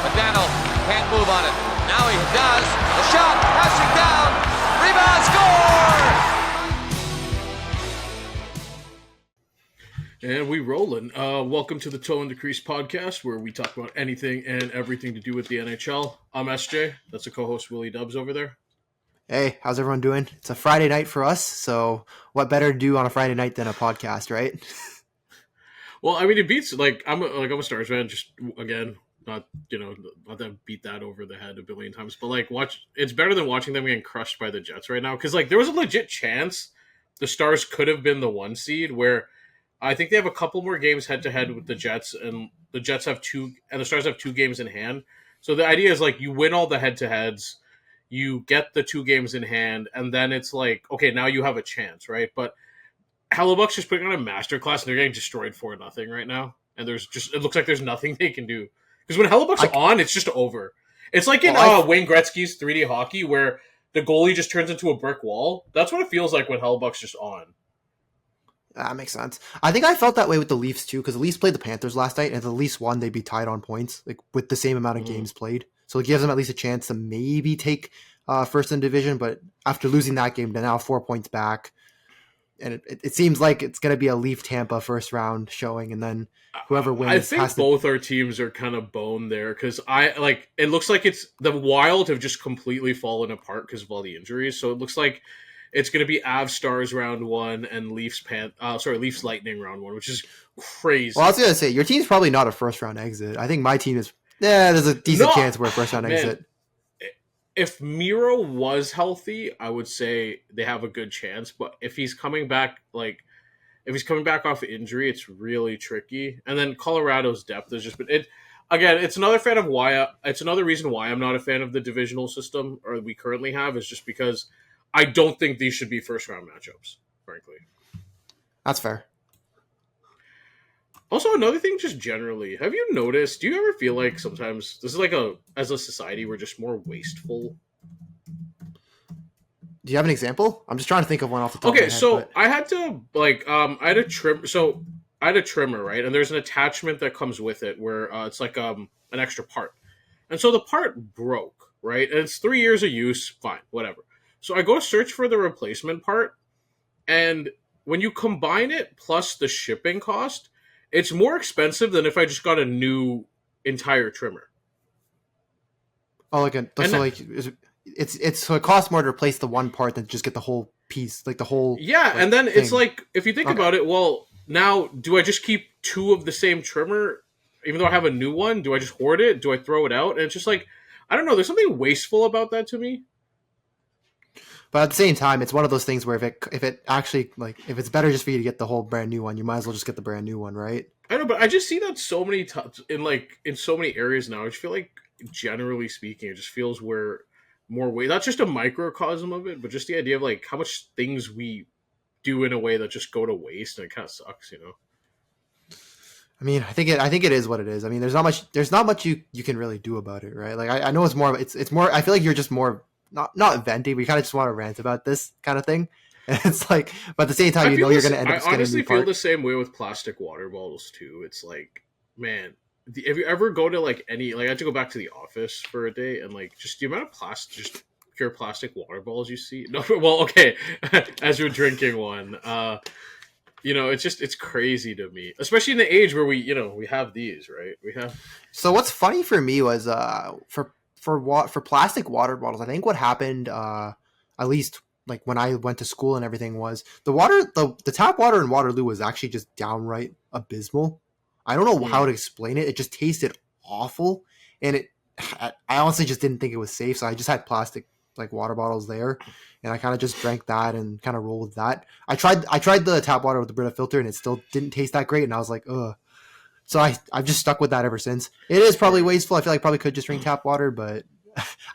McDaniel can't move on it. Now he does. The shot, passing down. Rebound, score! And we rolling. Welcome to the Toe and the Crease Podcast, where we talk about anything and everything to do with the NHL. I'm SJ. That's the co-host WillyDubz over there. Hey, how's everyone doing? It's a Friday night for us, so what better to do on a Friday night than a podcast, right? Well, I mean, it beats I'm a Stars fan. Just again, not to beat that over the head a billion times, but it's better than watching them getting crushed by the Jets right now. Because there was a legit chance the Stars could have been the 1 seed. Where I think they have a couple more games head to head with the Jets, and the Jets have 2, and the Stars have 2 games in hand. So the idea is you win all the head to heads. You get the 2 games in hand, and then it's okay, now you have a chance, right? But Hellebuyck's just putting on a masterclass, and they're getting destroyed 4-0 right now. And it looks like there's nothing they can do. Because when Hellebuyck's on, it's just over. It's like in Wayne Gretzky's 3D hockey, where the goalie just turns into a brick wall. That's what it feels like when Hellebuyck's just on. That makes sense. I think I felt that way with the Leafs, too, because the Leafs played the Panthers last night, and if the Leafs won, they'd be tied on points, with the same amount of games played. So it gives them at least a chance to maybe take first in division, but after losing that game, they're now 4 points back. And it seems like it's going to be a Leaf-Tampa first round showing, and then whoever wins. I think both our teams are kind of boned there, because it looks like it's the Wild have just completely fallen apart because of all the injuries. So it looks like it's going to be Avs Stars round 1 and Leafs Lightning round 1, which is crazy. Well, I was going to say, your team's probably not a first round exit. I think my team is. There's a decent chance we're a first round exit. If Miro was healthy, I would say they have a good chance. But if he's coming back, off injury, it's really tricky. And then Colorado's depth has just been it. Again, it's another reason why I'm not a fan of the divisional system or we currently have, is just because I don't think these should be first round matchups, frankly. That's fair. Also, another thing, just generally, have you noticed, do you ever feel like sometimes this is as a society, we're just more wasteful? Do you have an example? I'm just trying to think of one off the top of my head. Okay, so I had to, I had a trim, so I had a trimmer, right? And there's an attachment that comes with it where it's an extra part. And so the part broke, right? And it's 3 years of use, fine, whatever. So I go search for the replacement part, and when you combine it plus the shipping cost, it's more expensive than if I just got a new entire trimmer. Oh, so it costs more to replace the one part than just get the whole piece, the whole. Yeah, and then thing. It's if you think about it, well, now do I just keep 2 of the same trimmer, even though I have a new one? Do I just hoard it? Do I throw it out? And it's just I don't know. There's something wasteful about that to me. But at the same time, it's one of those things where if it actually if it's better just for you to get the whole brand new one, you might as well just get the brand new one, right? I know, but I just see that so many times in so many areas now. I just feel generally speaking, it just feels we're more way. Not just a microcosm of it, but just the idea of how much things we do in a way that just go to waste, and it kind of sucks, I mean, I think it is what it is. I mean, there's not much you can really do about it, right? I know it's more. It's more. I feel like you're just more. Not venting, we kind of just want to rant about this kind of thing. And it's but at the same time, you're going to end up getting a new part. I honestly feel the same way with plastic water bottles too. It's man, if you ever go to any, I had to go back to the office for a day, and just the amount of just pure plastic water bottles you see. No, well, okay, as you're drinking one, it's crazy to me, especially in the age where we have these, right? We have. So what's funny for me was for plastic water bottles, I think what happened, at least when I went to school and everything, was the tap water in Waterloo was actually just downright abysmal. I don't know how to explain it. It just tasted awful, and I honestly just didn't think it was safe. So I just had plastic water bottles there, and I kind of just drank that and kind of rolled with that. I tried the tap water with the Brita filter, and it still didn't taste that great, and I was like, ugh. So I've just stuck with that ever since. It is probably wasteful. I feel like I probably could just drink tap water, but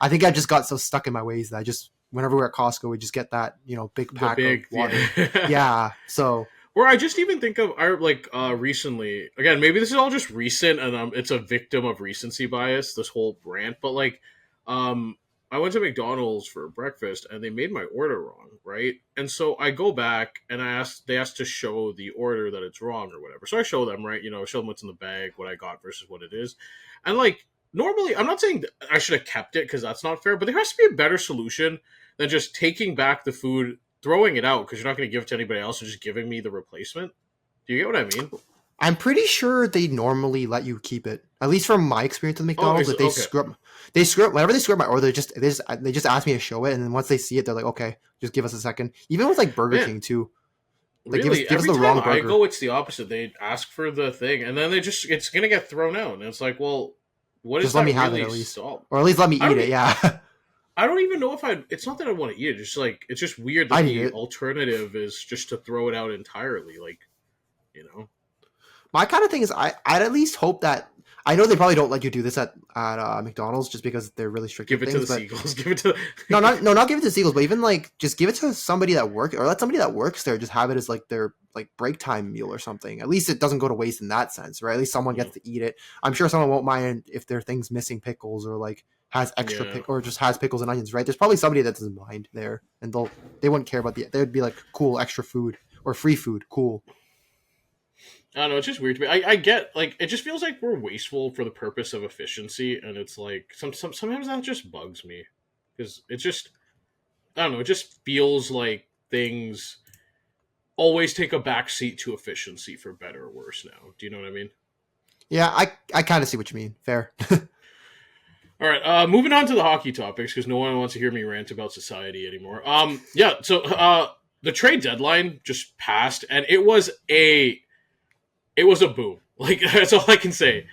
I think I just got so stuck in my ways that whenever we're at Costco, we just get that, big pack of water. Yeah. So. Or I just even think of recently, again, maybe this is all just recent and it's a victim of recency bias, this whole rant, but I went to McDonald's for breakfast and they made my order wrong, right? And so I go back and they asked to show the order that it's wrong or whatever. So I show them, right? Show them what's in the bag, what I got versus what it is. And normally, I'm not saying I should have kept it because that's not fair, but there has to be a better solution than just taking back the food, throwing it out because you're not going to give it to anybody else, and just giving me the replacement. Do you get what I mean? I'm pretty sure they normally let you keep it. At least from my experience with McDonald's, if they screw up whenever they screw up my order, they just ask me to show it, and then once they see it, they're like, okay, just give us a second. Even with like Burger King too. Like, really? give us Every the wrong time I burger. go, it's the opposite. They ask for the thing, and then it's going to get thrown out. And it's like, well, what Just is let that me have really it at least. solve? Or at least let me eat it, yeah. I don't even know if it's not that I want to eat it. Just like, it's just weird that the alternative is just to throw it out entirely. Like, you know? My kind of thing is I'd at least hope that I know they probably don't let you do this at McDonald's just because they're really strict. Give it to the seagulls. Give it to not give it to seagulls, but even like just give it to somebody that works, or let somebody that works there just have it as like their like break time meal or something. At least it doesn't go to waste in that sense, right? At least someone gets to eat it. I'm sure someone won't mind if their thing's missing pickles or like has extra or just has pickles and onions, right? There's probably somebody that doesn't mind there, and they wouldn't care about they would be like, cool, extra food or free food, cool. I don't know, it's just weird to me. I get, like, it just feels like we're wasteful for the purpose of efficiency, and it's like, sometimes that just bugs me. Because it just, I don't know, it just feels like things always take a backseat to efficiency for better or worse now. Do you know what I mean? Yeah, I kind of see what you mean. Fair. All right, moving on to the hockey topics, because no one wants to hear me rant about society anymore. So the trade deadline just passed, and it was a boom. Like, that's all I can say.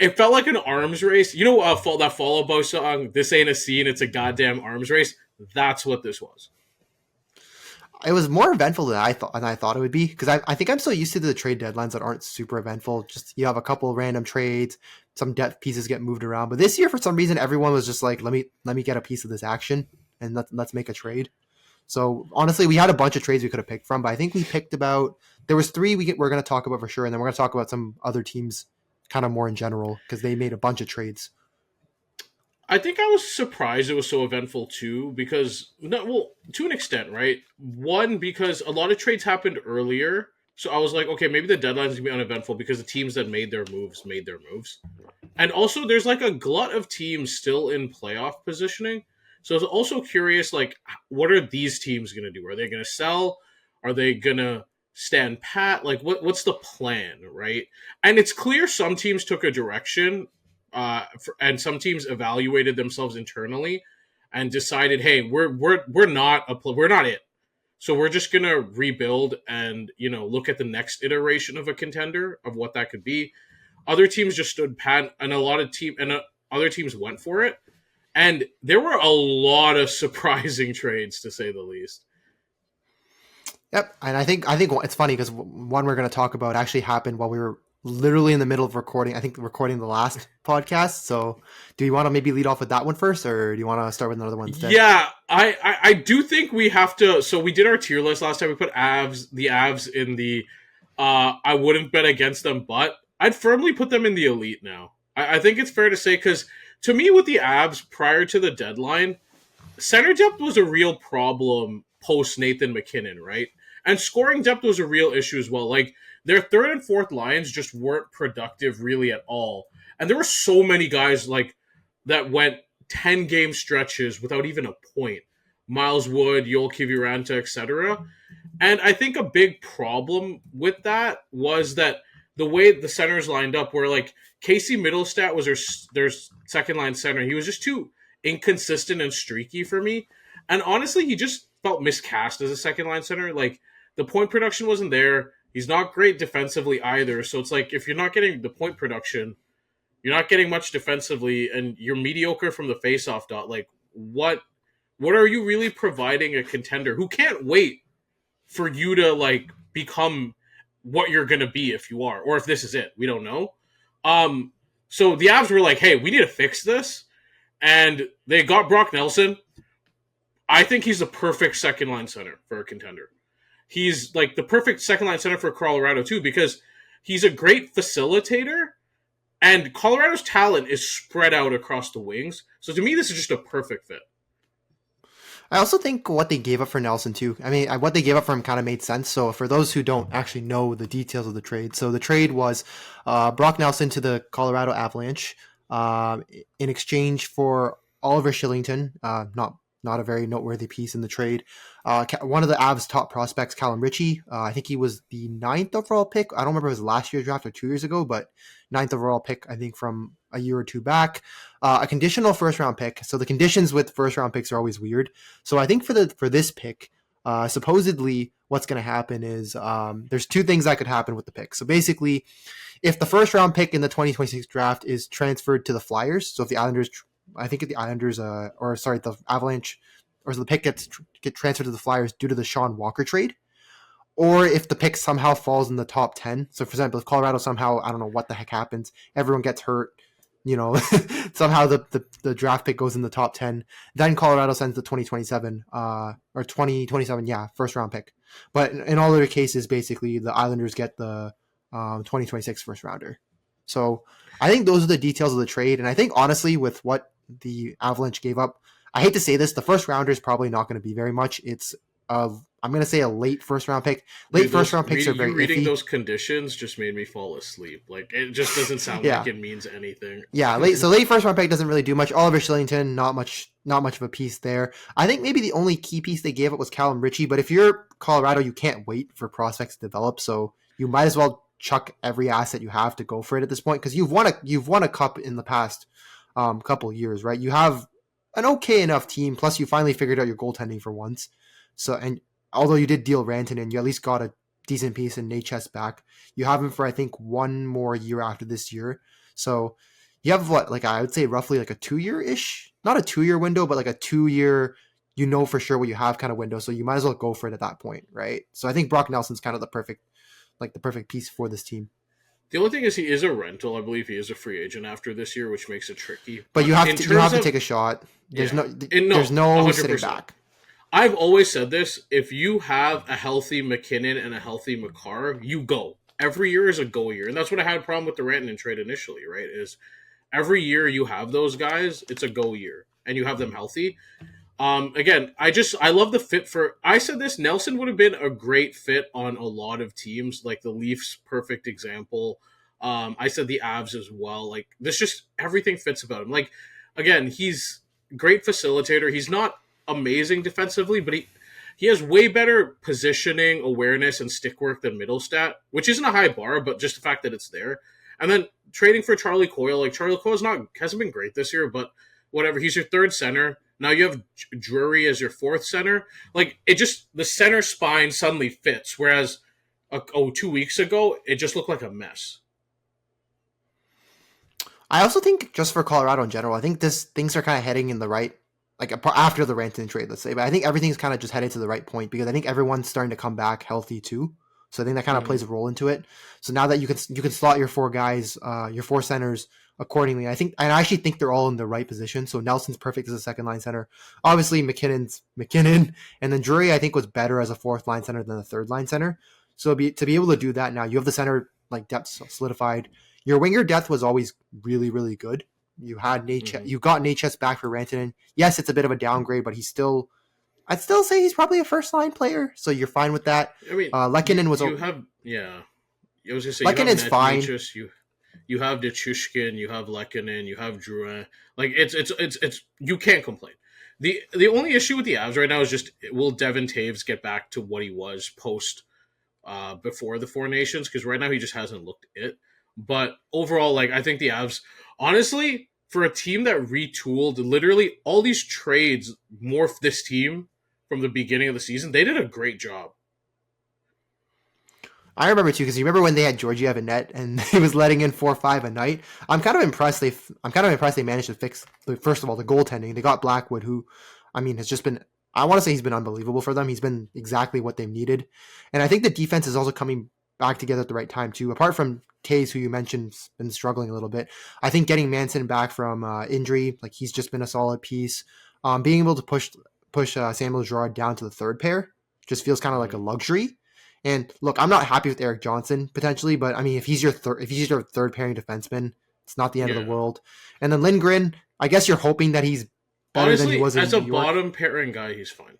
It felt like an arms race. You know, that Fall Out Boy song, "This Ain't a Scene, It's a Goddamn Arms Race"? That's what this was. It was more eventful than I thought it would be, because I think I'm so used to the trade deadlines that aren't super eventful. Just you have a couple of random trades, some depth pieces get moved around. But this year, for some reason, everyone was just like, let me get a piece of this action and let's make a trade. So honestly, we had a bunch of trades we could have picked from, but I think we picked about, there was 3 we're going to talk about for sure, and then we're going to talk about some other teams kind of more in general because they made a bunch of trades. I think I was surprised it was so eventful too, because to an extent, right? One, because a lot of trades happened earlier, so I was like, okay, maybe the deadline's gonna be uneventful because the teams that made their moves. And also, there's like a glut of teams still in playoff positioning. So I was also curious, like, what are these teams going to do? Are they going to sell? Are they going to stand pat? Like, what's the plan, right? And it's clear some teams took a direction, and some teams evaluated themselves internally and decided, hey, we're not it. So we're just going to rebuild and, look at the next iteration of a contender of what that could be. Other teams just stood pat, and other teams went for it. And there were a lot of surprising trades, to say the least. Yep, and I think it's funny because one we're going to talk about actually happened while we were literally in the middle of recording. I think recording the last podcast. So, do you want to maybe lead off with that one first, or do you want to start with another one instead? Yeah, I do think we have to. So we did our tier list last time. We put the Avs in the. I wouldn't bet against them, but I'd firmly put them in the elite now. I think it's fair to say, because to me, with the Avs prior to the deadline, center depth was a real problem post Nathan McKinnon, right? And scoring depth was a real issue as well. Like, their third and fourth lines just weren't productive really at all. And there were so many guys like that went 10-game stretches without even a point. Miles Wood, Yoel Kiviranta, etc. And I think a big problem with that was that the way the centers lined up, where like Casey Middlestat was their second line center, he was just too inconsistent and streaky for me. And honestly, he just felt miscast as a second line center. Like, the point production wasn't there. He's not great defensively either. So it's like, if you're not getting the point production, you're not getting much defensively, and you're mediocre from the faceoff dot. Like, what are you really providing a contender who can't wait for you to like become what you're going to be if you are, or if this is it? We don't know. So the Avs were like, hey, we need to fix this. And they got Brock Nelson. I think he's the perfect second line center for a contender. He's like the perfect second line center for Colorado too, because he's a great facilitator, and Colorado's talent is spread out across the wings. So to me, this is just a perfect fit. I also think what they gave up for Nelson too. I mean, what they gave up for him kind of made sense. So for those who don't actually know the details of the trade, so the trade was Brock Nelson to the Colorado Avalanche, in exchange for Oliver Shillington. Not a very noteworthy piece in the trade. One of the Avs' top prospects, Callum Ritchie. I think he was the 9th overall pick. I don't remember if it was last year's draft or 2 years ago, but 9th overall pick, I think, from a year or two back. A conditional first-round pick. So the conditions with first-round picks are always weird. So I think for this pick, supposedly what's going to happen is there's two things that could happen with the pick. So basically, if the first-round pick in the 2026 draft is transferred to the Flyers, so if the Islanders... I think the Avalanche, or the pick get transferred to the Flyers due to the Sean Walker trade, or if the pick somehow falls in the top 10. So, for example, if Colorado somehow, I don't know what the heck happens, everyone gets hurt, somehow the draft pick goes in the top 10, then Colorado sends the 2027 or 2027, first round pick. But in all other cases, basically, the Islanders get the 2026 first rounder. So I think those are the details of the trade. And I think, honestly, with what the Avalanche gave up, I hate to say this, the first rounder is probably not going to be very much. It's I'm going to say a late first round pick. First round picks are very reading iffy. Those conditions just made me fall asleep. Like, it just doesn't sound like it means anything. Yeah, late first round pick doesn't really do much. Oliver Shillington, not much of a piece there. I think maybe the only key piece they gave up was Callum Ritchie, but if you're Colorado, you can't wait for prospects to develop, so you might as well chuck every asset you have to go for it at this point, because you've won a cup in the past couple of years, right? You have an okay enough team, plus you finally figured out your goaltending for once. So, and although you did deal Rantanen, you at least got a decent piece in Nate Chess back. You have him for, I think, one more year after this year. So you have I would say roughly like a 2-year-ish, not a 2-year window, but like a 2-year, for sure what you have kind of window. So you might as well go for it at that point, right? So I think Brock Nelson's kind of the perfect piece for this team. The only thing is he is a rental. I believe he is a free agent after this year, which makes it tricky. But you have to take a shot. There's no 100%. sitting back. I've always said this. If you have a healthy McKinnon and a healthy Makar, you go. Every year is a go year. And that's what I had a problem with the Rantanen trade initially, right? Is every year you have those guys, it's a go year. And you have them healthy. Again, I love the fit for... I said this, Nelson would have been a great fit on a lot of teams, like the Leafs, perfect example. I said the Avs as well. Like, this just... Everything fits about him. Like, again, he's a great facilitator. He's not amazing defensively, but he has way better positioning, awareness, and stick work than Middlestat, which isn't a high bar, but just the fact that it's there. And then trading for Charlie Coyle, like Charlie Coyle hasn't been great this year, but whatever. He's your third center. Now you have Drury as your fourth center. Like, the center spine suddenly fits, whereas 2 weeks ago it just looked like a mess. I also think, just for Colorado in general, I think things are kind of heading in the right. Like, after the Rantanen trade, let's say. But I think everything's kind of just headed to the right point, because I think everyone's starting to come back healthy too. So I think that kind of plays a role into it. So now that you can slot your four guys, your four centers accordingly, I actually think they're all in the right position. So Nelson's perfect as a second line center. Obviously McKinnon, and then Drury I think was better as a fourth line center than a third line center. So to be able to do that now, you have the center depth solidified. Your winger depth was always really, really good. You had you got Nate Chess back for Rantanen. Yes, it's a bit of a downgrade, but I'd still say he's probably a first line player. So you're fine with that. I mean, Lehkonen was. You have I was gonna say Lehkonen's fine. You have Dechushkin, you have Lehkonen, you have Drouin. Like, it's you can't complain. The only issue with the Avs right now is just, will Devin Taves get back to what he was post before the Four Nations? Because right now he just hasn't looked it. But overall, like, I think the Avs, honestly, for a team that retooled literally all these trades, morphed this team from the beginning of the season, they did a great job. I remember too, because you remember when they had Georgiev in net and he was letting in 4 or 5 a night. I'm kind of impressed they managed to fix, first of all, the goaltending. They got Blackwood, who, I mean, has just been, I want to say he's been unbelievable for them. He's been exactly what they've needed. And I think the defense is also coming back together at the right time too. Apart from Taves, who you mentioned, has been struggling a little bit. I think getting Manson back from injury, like, he's just been a solid piece. Being able to push Samuel Girard down to the third pair just feels kind of like a luxury. And look, I'm not happy with Eric Johnson potentially, but I mean, if he's your third pairing defenseman, it's not the end of the world. And then Lindgren, I guess you're hoping that he's better honestly, than he was in as a New York. Bottom pairing guy, he's fine.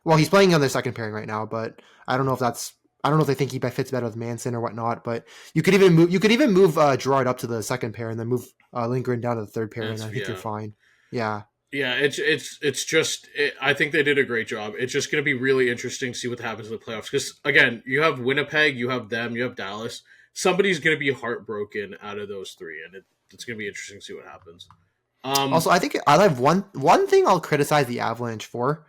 Well, he's playing on their second pairing right now, but I don't know if that's I don't know if they think he fits better with Manson or whatnot, but you could even move Gerard up to the second pair and then move Lindgren down to the third pair, and I think you're fine. Yeah. Yeah, it's just I think they did a great job. It's just going to be really interesting to see what happens in the playoffs because again, you have Winnipeg, you have them, you have Dallas. Somebody's going to be heartbroken out of those three, and it's going to be interesting to see what happens. Also, I think I have one thing I'll criticize the Avalanche for,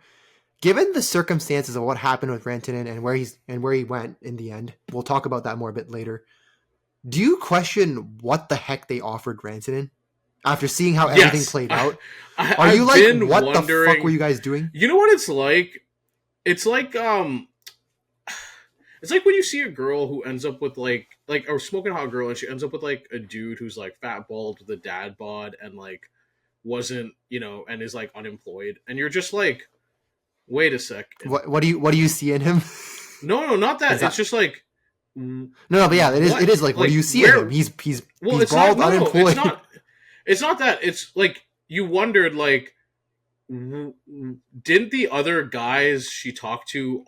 given the circumstances of what happened with Rantanen and where he went in the end. We'll talk about that more a bit later. Do you question what the heck they offered Rantanen? After seeing how everything played out, are you like, what the fuck were you guys doing? You know what it's like? It's like when you see a girl who ends up with like or smoking hot girl, and she ends up with like a dude who's like fat bald with a dad bod and like wasn't and is like unemployed, and you're just like, wait a sec. What do you see in him? No, not that. It's just like no, but yeah, it is like what do you see in him? He's bald, unemployed. It's not that. It's like you wondered, like, didn't the other guys she talked to,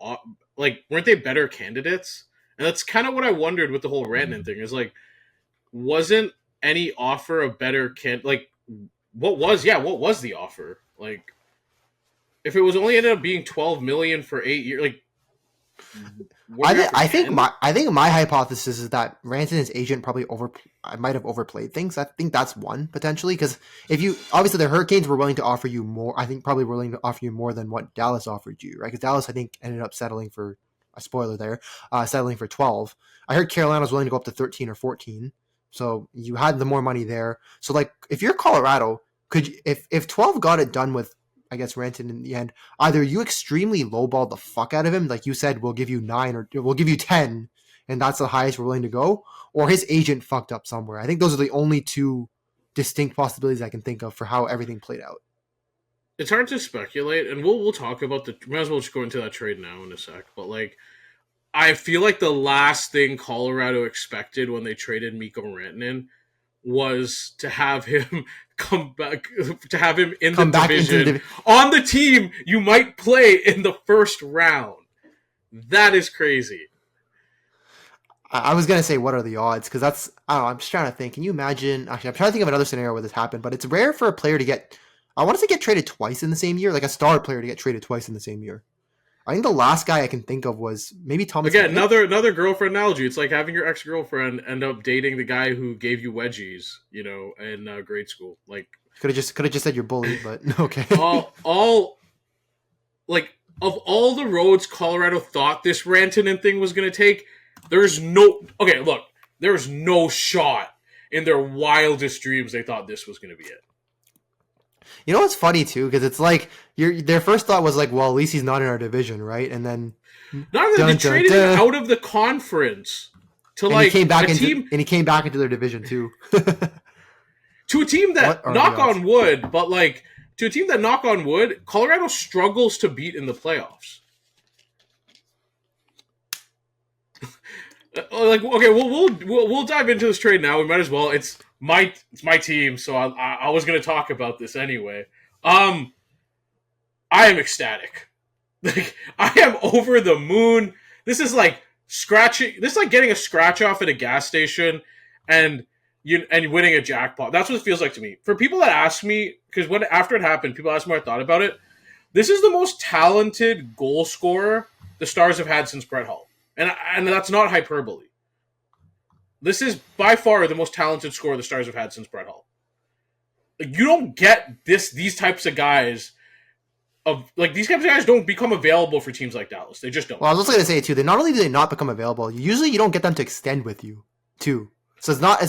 like, weren't they better candidates? And that's kind of what I wondered with the whole Rantanen thing. Is like, wasn't any offer a better like, what was the offer? Like, if it was only ended up being $12 million for 8 years, like. I think my hypothesis is that Rantanen's agent probably might have overplayed things. I think that's one potentially because obviously the Hurricanes were willing to offer you more. I think probably willing to offer you more than what Dallas offered you, right? Because Dallas I think ended up settling for a spoiler there, settling for 12. I heard Carolina was willing to go up to 13 or 14, so you had the more money there. So like if you're Colorado, if 12 got it done with, I guess, Rantanen in the end, either you extremely lowballed the fuck out of him, like you said, we'll give you 9 or we'll give you 10, and that's the highest we're willing to go, or his agent fucked up somewhere. I think those are the only two distinct possibilities I can think of for how everything played out. It's hard to speculate, and we'll talk about might as well just go into that trade now in a sec, but like, I feel like the last thing Colorado expected when they traded Mikko Rantanen was to have him come back, to have him in the division on the team you might play in the first round. That is crazy. I was going to say, what are the odds? Because that's, I don't know, I'm just trying to think. Can you imagine? Actually, I'm trying to think of another scenario where this happened, but it's rare for a player to get, I want to get traded twice in the same year, like a star player to get traded twice in the same year. I think the last guy I can think of was maybe Thomas. Again, another girlfriend analogy. It's like having your ex-girlfriend end up dating the guy who gave you wedgies, in grade school. Like, could have just said you're bullied, but okay. all like of all the roads Colorado thought this Rantanen thing was going to take, there's no shot in their wildest dreams they thought this was going to be it. You know what's funny too, because it's like their first thought was like, well, at least he's not in our division, right? And then they traded him out of the conference to he came back into their division too. To a team that knock on wood, Colorado struggles to beat in the playoffs. Like, okay, we'll dive into this trade now. We might as well. It's my team, so I was going to talk about this anyway. I am ecstatic. Like, I am over the moon. This is like scratching. This is like getting a scratch off at a gas station and winning a jackpot. That's what it feels like to me. For people that ask me, because after it happened, people asked me what I thought about it. This is the most talented goal scorer the Stars have had since Brett Hull. And that's not hyperbole. This is by far the most talented scorer the Stars have had since Brett Hull. Like, you don't get these types of guys. These types of guys don't become available for teams like Dallas. They just don't. Well, I was also going to say too. Not only do they not become available, usually you don't get them to extend with you too. So it's not.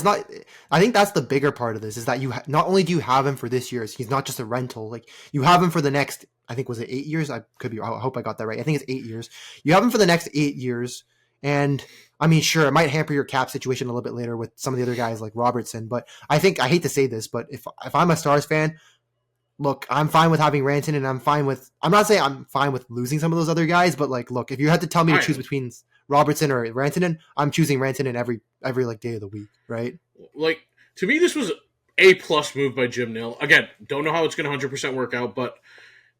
I think that's the bigger part of this is that you not only do you have him for this year, he's not just a rental. Like, you have him for the next. I think was it 8 years? I hope I got that right. I think it's 8 years. You have him for the next 8 years, and I mean, sure, it might hamper your cap situation a little bit later with some of the other guys like Robertson. But I hate to say this, but if I'm a Stars fan, look, I'm fine with having Rantanen, and I'm not saying I'm fine with losing some of those other guys, but like, look, if you had to tell me to choose between Robertson or Rantanen, I'm choosing Rantanen every like day of the week, right? Like, to me, this was A+ move by Jim Nill. Again, don't know how it's going to 100% work out, but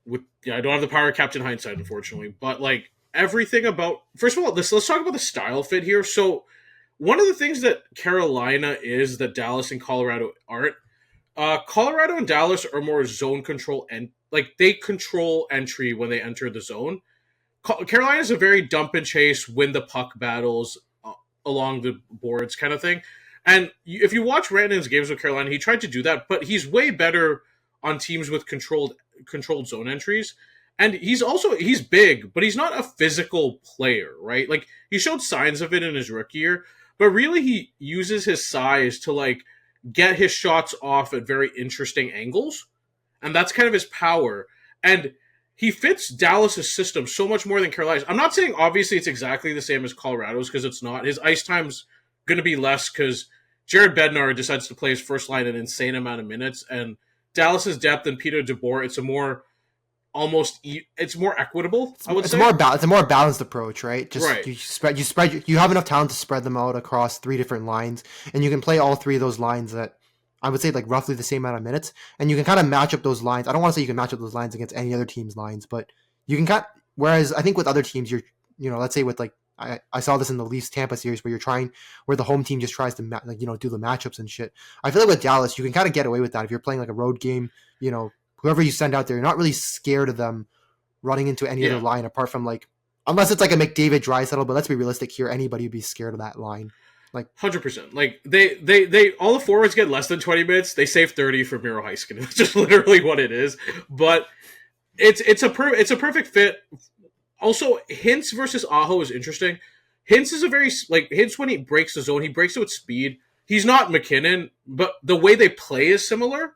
I don't have the power of captain hindsight, unfortunately. But like, everything about. First of all, let's talk about the style fit here. So one of the things that Carolina is that Dallas and Colorado aren't. Colorado and Dallas are more zone control and like they control entry when they enter the zone. Carolina is a very dump and chase, win the puck battles along the boards kind of thing. And if you watch Rantanen's games with Carolina, he tried to do that, but he's way better on teams with controlled zone entries. And he's big, but he's not a physical player, right? Like he showed signs of it in his rookie year, but really he uses his size to like get his shots off at very interesting angles. And that's kind of his power. And he fits Dallas' system so much more than Carolina's. I'm not saying obviously it's exactly the same as Colorado's because it's not. His ice time's going to be less because Jared Bednar decides to play his first line an insane amount of minutes. And Dallas' depth and Peter DeBoer, it's more equitable, I would say. It's a more balanced approach, right? Just right. You have enough talent to spread them out across 3 different lines, and you can play all 3 of those lines at, I would say, like roughly the same amount of minutes, and you can kind of match up those lines. I don't want to say you can match up those lines against any other team's lines, but you can whereas I think with other teams, let's say with like, I saw this in the Leafs Tampa series where the home team just tries to do the matchups and shit. I feel like with Dallas, you can kind of get away with that if you're playing like a road game, whoever you send out there, you're not really scared of them running into any other line apart from like, unless it's like a McDavid Draisaitl, but let's be realistic here. Anybody would be scared of that line. Like 100%. Like they all the forwards get less than 20 minutes. They save 30 for Miro Heiskanen. That's just literally what it is. But it's a perfect fit. Also, Hintz versus Aho is interesting. Hintz is Hintz when he breaks the zone, he breaks it with speed. He's not McKinnon, but the way they play is similar.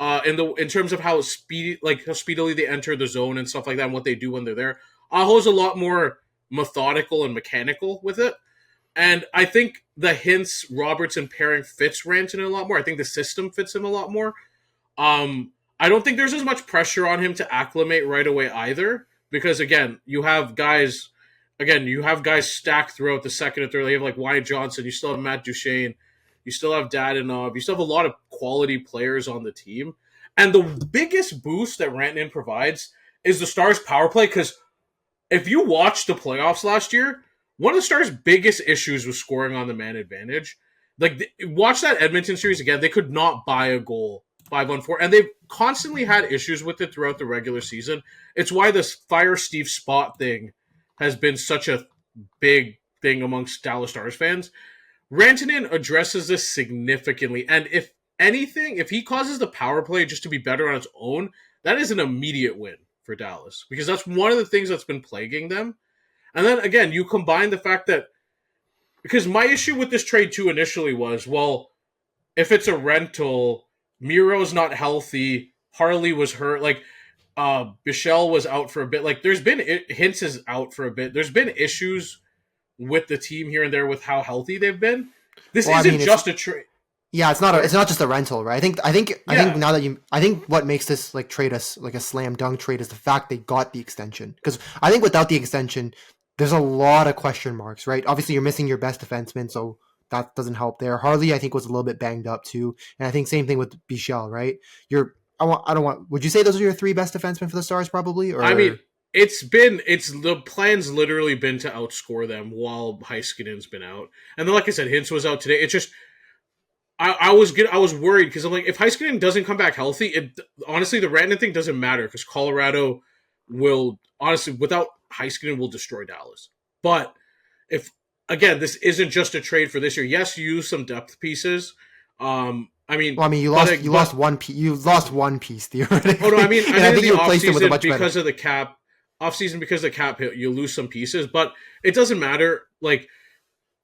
In terms of how speedily they enter the zone and stuff like that and what they do when they're there. Aho's a lot more methodical and mechanical with it. And I think the Hintz-Robertson pairing fits Rantanen a lot more. I think the system fits him a lot more. I don't think there's as much pressure on him to acclimate right away either. Because, again, you have guys stacked throughout the second and third. You have, like, Wyatt Johnson. You still have Matt Duchene. You still have Dadonov. You still have a lot of quality players on the team. And the biggest boost that Rantanen provides is the Stars' power play. Because if you watch the playoffs last year, one of the Stars' biggest issues was scoring on the man advantage. Like, watch that Edmonton series again. They could not buy a goal 5-on-4. And they've constantly had issues with it throughout the regular season. It's why this Fire Steve Spot thing has been such a big thing amongst Dallas Stars fans. Rantanen addresses this significantly. And if anything, if he causes the power play just to be better on its own, that is an immediate win for Dallas. Because that's one of the things that's been plaguing them. And then, again, you combine the fact that... Because my issue with this trade, too, initially was, well, if it's a rental, Miro's not healthy, Harley was hurt, like, Bichelle was out for a bit. Like, there's been... Hintz is out for a bit. There's been issues with the team here and there with how healthy they've been. This isn't just a trade. Yeah, it's not just a rental, right? I think now that I think what makes this like trade us like a slam dunk trade is the fact they got the extension. Because I think without the extension, there's a lot of question marks, right? Obviously, you're missing your best defenseman, so that doesn't help there. Harley, I think, was a little bit banged up too, and I think same thing with Bichelle, right? Would you say those are your 3 best defensemen for the Stars, probably? Or? I mean, the plan's literally been to outscore them while Heiskanen's been out, and then like I said, Hintz was out today. It's just. I was worried because I'm like, if Heiskanen doesn't come back healthy, honestly, the Rantanen thing doesn't matter because Colorado will, honestly, without Heiskanen, will destroy Dallas. But this isn't just a trade for this year. Yes, you use some depth pieces. You lost one piece theoretically. Oh no, I think you replaced it with a much because better. Of the cap. Offseason, because of the cap hit, you lose some pieces, but it doesn't matter. Like,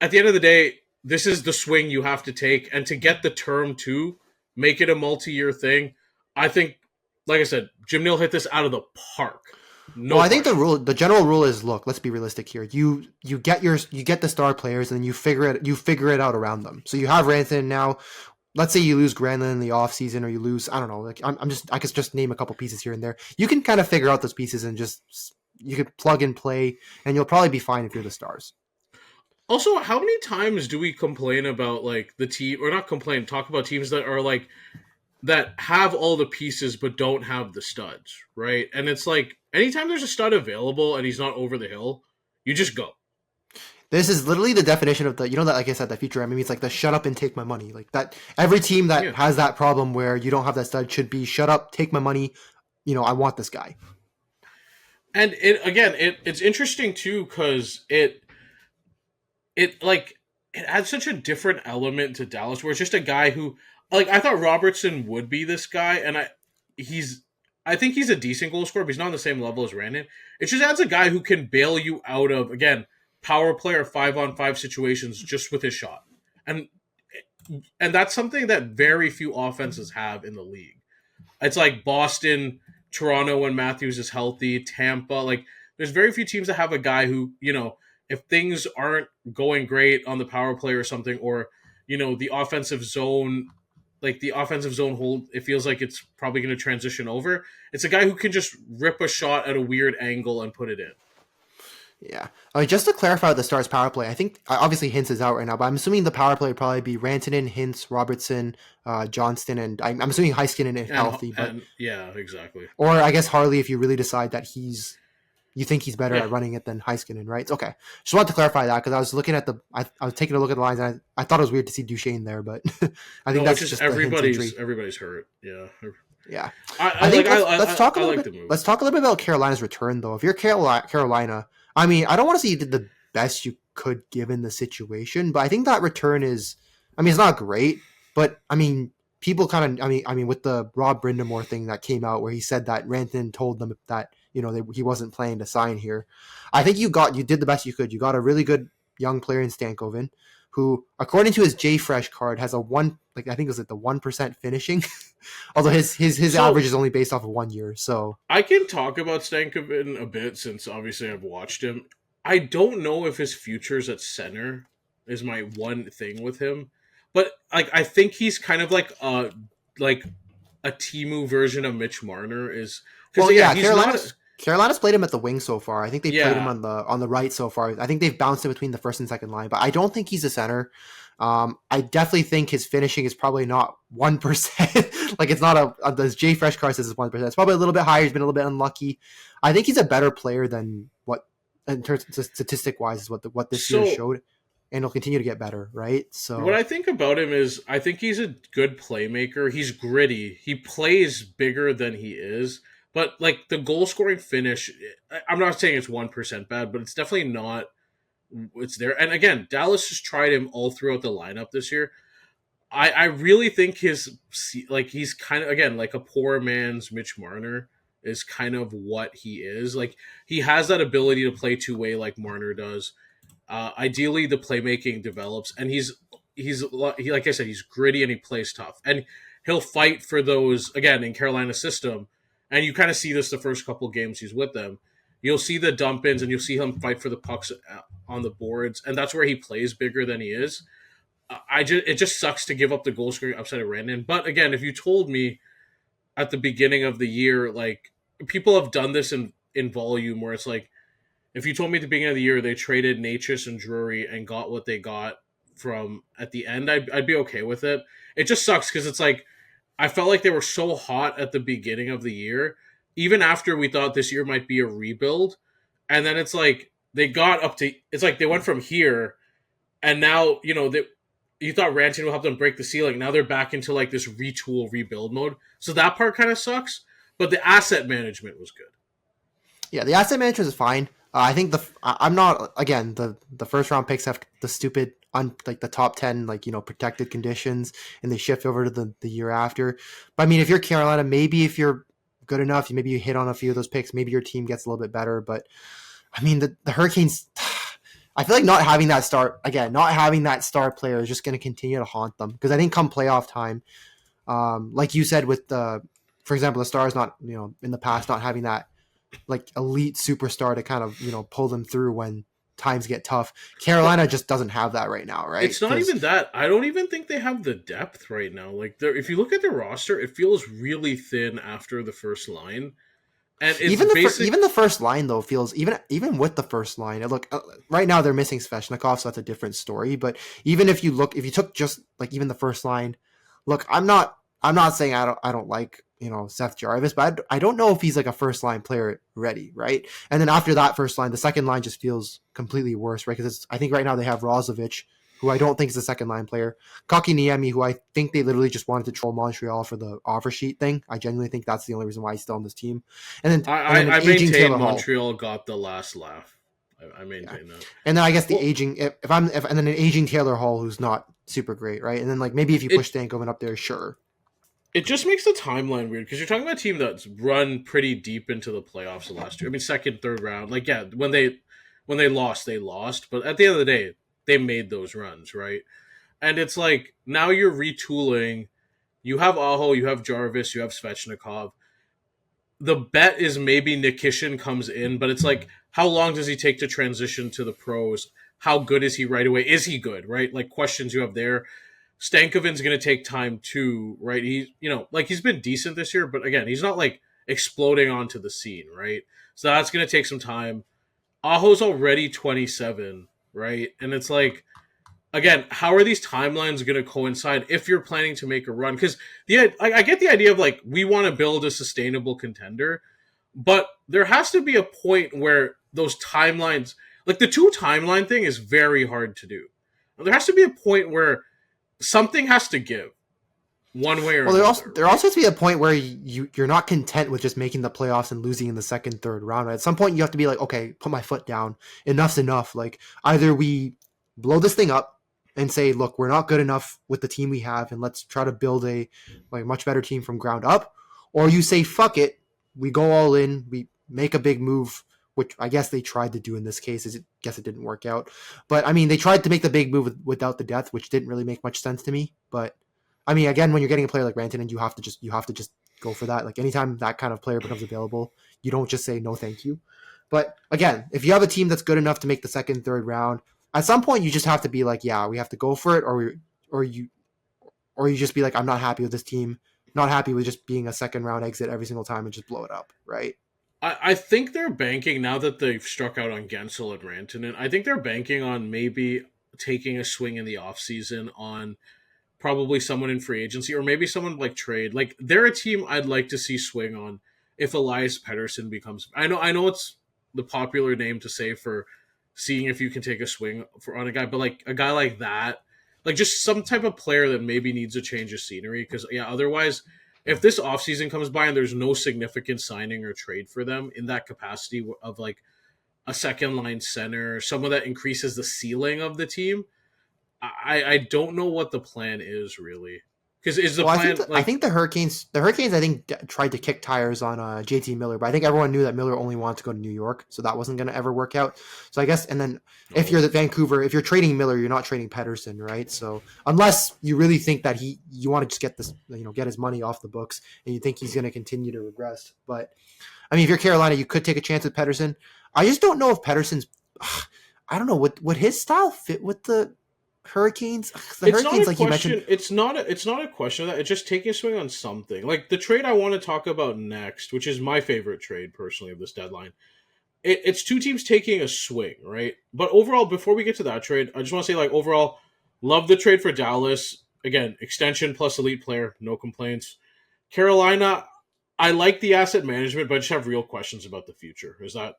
at the end of the day, this is the swing you have to take, and to get the term to make it a multi-year thing, I think, like I said, Jim Neal hit this out of the park. I think the general rule is, look, let's be realistic here. You get the star players, and then you figure it out around them. So you have Rantanen now. Let's say you lose Granlund in the offseason, or you lose, I don't know, like I could just name a couple pieces here and there. You can kind of figure out those pieces and you could plug and play, and you'll probably be fine if you're the Stars. Also, how many times do we complain about like the team, or not complain, talk about teams that are like that have all the pieces but don't have the studs, right? And it's like, anytime there's a stud available and he's not over the hill, you just go. This is literally the definition of the, that, like I said, that future enemy. It's like the shut up and take my money. Like that, every team that has that problem where you don't have that stud should be shut up, take my money. I want this guy. And it's interesting too because it adds such a different element to Dallas, where it's just a guy who, like, I thought Robertson would be this guy, and I think he's a decent goal scorer, but he's not on the same level as Rantanen. It just adds a guy who can bail you out of, again, power play or 5-on-5 situations just with his shot. And that's something that very few offenses have in the league. It's like Boston, Toronto when Matthews is healthy, Tampa. Like, there's very few teams that have a guy who, if things aren't going great on the power play or something, or, the offensive zone hold, it feels like it's probably going to transition over. It's a guy who can just rip a shot at a weird angle and put it in. Yeah. Just to clarify the Stars power play, I think obviously Hintz is out right now, but I'm assuming the power play would probably be Rantanen, Hintz, Robertson, Johnston, and I'm assuming Heiskanen is healthy. Yeah, exactly. Or I guess Harley, if you really decide that you think he's better at running it than Heiskanen, right? Okay. Just wanted to clarify that because I was looking at I was taking a look at the lines and I thought it was weird to see Duchesne there, but I think that's just everybody's hurt. Yeah. Yeah. Let's talk a little bit about Carolina's return, though. If you're Carolina, I mean, I don't want to say you did the best you could given the situation, but I think that return is, it's not great, but people kind of, with the Rob Brindamore thing that came out where he said that Rantanen told them that, he wasn't planning to sign here. I think you did the best you could. You got a really good young player in Stankoven who, according to his JFresh card, has a 1% finishing, although his average is only based off of 1 year. So I can talk about Stankoven a bit since obviously I've watched him. I don't know if his futures at center is my one thing with him, but I think he's kind of like a Timu version of Mitch Marner is. Well, yeah, Carolina's played him at the wing so far. I think they played him on the right so far. I think they've bounced him between the first and second line, but I don't think he's a center. I definitely think his finishing is probably not 1%. Like, it's not the J Fresh card says it's 1%. It's probably a little bit higher. He's been a little bit unlucky. I think he's a better player than what, in terms of statistic wise, is what this year showed, and he'll continue to get better, right? So what I think about him is I think he's a good playmaker. He's gritty. He plays bigger than he is. But, like, the goal-scoring finish, I'm not saying it's 1% bad, but it's definitely not. It's there. And, again, Dallas has tried him all throughout the lineup this year. I really think he's kind of, again, like a poor man's Mitch Marner is kind of what he is. Like, he has that ability to play two-way like Marner does. Ideally, the playmaking develops. And he's like I said, he's gritty and he plays tough. And he'll fight for those, again, in Carolina's system. And you kind of see this the first couple games he's with them. You'll see the dump-ins and you'll see him fight for the pucks on the boards. And that's where he plays bigger than he is. It just sucks to give up the goal scoring upside of Rantanen. But again, if you told me at the beginning of the year, like, people have done this in volume where it's like, if you told me at the beginning of the year they traded Natchez and Drury and got what they got from at the end, I'd be okay with it. It just sucks because it's like, I felt like they were so hot at the beginning of the year, even after we thought this year might be a rebuild. And then it's like they got up to, it's like they went from here, and now, you thought Rantanen will help them break the ceiling. Now they're back into like this retool rebuild mode. So that part kind of sucks, but the asset management was good. Yeah, the asset management is fine. I think I'm not, again, the first round picks have the stupid, like the top 10, protected conditions, and they shift over to the year after. But if you're Carolina, maybe if you're good enough, maybe you hit on a few of those picks, maybe your team gets a little bit better. But the Hurricanes, I feel like not having that star player is just going to continue to haunt them. Because I think come playoff time, like you said with for example, the Stars not, in the past not having that like elite superstar to kind of, pull them through when times get tough. Carolina just doesn't have that right now, right? It's not even that. I don't even think they have the depth right now. Like, if you look at their roster, it feels really thin after the first line. And it's even the first line though feels even with the first line. Look, right now they're missing Svechnikov, so that's a different story. But even if you took just like even the first line, look, I'm not I'm not saying I don't like, Seth Jarvis, but I don't know if he's like a first line player ready, right? And then after that first line, the second line just feels completely worse, right? Because I think right now they have Rozovic, who I don't think is a second line player, Kakiniemi, who I think they literally just wanted to troll Montreal for the offer sheet thing. I genuinely think that's the only reason why he's still on this team. And then I aging maintain Taylor Montreal Hall. got the last laugh. I maintain that. And then I guess the Well, aging, and then an aging Taylor Hall who's not super great, right? And then like maybe if you push Stankoven up there, sure. It just makes the timeline weird because you're talking about a team that's run pretty deep into the playoffs the last year. I mean, second, third round. Like, yeah, when they lost, they lost. But at the end of the day, they made those runs, right? And it's like now you're retooling. You have Aho, you have Jarvis, you have Svechnikov. The bet is maybe Nikishin comes in, but it's like, how long does he take to transition to the pros? How good is he right away? Is he good, right? Like questions you have there. Stankoven's going to take time too, right? He's been decent this year, but again, he's not like exploding onto the scene, right? So that's going to take some time. Aho's already 27, right? And it's like, again, how are these timelines going to coincide if you're planning to make a run? Because I get the idea of like, we want to build a sustainable contender, but there has to be a point where those timelines, like the 2 timeline thing is very hard to do. There has to be a point where something has to give one way or another. There also has to be a point where you're not content with just making the playoffs and losing in the second, third round. Right? At some point, you have to be like, okay, put my foot down. Enough's enough. Like either we blow this thing up and say, look, we're not good enough with the team we have, and let's try to build a much better team from ground up, or you say, fuck it, we go all in, we make a big move, which I guess they tried to do in this case. I guess it didn't work out. But, I mean, they tried to make the big move without the death, which didn't really make much sense to me. But, I mean, again, when you're getting a player like Rantanen, you have to just go for that. Like, anytime that kind of player becomes available, you don't just say, no, thank you. But, again, if you have a team that's good enough to make the second, third round, at some point you just have to be like, yeah, we have to go for it, or you just be like, I'm not happy with this team, not happy with just being a second round exit every single time and just blow it up, right? I think they're banking, now that they've struck out on Gensel and Rantanen, I think they're banking on maybe taking a swing in the offseason on probably someone in free agency, or maybe someone like trade. Like, they're a team I'd like to see swing on if Elias Pettersson becomes... I know it's the popular name to say for seeing if you can take a swing on a guy, but like a guy like that, like just some type of player that maybe needs a change of scenery. Because otherwise, if this offseason comes by and there's no significant signing or trade for them in that capacity of like a second line center, someone that increases the ceiling of the team, I don't know what the plan is really. Because is the plan? I think the Hurricanes. I think tried to kick tires on JT Miller, but I think everyone knew that Miller only wanted to go to New York, so that wasn't going to ever work out. So I guess, and then if you're the Vancouver, if you're trading Miller, you're not trading Pettersson, right? So unless you really think that you want to just get this, get his money off the books, and you think he's going to continue to regress. But I mean, if you're Carolina, you could take a chance with Pettersson. I just don't know if Pettersson's. I don't know would his style fit with the Hurricanes. The Hurricanes, like you mentioned, it's not a question of that. It's just taking a swing on something. Like the trade I want to talk about next, which is my favorite trade personally of this deadline. It's 2 teams taking a swing, right? But overall, before we get to that trade, I just want to say, like, overall, love the trade for Dallas. Again, extension plus elite player, no complaints. Carolina, I like the asset management, but I just have real questions about the future. Is that?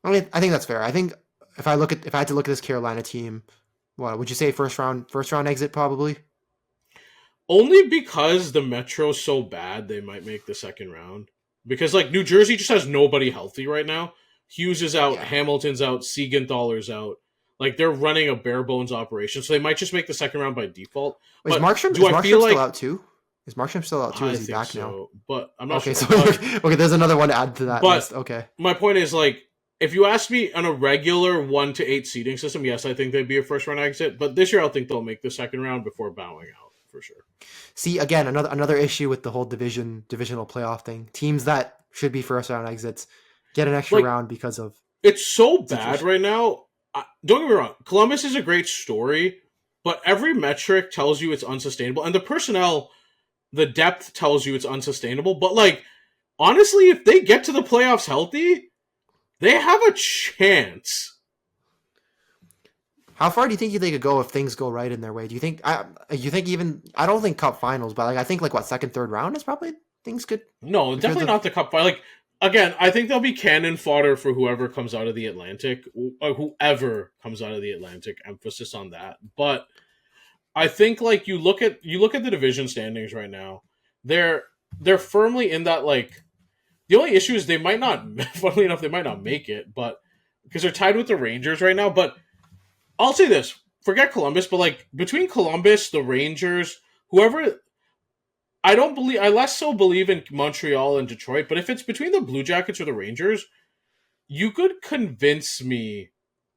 I mean, I think that's fair. I think if I had to look at this Carolina team, what would you say? First round exit probably. Only because the Metro's so bad, they might make the second round. Because like New Jersey just has nobody healthy right now. Hughes is out, Hamilton's out, Siegenthaler's out. Like they're running a bare bones operation, so they might just make the second round by default. Is Markstrom still out too? Is Markstrom still out too? Is he back now? But I'm not sure. Okay, there's another one to add to that list. Okay. My point is, like, if you ask me on a regular 1 to 8 seeding system, yes, I think they'd be a first round exit. But this year, I think they'll make the second round before bowing out for sure. See, again, another issue with the whole divisional playoff thing. Teams that should be first round exits get an extra round because of it's so bad right now. Don't get me wrong, Columbus is a great story, but every metric tells you it's unsustainable, and the personnel, the depth tells you it's unsustainable. But like, honestly, if they get to the playoffs healthy, they have a chance. How far do you think they could go if things go right in their way? Do you think even I don't think cup finals, but like I think like what second, third round is probably things could. No, definitely not the cup final. Like again, I think there'll be cannon fodder for whoever comes out of the Atlantic, or whoever comes out of the Atlantic. Emphasis on that. But I think like you look at the division standings right now. They're firmly in that like. The only issue is they might not. Funnily enough, they might not make it, but because they're tied with the Rangers right now. But I'll say this: forget Columbus, but like between Columbus, the Rangers, whoever, I less so believe in Montreal and Detroit. But if it's between the Blue Jackets or the Rangers, you could convince me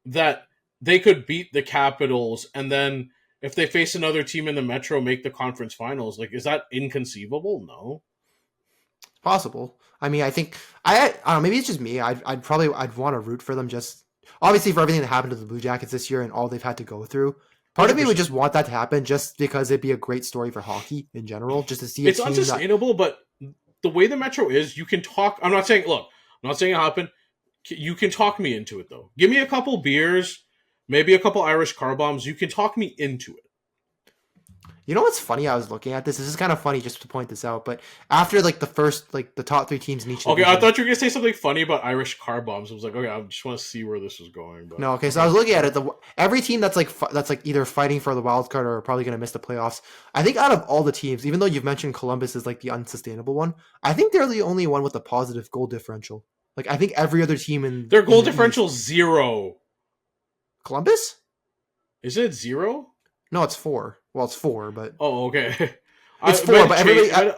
that they could beat the Capitals, and then if they face another team in the Metro, make the conference finals. Like, is that inconceivable? No. Possible. I mean, I think I don't know, maybe it's just me. I'd want to root for them, just obviously for everything that happened to the Blue Jackets this year and all they've had to go through. Part of me would just want that to happen, just because it'd be a great story for hockey in general, just to see. It's unsustainable, but the way the Metro is, you can talk. I'm not saying it happened. You can talk me into it though. Give me a couple beers, maybe a couple Irish car bombs. You can talk me into it. You know what's funny? I was looking at this. This is kind of funny just to point this out. But after like the top 3 teams in each division, I thought you were gonna say something funny about Irish car bombs. I was like, okay, I just want to see where this was going. But no, okay. So I was looking at it. Every team that's like either fighting for the wild card or probably gonna miss the playoffs. I think out of all the teams, even though you've mentioned Columbus is like the unsustainable one, I think they're the only one with a positive goal differential. Like I think every other team in their goal differential is 0. Columbus? Is it 0? No, it's 4. Well, it's 4, but okay. It's 4, but everybody.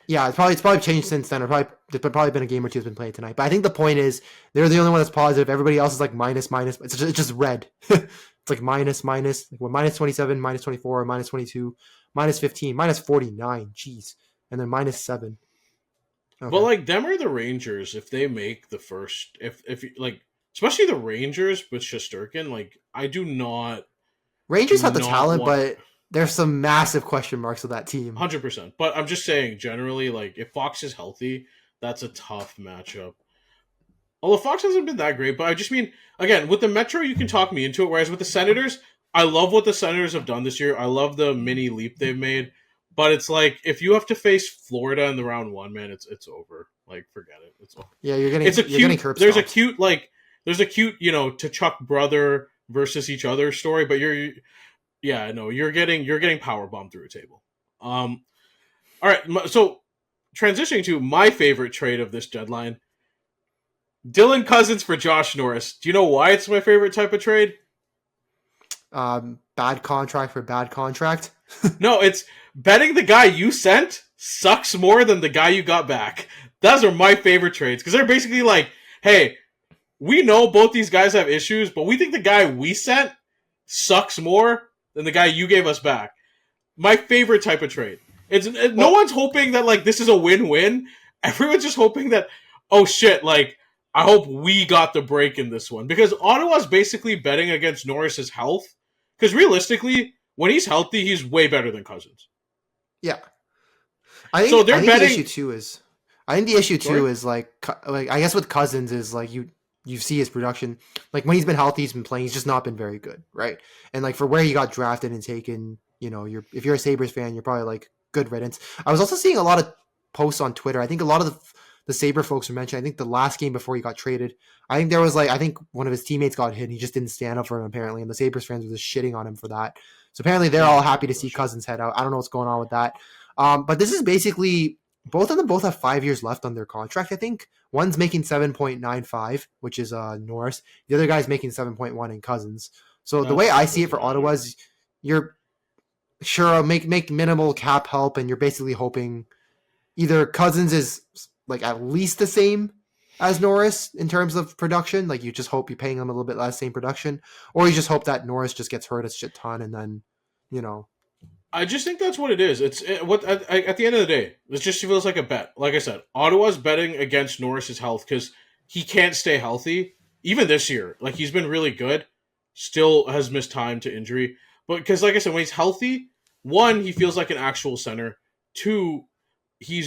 Yeah, it's probably changed since then. There's probably been a game or two that's been played tonight. But I think the point is they're the only one that's positive. Everybody else is like minus. It's just red. It's like minus. Like minus 27, minus 24, minus 22, minus 15, minus 49. Jeez, and then minus 7. Okay. But like them or the Rangers, if they make the first, if like especially the Rangers with Shesterkin, like I do not. Rangers have the talent, but there's some massive question marks with that team. 100%. But I'm just saying, generally, like, if Fox is healthy, that's a tough matchup. Although Fox hasn't been that great, but I just mean, again, with the Metro, you can talk me into it, whereas with the Senators, I love what the Senators have done this year. I love the mini leap they've made. But it's like, if you have to face Florida in the round 1, man, it's over. Like, forget it. It's over. Yeah, you're getting there's a cute, T'Chuk brother versus each other story, but you're getting power bombed through a table. All right, so transitioning to my favorite trade of this deadline, Dylan Cousins for Josh Norris. Do you know why it's my favorite type of trade? Bad contract for bad contract. No, it's betting the guy you sent sucks more than the guy you got back. Those are my favorite trades because they're basically like, hey, we know both these guys have issues, but we think the guy we sent sucks more than the guy you gave us back. My favorite type of trade. No one's hoping that like this is a win-win. Everyone's just hoping that, oh shit, like I hope we got the break in this one. Because Ottawa's basically betting against Norris's health. Because realistically, when he's healthy, he's way better than Cousins. Yeah. I think the issue too is like I guess with Cousins is like you see his production. Like when he's been healthy, he's been playing. He's just not been very good, right? And like for where he got drafted and taken, if you're a Sabres fan, you're probably like good riddance. I was also seeing a lot of posts on Twitter. I think a lot of the Sabre folks were mentioning. I think the last game before he got traded, I think there was I think one of his teammates got hit and he just didn't stand up for him apparently, and the Sabres fans were just shitting on him for that. So apparently they're all happy to see Cousins head out. I don't know what's going on with that. But this is basically both of them have 5 years left on their contract. I think one's making 7.95, which is Norris. The other guy's making 7.1 in Cousins. So the way I see it for Ottawa is you're sure make minimal cap help, and you're basically hoping either Cousins is like at least the same as Norris in terms of production. Like you just hope you're paying them a little bit less, same production, or you just hope that Norris just gets hurt a shit ton, and then I just think that's what it is. At the end of the day, it just feels like a bet. Like I said, Ottawa's betting against Norris's health because he can't stay healthy. Even this year, like he's been really good, still has missed time to injury. But because, like I said, when he's healthy, 1, he feels like an actual center. 2, he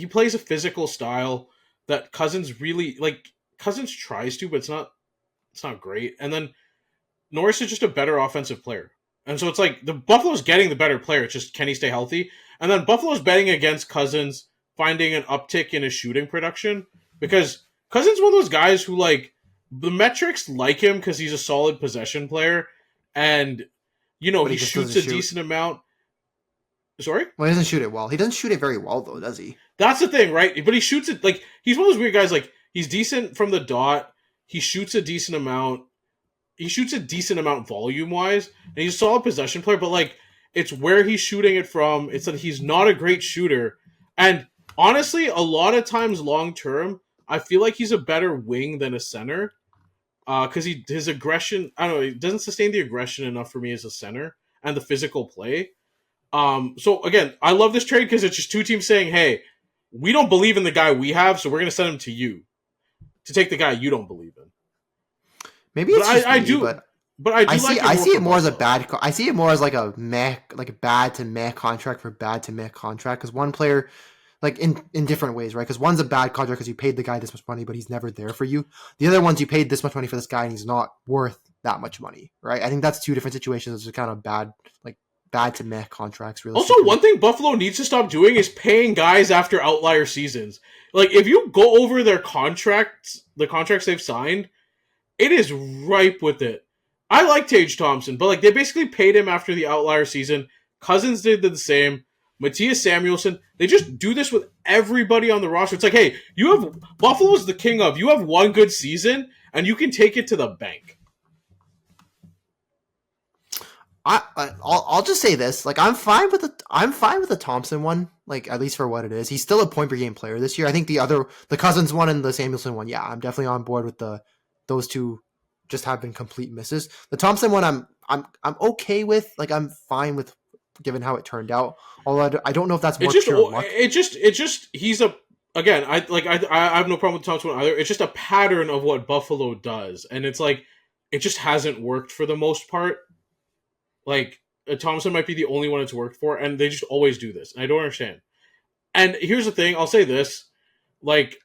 plays a physical style that Cousins really like. Cousins tries to, but it's not great. And then Norris is just a better offensive player. And so it's like the Buffalo's getting the better player. It's just, can he stay healthy? And then Buffalo's betting against Cousins, finding an uptick in his shooting production. Because Cousins is one of those guys who, like, the metrics like him because he's a solid possession player. And, you know, he shoots a decent amount. Sorry? Well, he doesn't shoot it well. He doesn't shoot it very well, though, does he? That's the thing, right? But he shoots it, like, he's one of those weird guys, like, he's decent from the dot. He shoots a decent amount. He shoots a decent amount volume-wise. And he's a solid possession player, but, like, it's where he's shooting it from. It's that he's not a great shooter. And, honestly, a lot of times long-term, I feel like he's a better wing than a center. Because his aggression, I don't know, he doesn't sustain the aggression enough for me as a center. And the physical play. So again, I love this trade because it's just two teams saying, hey, we don't believe in the guy we have, so we're going to send him to you to take the guy you don't believe in. Maybe it's I see it more as a bad. I see it more as like a meh, like a bad to meh contract for bad to meh contract. Because one player, like in different ways, right? Because one's a bad contract because you paid the guy this much money, but he's never there for you. The other one's you paid this much money for this guy and he's not worth that much money, right? I think that's two different situations. It's kind of bad to meh contracts. Really. Also, one thing Buffalo needs to stop doing is paying guys after outlier seasons. Like, if you go over their contracts, the contracts they've signed, it is ripe with it. I like Tage Thompson, but like they basically paid him after the outlier season. Cousins did the same. Matthias Samuelsson, they just do this with everybody on the roster. It's like, hey, Buffalo's the king of. You have one good season, and you can take it to the bank. I'll just say this, like I'm fine with the Thompson one, like at least for what it is. He's still a point per game player this year. I think the Cousins one and the Samuelsson one, yeah, I'm definitely on board with those two. Just have been complete misses. The Thompson one, I'm okay with. Like I'm fine with, given how it turned out. Although I don't know if that's more pure luck. It just he's a. Again, I have no problem with the Thompson one either. It's just a pattern of what Buffalo does, and it's like it just hasn't worked for the most part. Like, Thompson might be the only one it's worked for, and they just always do this. And I don't understand. And here's the thing, I'll say this. Like,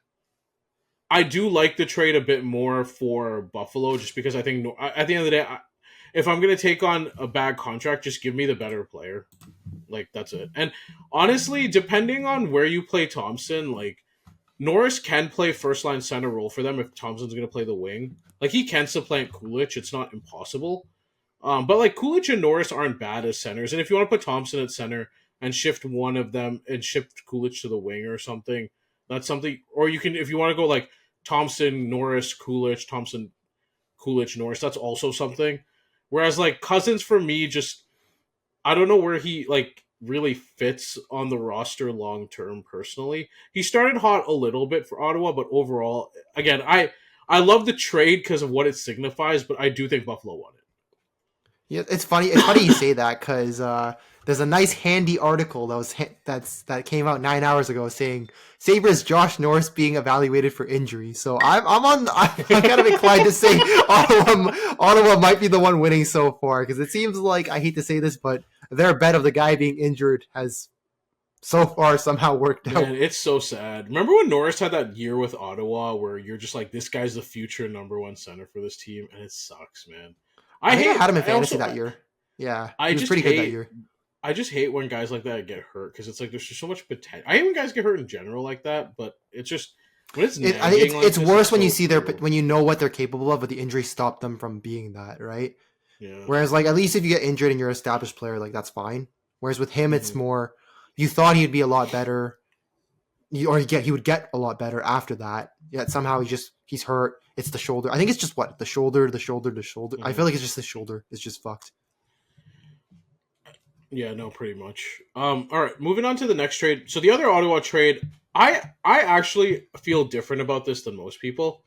I do like the trade a bit more for Buffalo, just because I think, at the end of the day, if I'm going to take on a bad contract, just give me the better player. Like, that's it. And honestly, depending on where you play Thompson, like, Norris can play first-line center role for them if Thompson's going to play the wing. Like, he can supplant Kulich. It's not impossible. But like Kulich and Norris aren't bad as centers, and if you want to put Thompson at center and shift one of them and shift Kulich to the wing or something, that's something. Or you can, if you want to go like Thompson, Norris, Kulich, Thompson, Kulich, Norris, that's also something. Whereas like Cousins for me, just I don't know where he like really fits on the roster long term. Personally, he started hot a little bit for Ottawa, but overall, again, I love the trade because of what it signifies, but I do think Buffalo won it. Yeah, it's funny. It's funny you say that because there's a nice handy article that came out 9 hours ago saying Sabres Josh Norris being evaluated for injury. So I'm kind of inclined to say Ottawa might be the one winning so far because it seems like, I hate to say this, but their bet of the guy being injured has so far somehow worked out. Man, it's so sad. Remember when Norris had that year with Ottawa where you're just like, this guy's the future number one center for this team, and it sucks, man. I had him in fantasy that year. Yeah, he was pretty good that year. I just hate when guys like that get hurt because it's like there's just so much potential. I hate when guys get hurt in general like that, but it's just when it's. I think it's worse when you see when you know what they're capable of, but the injury stopped them from being that, right? Yeah. Whereas, like, at least if you get injured and you're an established player, like that's fine. Whereas with him, it's more you thought he'd be a lot better, he would get a lot better after that. Yet somehow he's hurt. It's the shoulder. I think it's just the shoulder. Mm-hmm. I feel like it's just the shoulder. It's just fucked. Yeah, no, pretty much. All right, moving on to the next trade. So the other Ottawa trade, I actually feel different about this than most people.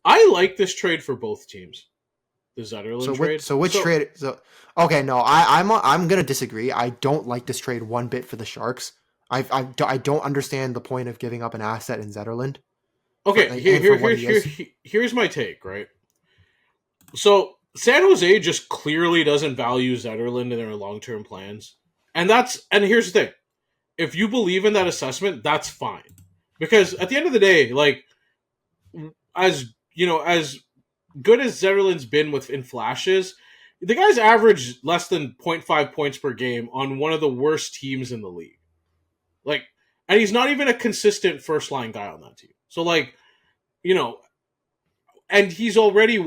I like this trade for both teams. The Zetterlund trade. Trade? Okay, no, I'm gonna disagree. I don't like this trade one bit for the Sharks. I don't understand the point of giving up an asset in Zetterlund. Okay, here's my take, right? So San Jose just clearly doesn't value Zetterlund in their long-term plans. And here's the thing. If you believe in that assessment, that's fine. Because at the end of the day, like, as you know, as good as Zetterlund's been in flashes, the guy's averaged less than 0.5 points per game on one of the worst teams in the league. Like, and he's not even a consistent first line guy on that team. So, like, you know, and he's already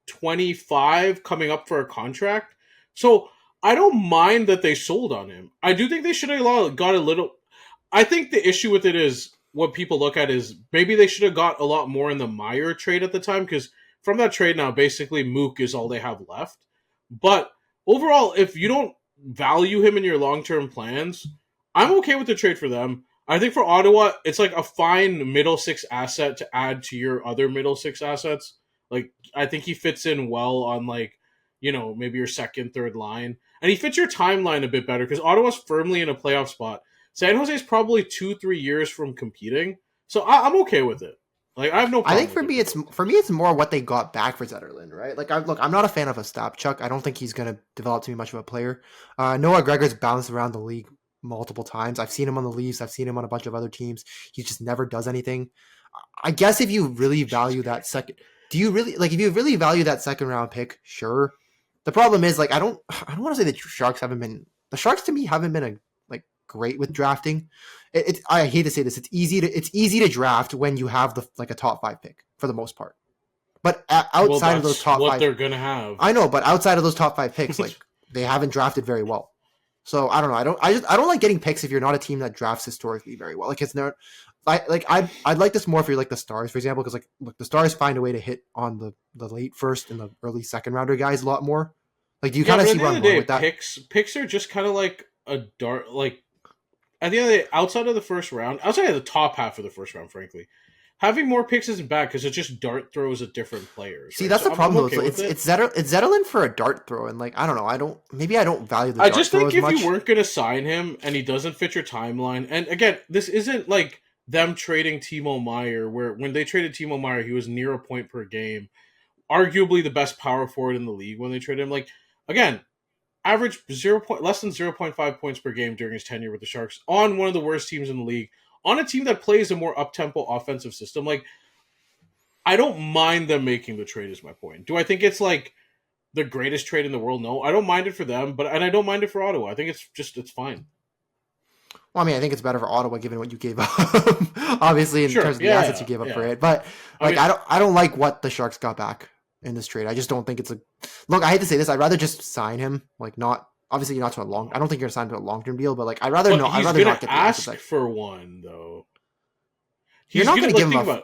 25 coming up for a contract. So I don't mind that they sold on him. I do think they should have got a little. I think the issue with it is what people look at is maybe they should have got a lot more in the Meyer trade at the time, because from that trade now, basically Mook is all they have left. But overall, if you don't value him in your long-term plans, I'm okay with the trade for them. I think for Ottawa, it's like a fine middle six asset to add to your other middle six assets. Like, I think he fits in well on, like, you know, maybe your second, third line. And he fits your timeline a bit better because Ottawa's firmly in a playoff spot. San Jose's probably 2-3 years from competing. So I'm okay with it. Like, I have no problem. I think for me, it's more what they got back for Zetterlund, right? Like, I'm not a fan of Ostapchuk. I don't think he's going to develop to be much of a player. Noah Gregor's bounced around the league multiple times. I've seen him on the Leafs. I've seen him on a bunch of other teams. He just never does anything. I guess if you really value that second, if you really value that second round pick, sure. The problem is, like, I don't want to say the Sharks to me haven't been great with drafting. I hate to say this. It's easy to draft when you have a top 5 pick for the most part. But outside of those top 5, they're gonna have. I know, but outside of those top 5 picks, like, they haven't drafted very well. So I don't know. I don't like getting picks if you're not a team that drafts historically very well. Like, it's not. I'd like this more if you're like the Stars, for example, because the Stars find a way to hit on the late first and the early second rounder guys a lot more. Like, do you kind of see where I'm going with that? Picks are just kind of like a dart. Like, at the end of the day, outside of the first round, outside of the top half of the first round, frankly, having more picks isn't bad because it just dart throws at different players. See, that's the problem though. It's Zetterlund for a dart throw, and, like, I don't know. I don't value the dart throw as much. I just think if you weren't going to sign him and he doesn't fit your timeline, and again, this isn't like them trading Timo Meier, where when they traded Timo Meier, he was near a point per game, arguably the best power forward in the league when they traded him. Like, again, average less than 0.5 points per game during his tenure with the Sharks on one of the worst teams in the league, on a team that plays a more up-tempo offensive system. Like, I don't mind them making the trade is my point. Do I think it's, like, the greatest trade in the world? No. I don't mind it for them, and I don't mind it for Ottawa. I think it's fine. Well, I mean, I think it's better for Ottawa given what you gave up, obviously, in terms of the assets you gave up for it. But, like, I don't like what the Sharks got back in this trade. I just don't think it's look, I hate to say this, I'd rather just sign him, like, not obviously not to a long. I don't think you're gonna sign to a long-term deal, but, like, I'd rather not get the ask for one though. You're not gonna give him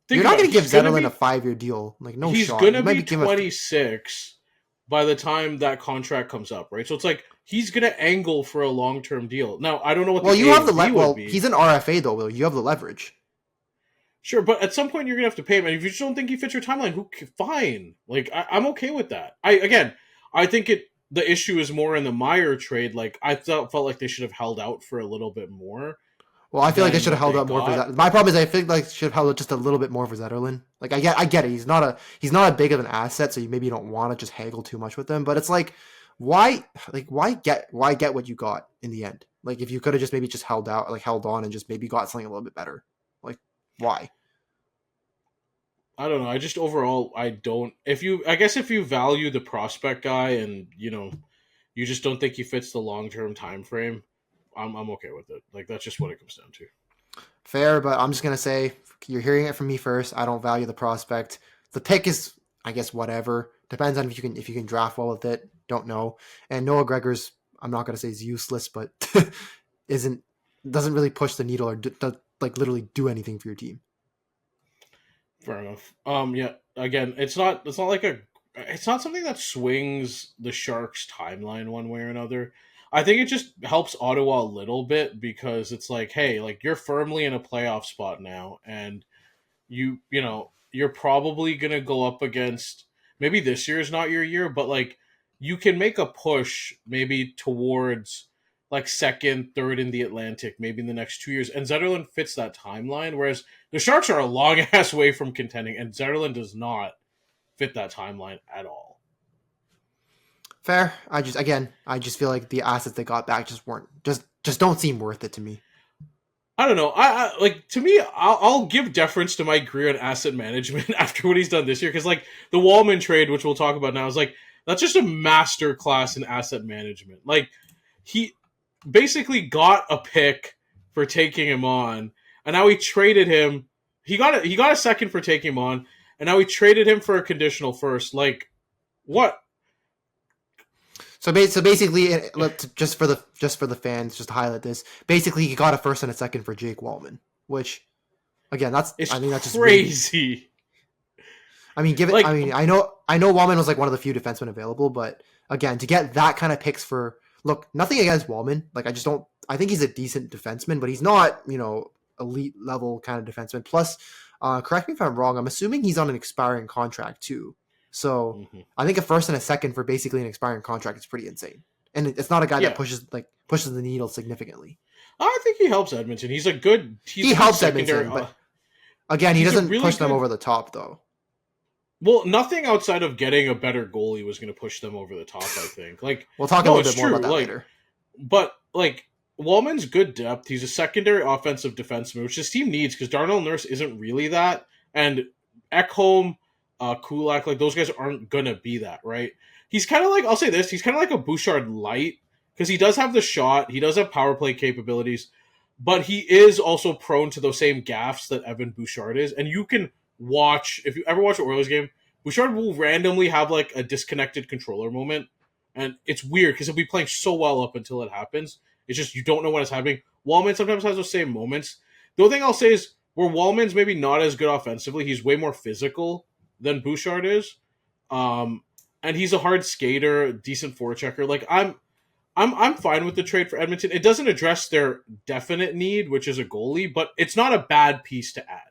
you're not gonna give Zetterlund a 5-year deal. Like, no shot. He's gonna be 26 by the time that contract comes up, right? So it's like he's gonna angle for a long-term deal. Now, I don't know what. Well, you have the leverage. He's an RFA though, Will. You have the leverage. Sure, but at some point you're gonna have to pay him, and if you just don't think he fits your timeline, fine. Like, I'm okay with that. I think the issue is more in the Meier trade. Like, I felt like they should have held out for a little bit more. Well, I feel like they should have held out more for that. My problem is I feel like they should have held out just a little bit more for Zetterlund. Like, I get it. He's not a big of an asset, so maybe you don't want to just haggle too much with him. But it's like, why get what you got in the end? Like, if you could have just maybe just held on and just maybe got something a little bit better. Like, why? I don't know. I just overall, I don't. I guess if you value the prospect guy and, you know, you just don't think he fits the long-term time frame, I'm okay with it. Like, that's just what it comes down to. Fair, but I'm just gonna say you're hearing it from me first. I don't value the prospect. The pick is, I guess, whatever. Depends on if you can draft well with it. Don't know. And Noah Gregor's, I'm not gonna say he's useless, but doesn't really push the needle or literally do anything for your team. Fair enough. Yeah. Again, it's not something that swings the Sharks' timeline one way or another. I think it just helps Ottawa a little bit because it's like, hey, like, you're firmly in a playoff spot now, and you know, you're probably gonna go up against, maybe this year is not your year, but, like, you can make a push maybe towards, like, second, third in the Atlantic, maybe in the next 2 years. And Zetterlund fits that timeline, whereas the Sharks are a long-ass way from contending, and Zetterlund does not fit that timeline at all. Fair. I just feel like the assets they got back just weren't, just don't seem worth it to me. I don't know. I like, to me, I'll give deference to Mike Greer on asset management after what he's done this year, because like the Wallman trade, which we'll talk about now, is like that's just a master class in asset management. Like he basically got a pick for taking him on, and now he traded him. He got a second for taking him on, and now he traded him for a conditional first. Like what? So basically, just for the fans, just to highlight this, basically he got a first and a second for Jake Wallman, which, again, that's just crazy. Really, I mean, I know Wallman was like one of the few defensemen available, but again, to get that kind of picks for, look, nothing against Wallman, like I think he's a decent defenseman, but he's not, elite level kind of defenseman. Plus, correct me if I'm wrong, I'm assuming he's on an expiring contract too. So I think a first and a second for basically an expiring contract is pretty insane, and it's not a guy that pushes the needle significantly. I think he helps Edmonton. He helps Edmonton, but again, he doesn't really push them over the top though. Well, nothing outside of getting a better goalie was going to push them over the top, I think. Like, we'll talk a little bit more about that later. But like, Wallman's good depth. He's a secondary offensive defenseman, which this team needs because Darnell Nurse isn't really that, and Ekholm, Kulak, like those guys aren't gonna be that, right? He's kind of like, I'll say this, he's kind of like a Bouchard light because he does have the shot, he does have power play capabilities, but he is also prone to those same gaffes that Evan Bouchard is. And you can watch, if you ever watch an Oilers game, Bouchard will randomly have like a disconnected controller moment, and it's weird because he'll be playing so well up until it happens. It's just you don't know when it's happening. Wallman sometimes has those same moments. The only thing I'll say is where Wallman's maybe not as good offensively, he's way more physical than Bouchard is, and he's a hard skater, decent forechecker. Like I'm fine with the trade for Edmonton. It doesn't address their definite need, which is a goalie, but it's not a bad piece to add.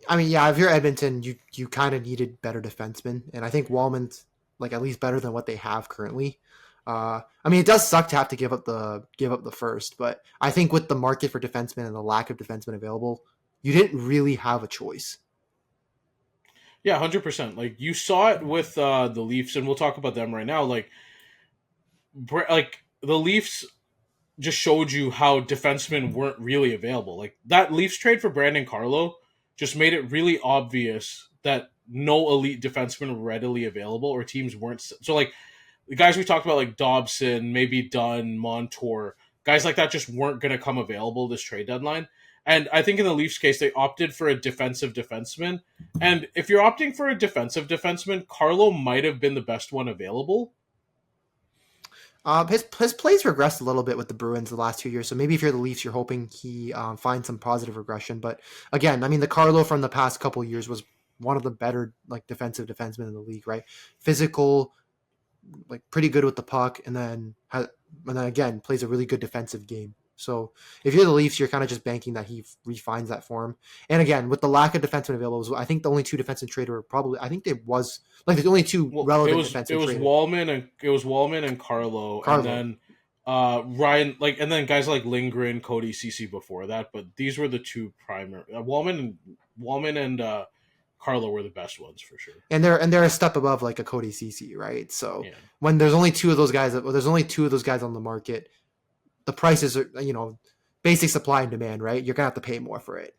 I mean, yeah, if you're Edmonton, you kind of needed better defensemen, and I think Wallman's like at least better than what they have currently. I mean, it does suck to have to give up the first, but I think with the market for defensemen and the lack of defensemen available, you didn't really have a choice. Yeah, 100%. Like you saw it with the Leafs, and we'll talk about them right now. Like the Leafs just showed you how defensemen weren't really available. Like that Leafs trade for Brandon Carlo just made it really obvious that no elite defensemen were readily available, or teams weren't. So like the guys we talked about, like Dobson, maybe Dunn, Montour, guys like that just weren't going to come available this trade deadline. And I think in the Leafs case, they opted for a defensive defenseman. And if you're opting for a defensive defenseman, Carlo might have been the best one available. His plays regressed a little bit with the Bruins the last 2 years. So maybe if you're the Leafs, you're hoping he finds some positive regression. But again, I mean, the Carlo from the past couple of years was one of the better like defensive defensemen in the league, right? Physical, like pretty good with the puck, and then again plays a really good defensive game. So if you're the Leafs, you're kind of just banking that he refines that form. And again, with the lack of defensemen available, I think the only two defenseve trade were probably, I think there was like the only two relevant defenseve. It was Wallman and Carlo, and then Ryan, like, and then guys like Lindgren, Cody Ceci before that. But these were the two primary. Wallman and Carlo were the best ones for sure. And they're a step above like a Cody Ceci, right? So when there's only two of those guys, on the market, the prices are, basic supply and demand, right? You're going to have to pay more for it.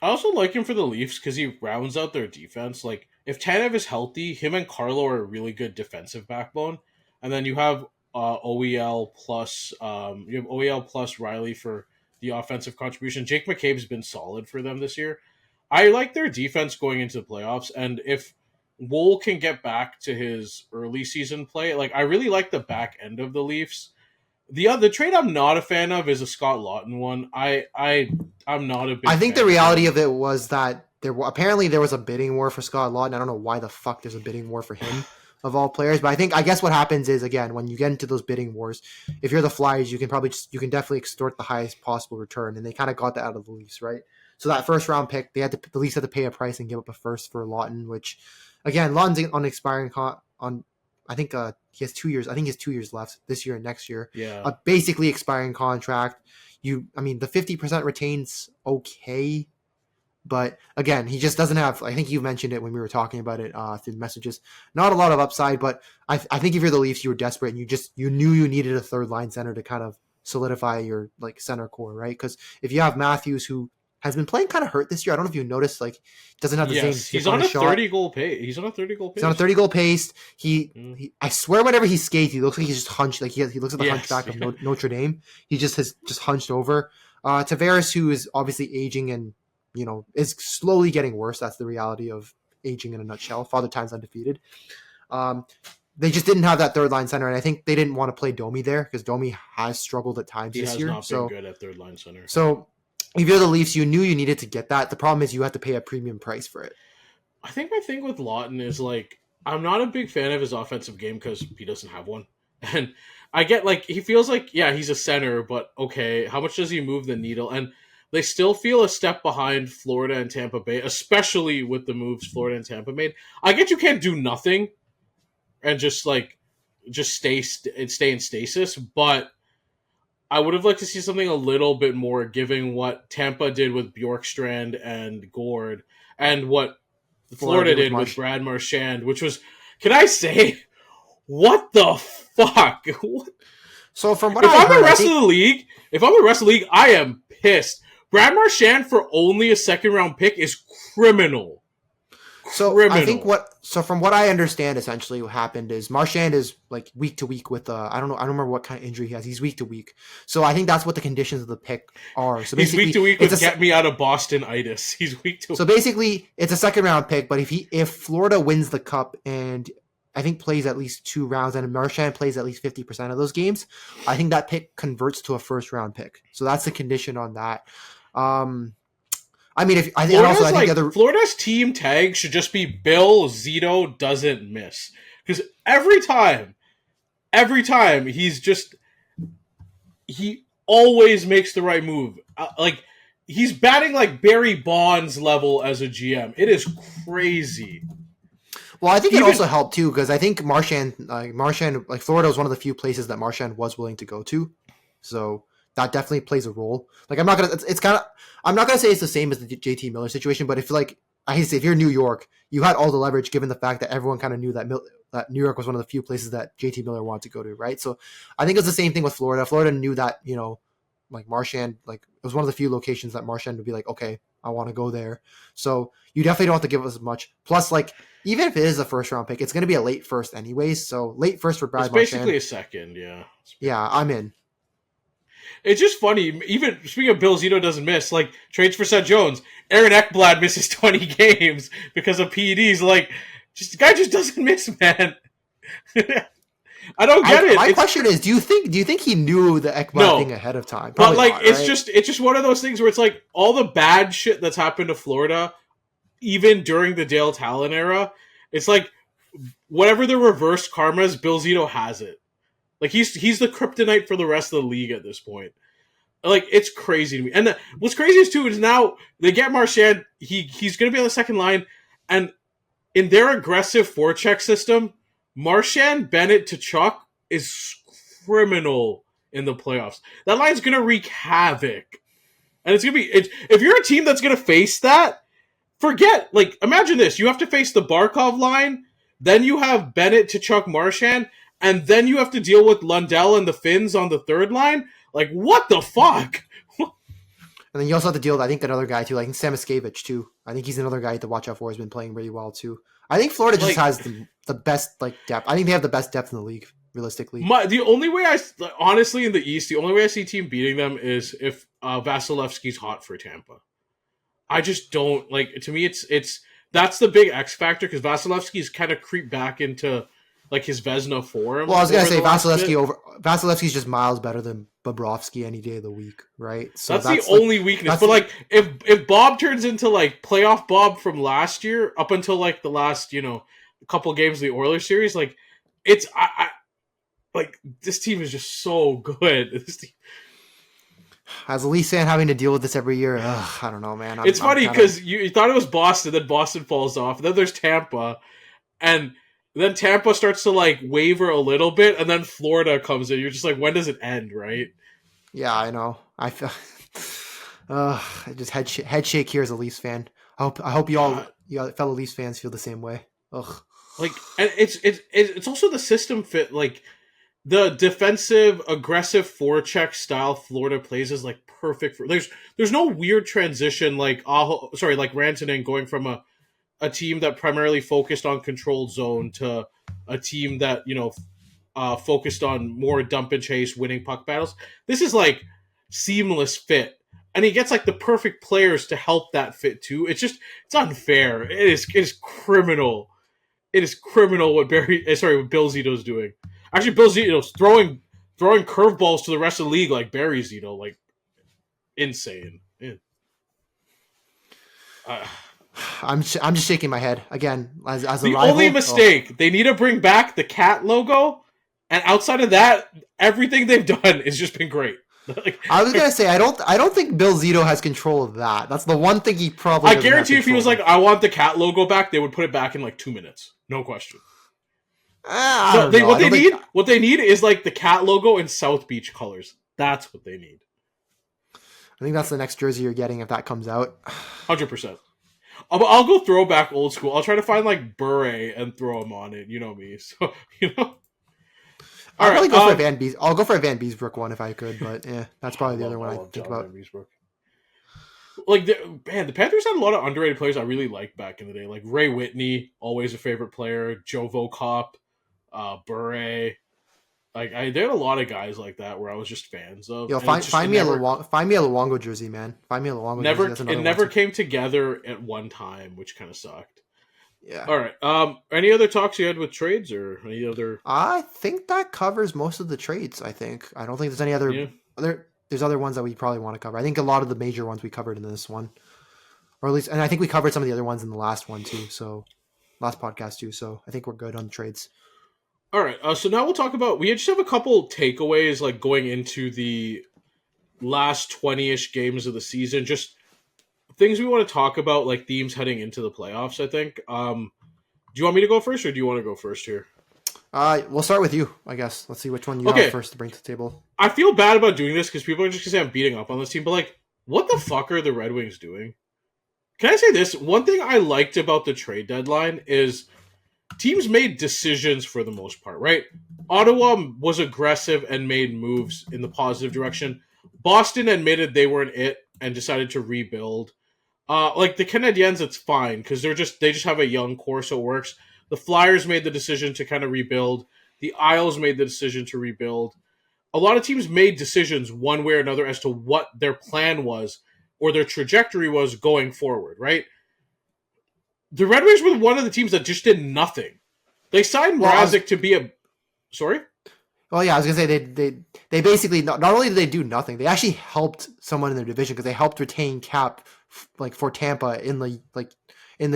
I also like him for the Leafs because he rounds out their defense. Like, if Tanev is healthy, him and Carlo are a really good defensive backbone. And then you have OEL plus Riley for the offensive contribution. Jake McCabe's been solid for them this year. I like their defense going into the playoffs. And if Woll can get back to his early season play, like, I really like the back end of the Leafs. The trade I'm not a fan of is a Scott Laughton one. I'm not a big I think fan the reality of it was that there was a bidding war for Scott Laughton. I don't know why the fuck there's a bidding war for him of all players, but I guess what happens is, again, when you get into those bidding wars, if you're the Flyers, you can definitely extort the highest possible return, and they kind of got that out of the Leafs, right? So that first round pick, the Leafs had to pay a price and give up a first for Laughton, which again, Laughton's on expiring on. I think he has 2 years. I think he has 2 years left this year and next year. Yeah. A basically expiring contract. The 50% retains okay, but again, he just doesn't have. I think you mentioned it when we were talking about it through the messages. Not a lot of upside, but I think if you're the Leafs, you were desperate and you knew you needed a third line center to kind of solidify your like center core, right? Because if you have Matthews, who has been playing kind of hurt this year, I don't know if you noticed, like doesn't have the same. He's on a 30-goal pace. He's on a 30-goal pace. He's on a 30-goal pace. He I swear, whenever he skates, he looks like he's just hunched. Like he looks like the hunchback of Notre Dame. He has hunched over. Tavares, who is obviously aging and is slowly getting worse. That's the reality of aging in a nutshell. Father Time's undefeated. They just didn't have that third line center, and I think they didn't want to play Domi there because Domi has struggled at times this year. He has not been good at third line center. So if you're the Leafs, you knew you needed to get that. The problem is you have to pay a premium price for it. I think my thing with Lawton is like I'm not a big fan of his offensive game because he doesn't have one, and I get like he feels like he's a center, but okay, how much does he move the needle? And they still feel a step behind Florida and Tampa Bay, especially with the moves Florida and Tampa made. I get you can't do nothing and just stay in stasis, but I would have liked to see something a little bit more, given what Tampa did with Bjorkstrand and Gord, and what Florida did with Brad Marchand, which was, can I say, what the fuck? So from what if I'm the rest of the league, I am pissed. Brad Marchand for only a second round pick is criminal. I think from what I understand, essentially what happened is Marchand is like week to week with I don't remember what kind of injury he has. He's week to week, so I think that's what the conditions of the pick are. So he's week to week with get me out of Boston-itis. He's week to week. So basically, it's a second round pick, but if Florida wins the cup and I think plays at least 2 rounds and Marchand plays at least 50% of those games, I think that pick converts to a first round pick. So that's the condition on that. I mean, Florida's team tag should just be Bill Zito doesn't miss, because every time he always makes the right move. Like he's batting like Barry Bonds level as a GM. It is crazy. Well, I think it also helped too, because I think Marchand, Florida was one of the few places that Marchand was willing to go to, so that definitely plays a role. Like I'm not gonna say it's the same as the JT Miller situation, but if if you're New York, you had all the leverage given the fact that everyone kind of knew that New York was one of the few places that JT Miller wanted to go to, right? So I think it's the same thing with Florida. Florida knew that like Marchand, like it was one of the few locations that Marchand would be like, okay, I want to go there. So you definitely don't have to give us much. Plus, like even if it is a first round pick, it's going to be a late first anyways. So late first for Brad Marchand. It's basically a second, yeah. Yeah, I'm in. It's just funny. Even speaking of Bill Zito doesn't miss, like trades for Seth Jones, Aaron Ekblad misses 20 games because of PEDs. Like, the guy just doesn't miss, man. I don't get it. My question is, do you think he knew the Ekblad thing ahead of time? Probably but like, not, right? It's just one of those things where it's like all the bad shit that's happened to Florida, even during the Dale Talon era. It's like whatever the reverse karma is, Bill Zito has it. Like he's the kryptonite for the rest of the league at this point. Like it's crazy to me. And what's crazy is now they get Marchand. He's going to be on the second line, and in their aggressive forecheck system, Marchand, Bennett, Tkachuk is criminal in the playoffs. That line's going to wreak havoc, and it's going to be. If you're a team that's going to face that, forget. Like imagine this: you have to face the Barkov line, then you have Bennett, Tkachuk, Marchand. And then you have to deal with Lundell and the Finns on the third line? Like, what the fuck? And then you also have to deal with, I think, another guy, too. Like Samoskevich, too. I think he's another guy to watch out for. He's been playing really well, too. I think Florida just has the best depth. I think they have the best depth in the league, realistically. The only way honestly, in the East, the only way I see a team beating them is if Vasilevsky's hot for Tampa. I just don't, to me, it's that's the big X factor, because Vasilevsky's kind of creeped back into like his Vezina form. Well, I was gonna say Vasilevsky's just miles better than Bobrovsky any day of the week, right? So that's the only weakness. But like, if Bob turns into like playoff Bob from last year up until like the last couple games of the Oilers series, like it's I like this team is just so good. This team. As a Leafs fan, having to deal with this every year, I don't know, man. It's funny because you thought it was Boston, then Boston falls off, and then there's Tampa, and then Tampa starts to like waver a little bit, and then Florida comes in. You're just like, when does it end, right? Yeah, I know. I feel just head shake here as a Leafs fan. I hope you all fellow Leafs fans feel the same way. Ugh. Like, and it's also the system fit. Like, the defensive, aggressive forecheck style Florida plays is like perfect for. There's no weird transition like like Rantanen going from a team that primarily focused on controlled zone to a team that focused on more dump and chase, winning puck battles. This is like seamless fit, and he gets like the perfect players to help that fit too. It's unfair. It is criminal. It is criminal what Bill Zito's doing. Actually, Bill Zito's throwing curveballs to the rest of the league like Barry Zito, like insane. Yeah. I'm just shaking my head again as a the rival. Only mistake they need to bring back the cat logo, and outside of that, everything they've done has just been great. I was gonna say I don't think Bill Zito has control of that. That's the one thing he probably. I guarantee if he was like, I want the cat logo back, they would put it back in like 2 minutes, no question. What they need is like the cat logo in South Beach colors. That's what they need. I think that's the next jersey you're getting if that comes out. 100%. I'll go throw back old school. I'll try to find like Bure and throw him on it. You know me, so I'll go for a Van Bees. I'll go for a Van Beesbrook one if I could, but yeah, that's probably the other one I think about. Like the Panthers had a lot of underrated players I really liked back in the day. Like Ray Whitney, always a favorite player. Joe Vokop, Bure. Like they had a lot of guys like that where I was just fans of. Yo, find me a Luongo jersey, man. Find me a Luongo jersey. It never came together at one time, which kind of sucked. Yeah. All right. Any other talks you had with trades or any other? I think that covers most of the trades. I don't think there's any other. Yeah. There's other ones that we probably want to cover. I think a lot of the major ones we covered in this one, or at least, and I think we covered some of the other ones in the last one too. So, last podcast too. So I think we're good on the trades. All right. So now we'll talk about. We just have a couple takeaways like going into the last 20-ish games of the season. Just things we want to talk about, like themes heading into the playoffs. I think. Do you want me to go first, or do you want to go first here? We'll start with you, I guess. Let's see which one you have first to bring to the table. I feel bad about doing this because people are just going to say I'm beating up on this team, but like, what the fuck are the Red Wings doing? Can I say this? One thing I liked about the trade deadline is teams made decisions for the most part, right? Ottawa was aggressive and made moves in the positive direction. Boston admitted they weren't it and decided to rebuild. Like the Canadiens, it's fine because they just have a young core, so it works. The Flyers made the decision to kind of rebuild. The Isles made the decision to rebuild. A lot of teams made decisions one way or another as to what their plan was or their trajectory was going forward, right? The Red Wings were one of the teams that just did nothing. They signed Mrazek to be a... Sorry? Well, yeah, I was going to say they basically, not only did they do nothing, they actually helped someone in their division because they helped retain cap for Tampa in the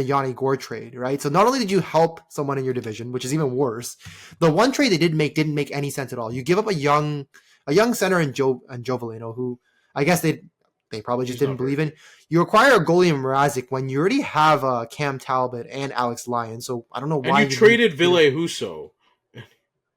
Yanni Gourde trade, right? So not only did you help someone in your division, which is even worse, the one trade they didn't make any sense at all. You give up a young center in Joe Veleno, who I guess they probably just didn't believe in. You acquire a goalie in Mrazek when you already have Cam Talbot and Alex Lyon. So I don't know why you traded Ville Husso.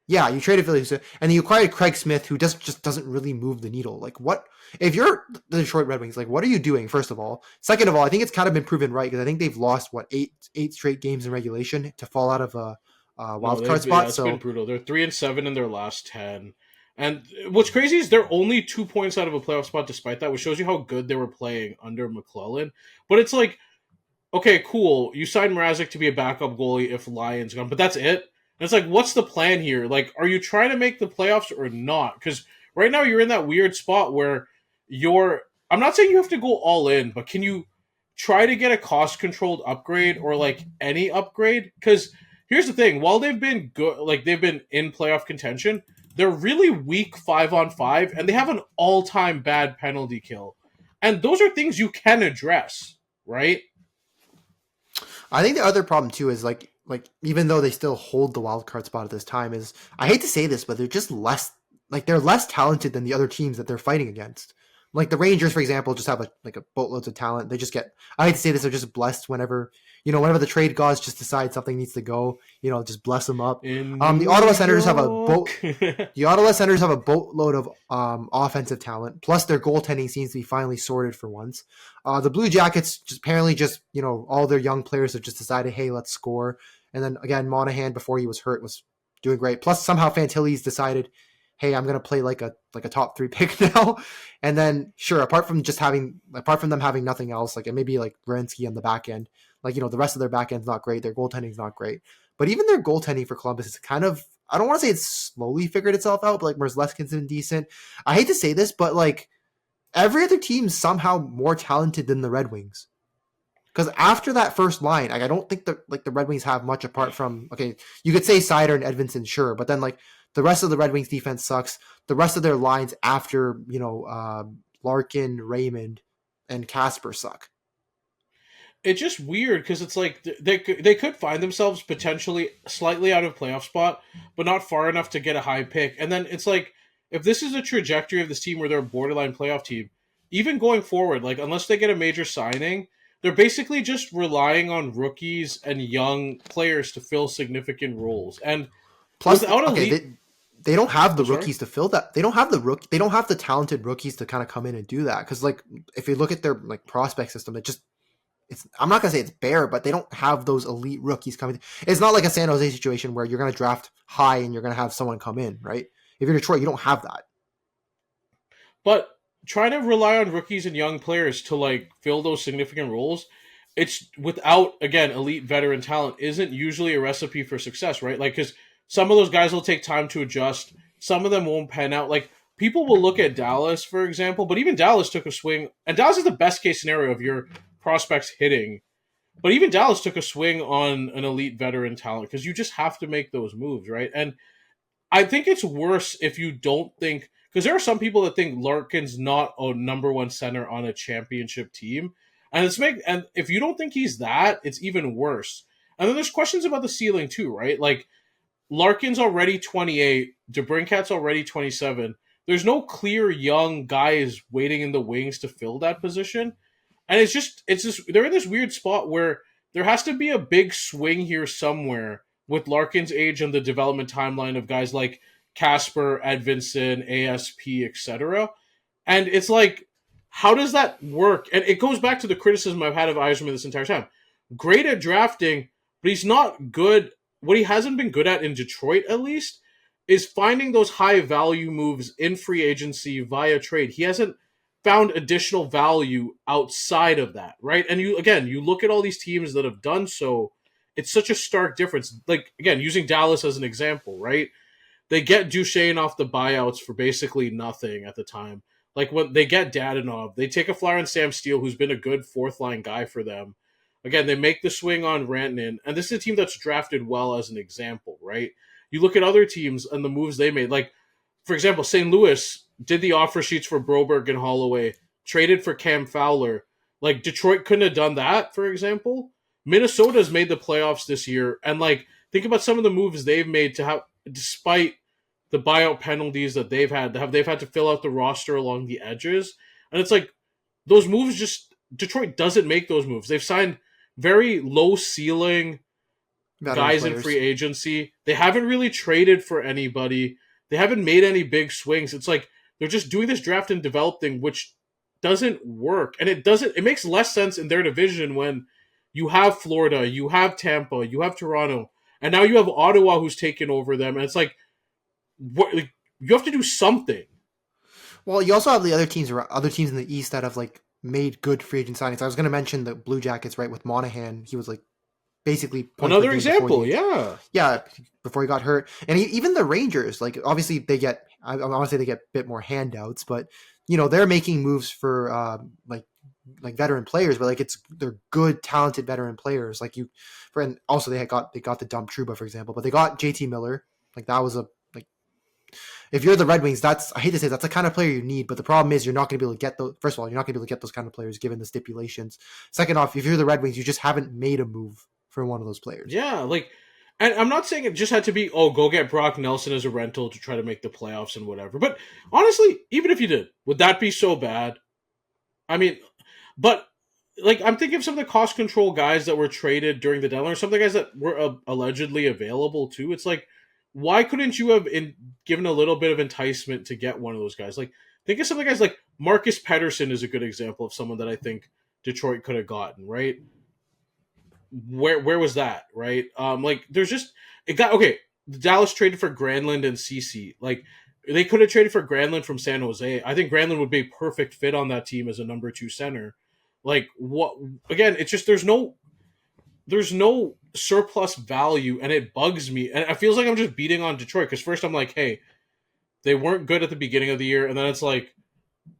Yeah, you traded Ville Husso, and you acquired Craig Smith, who just doesn't really move the needle. Like, what if you're the Detroit Red Wings? Like, what are you doing? First of all, second of all, I think it's kind of been proven right because I think they've lost eight straight games in regulation to fall out of a wild card spot. It's been brutal. They're 3-7 in their last 10, and what's crazy is they're only 2 points out of a playoff spot despite that, which shows you how good they were playing under McClellan. But it's like, okay, cool, you signed Mrazek to be a backup goalie if Lyon's gone, but that's it. And it's like, what's the plan here? Like, are you trying to make the playoffs or not? Because right now you're in that weird spot where I'm not saying you have to go all in, but can you try to get a cost-controlled upgrade or, like, any upgrade? Because here's the thing. While they've been good, like, they've been in playoff contention, they're really weak 5-on-5, and they have an all-time bad penalty kill. And those are things you can address, right? I think the other problem, too, is, like even though they still hold the wild card spot at this time, is I hate to say this, but they're just less talented than the other teams that they're fighting against. Like the Rangers, for example, just have a boatloads of talent. They just get, I hate to say this, they're just blessed whenever the trade gods just decide something needs to go, just bless them up. The Ottawa Senators have a boatload of offensive talent. Plus their goaltending seems to be finally sorted for once. The Blue Jackets apparently all their young players have just decided, hey, let's score. And then again, Monahan before he was hurt was doing great. Plus, somehow Fantilli's decided, hey, I'm gonna play like a top 3 pick now. And then sure, apart from them having nothing else, like maybe like Werenski on the back end, like the rest of their back end's not great. Their goaltending's not great. But even their goaltending for Columbus is kind of, I don't want to say it's slowly figured itself out, but like Mersleskin's been decent. I hate to say this, but like every other team's somehow more talented than the Red Wings. Because after that first line, like I don't think the Red Wings have much apart from, okay, you could say Seider and Edvinsson, sure, but then like the rest of the Red Wings defense sucks. The rest of their lines after Larkin, Raymond, and Casper suck. It's just weird because it's like they could find themselves potentially slightly out of playoff spot, but not far enough to get a high pick. And then it's like, if this is the trajectory of this team where they're a borderline playoff team, even going forward, like unless they get a major signing, they're basically just relying on rookies and young players to fill significant roles. And plus, without elite, they don't have the rookies to fill that. They don't have the talented rookies to kind of come in and do that. Because like if you look at their like prospect system, I'm not gonna say it's bare, but they don't have those elite rookies coming. It's not like a San Jose situation where you're gonna draft high and you're gonna have someone come in, right? If you're Detroit, you don't have that. But trying to rely on rookies and young players to like fill those significant roles, it's without, again, elite veteran talent isn't usually a recipe for success, right? Like, because some of those guys will take time to adjust. Some of them won't pan out. Like, people will look at Dallas, for example, but even Dallas took a swing, and Dallas is the best case scenario of your prospects hitting. But even Dallas took a swing on an elite veteran talent because you just have to make those moves, right? And I think it's worse if you don't think, because there are some people that think Larkin's not a number one center on a championship team. And if you don't think he's that, it's even worse. And then there's questions about the ceiling too, right? Like Larkin's already 28, DeBrincat's already 27. There's no clear young guys waiting in the wings to fill that position. And it's just they're in this weird spot where there has to be a big swing here somewhere with Larkin's age and the development timeline of guys like Casper, Edvinsson, ASP, etc. And it's like, how does that work? And it goes back to the criticism I've had of Yzerman this entire time. Great at drafting, but he's not good. What he hasn't been good at in Detroit, at least, is finding those high value moves in free agency via trade. He hasn't found additional value outside of that, right? And you look at all these teams that have done so, it's such a stark difference. Like, again, using Dallas as an example, right? They get Duchesne off the buyouts for basically nothing at the time. Like, when they get Dadonov, they take a flyer on Sam Steele, who's been a good fourth-line guy for them. Again, they make the swing on Rantanen, and this is a team that's drafted well as an example, right? You look at other teams and the moves they made. Like, for example, St. Louis did the offer sheets for Broberg and Holloway, traded for Cam Fowler. Like, Detroit couldn't have done that, for example. Minnesota's made the playoffs this year, and, like, think about some of the moves they've made to have, despite the buyout penalties that they've had to fill out the roster along the edges. And it's like, those moves just, Detroit doesn't make those moves. They've signed very low ceiling guys in free agency. They haven't really traded for anybody. They haven't made any big swings. It's like they're just doing this draft and develop thing, which doesn't work. And it makes less sense in their division when you have Florida, you have Tampa, you have Toronto, and now you have Ottawa who's taken over them. And it's like, you have to do something. Well, you also have the other teams in the East that have like made good free agent signings. I was going to mention the Blue Jackets, right? With Monahan, he was like basically another example. Before he got hurt, and even the Rangers, like obviously they get, I want to say they get a bit more handouts, but they're making moves for like veteran players, but like they're good, talented veteran players. And also they got the dump Trouba, for example, but they got JT Miller. Like that was if you're the Red Wings, I hate to say that's the kind of player you need, but the problem is you're not going to be able to get those. First of all, you're not going to be able to get those kind of players given the stipulations. Second off, if you're the Red Wings, you just haven't made a move for one of those players. Yeah, and I'm not saying it just had to be, go get Brock Nelson as a rental to try to make the playoffs and whatever. But honestly, even if you did, would that be so bad? I mean, but I'm thinking of some of the cost control guys that were traded during the deadline, or some of the guys that were allegedly available too. It's like, why couldn't you have given a little bit of enticement to get one of those guys? Like, think of some of the guys like Marcus Pettersson is a good example of someone that I think Detroit could have gotten, right? Where was that, right? There's just, it got, okay, Dallas traded for Granlund and CC. Like, they could have traded for Granlund from San Jose. I think Granlund would be a perfect fit on that team as a number 2 center. Like, what? Again, it's just there's no surplus value, and it bugs me. And it feels like I'm just beating on Detroit because first I'm like, hey, they weren't good at the beginning of the year, and then it's like,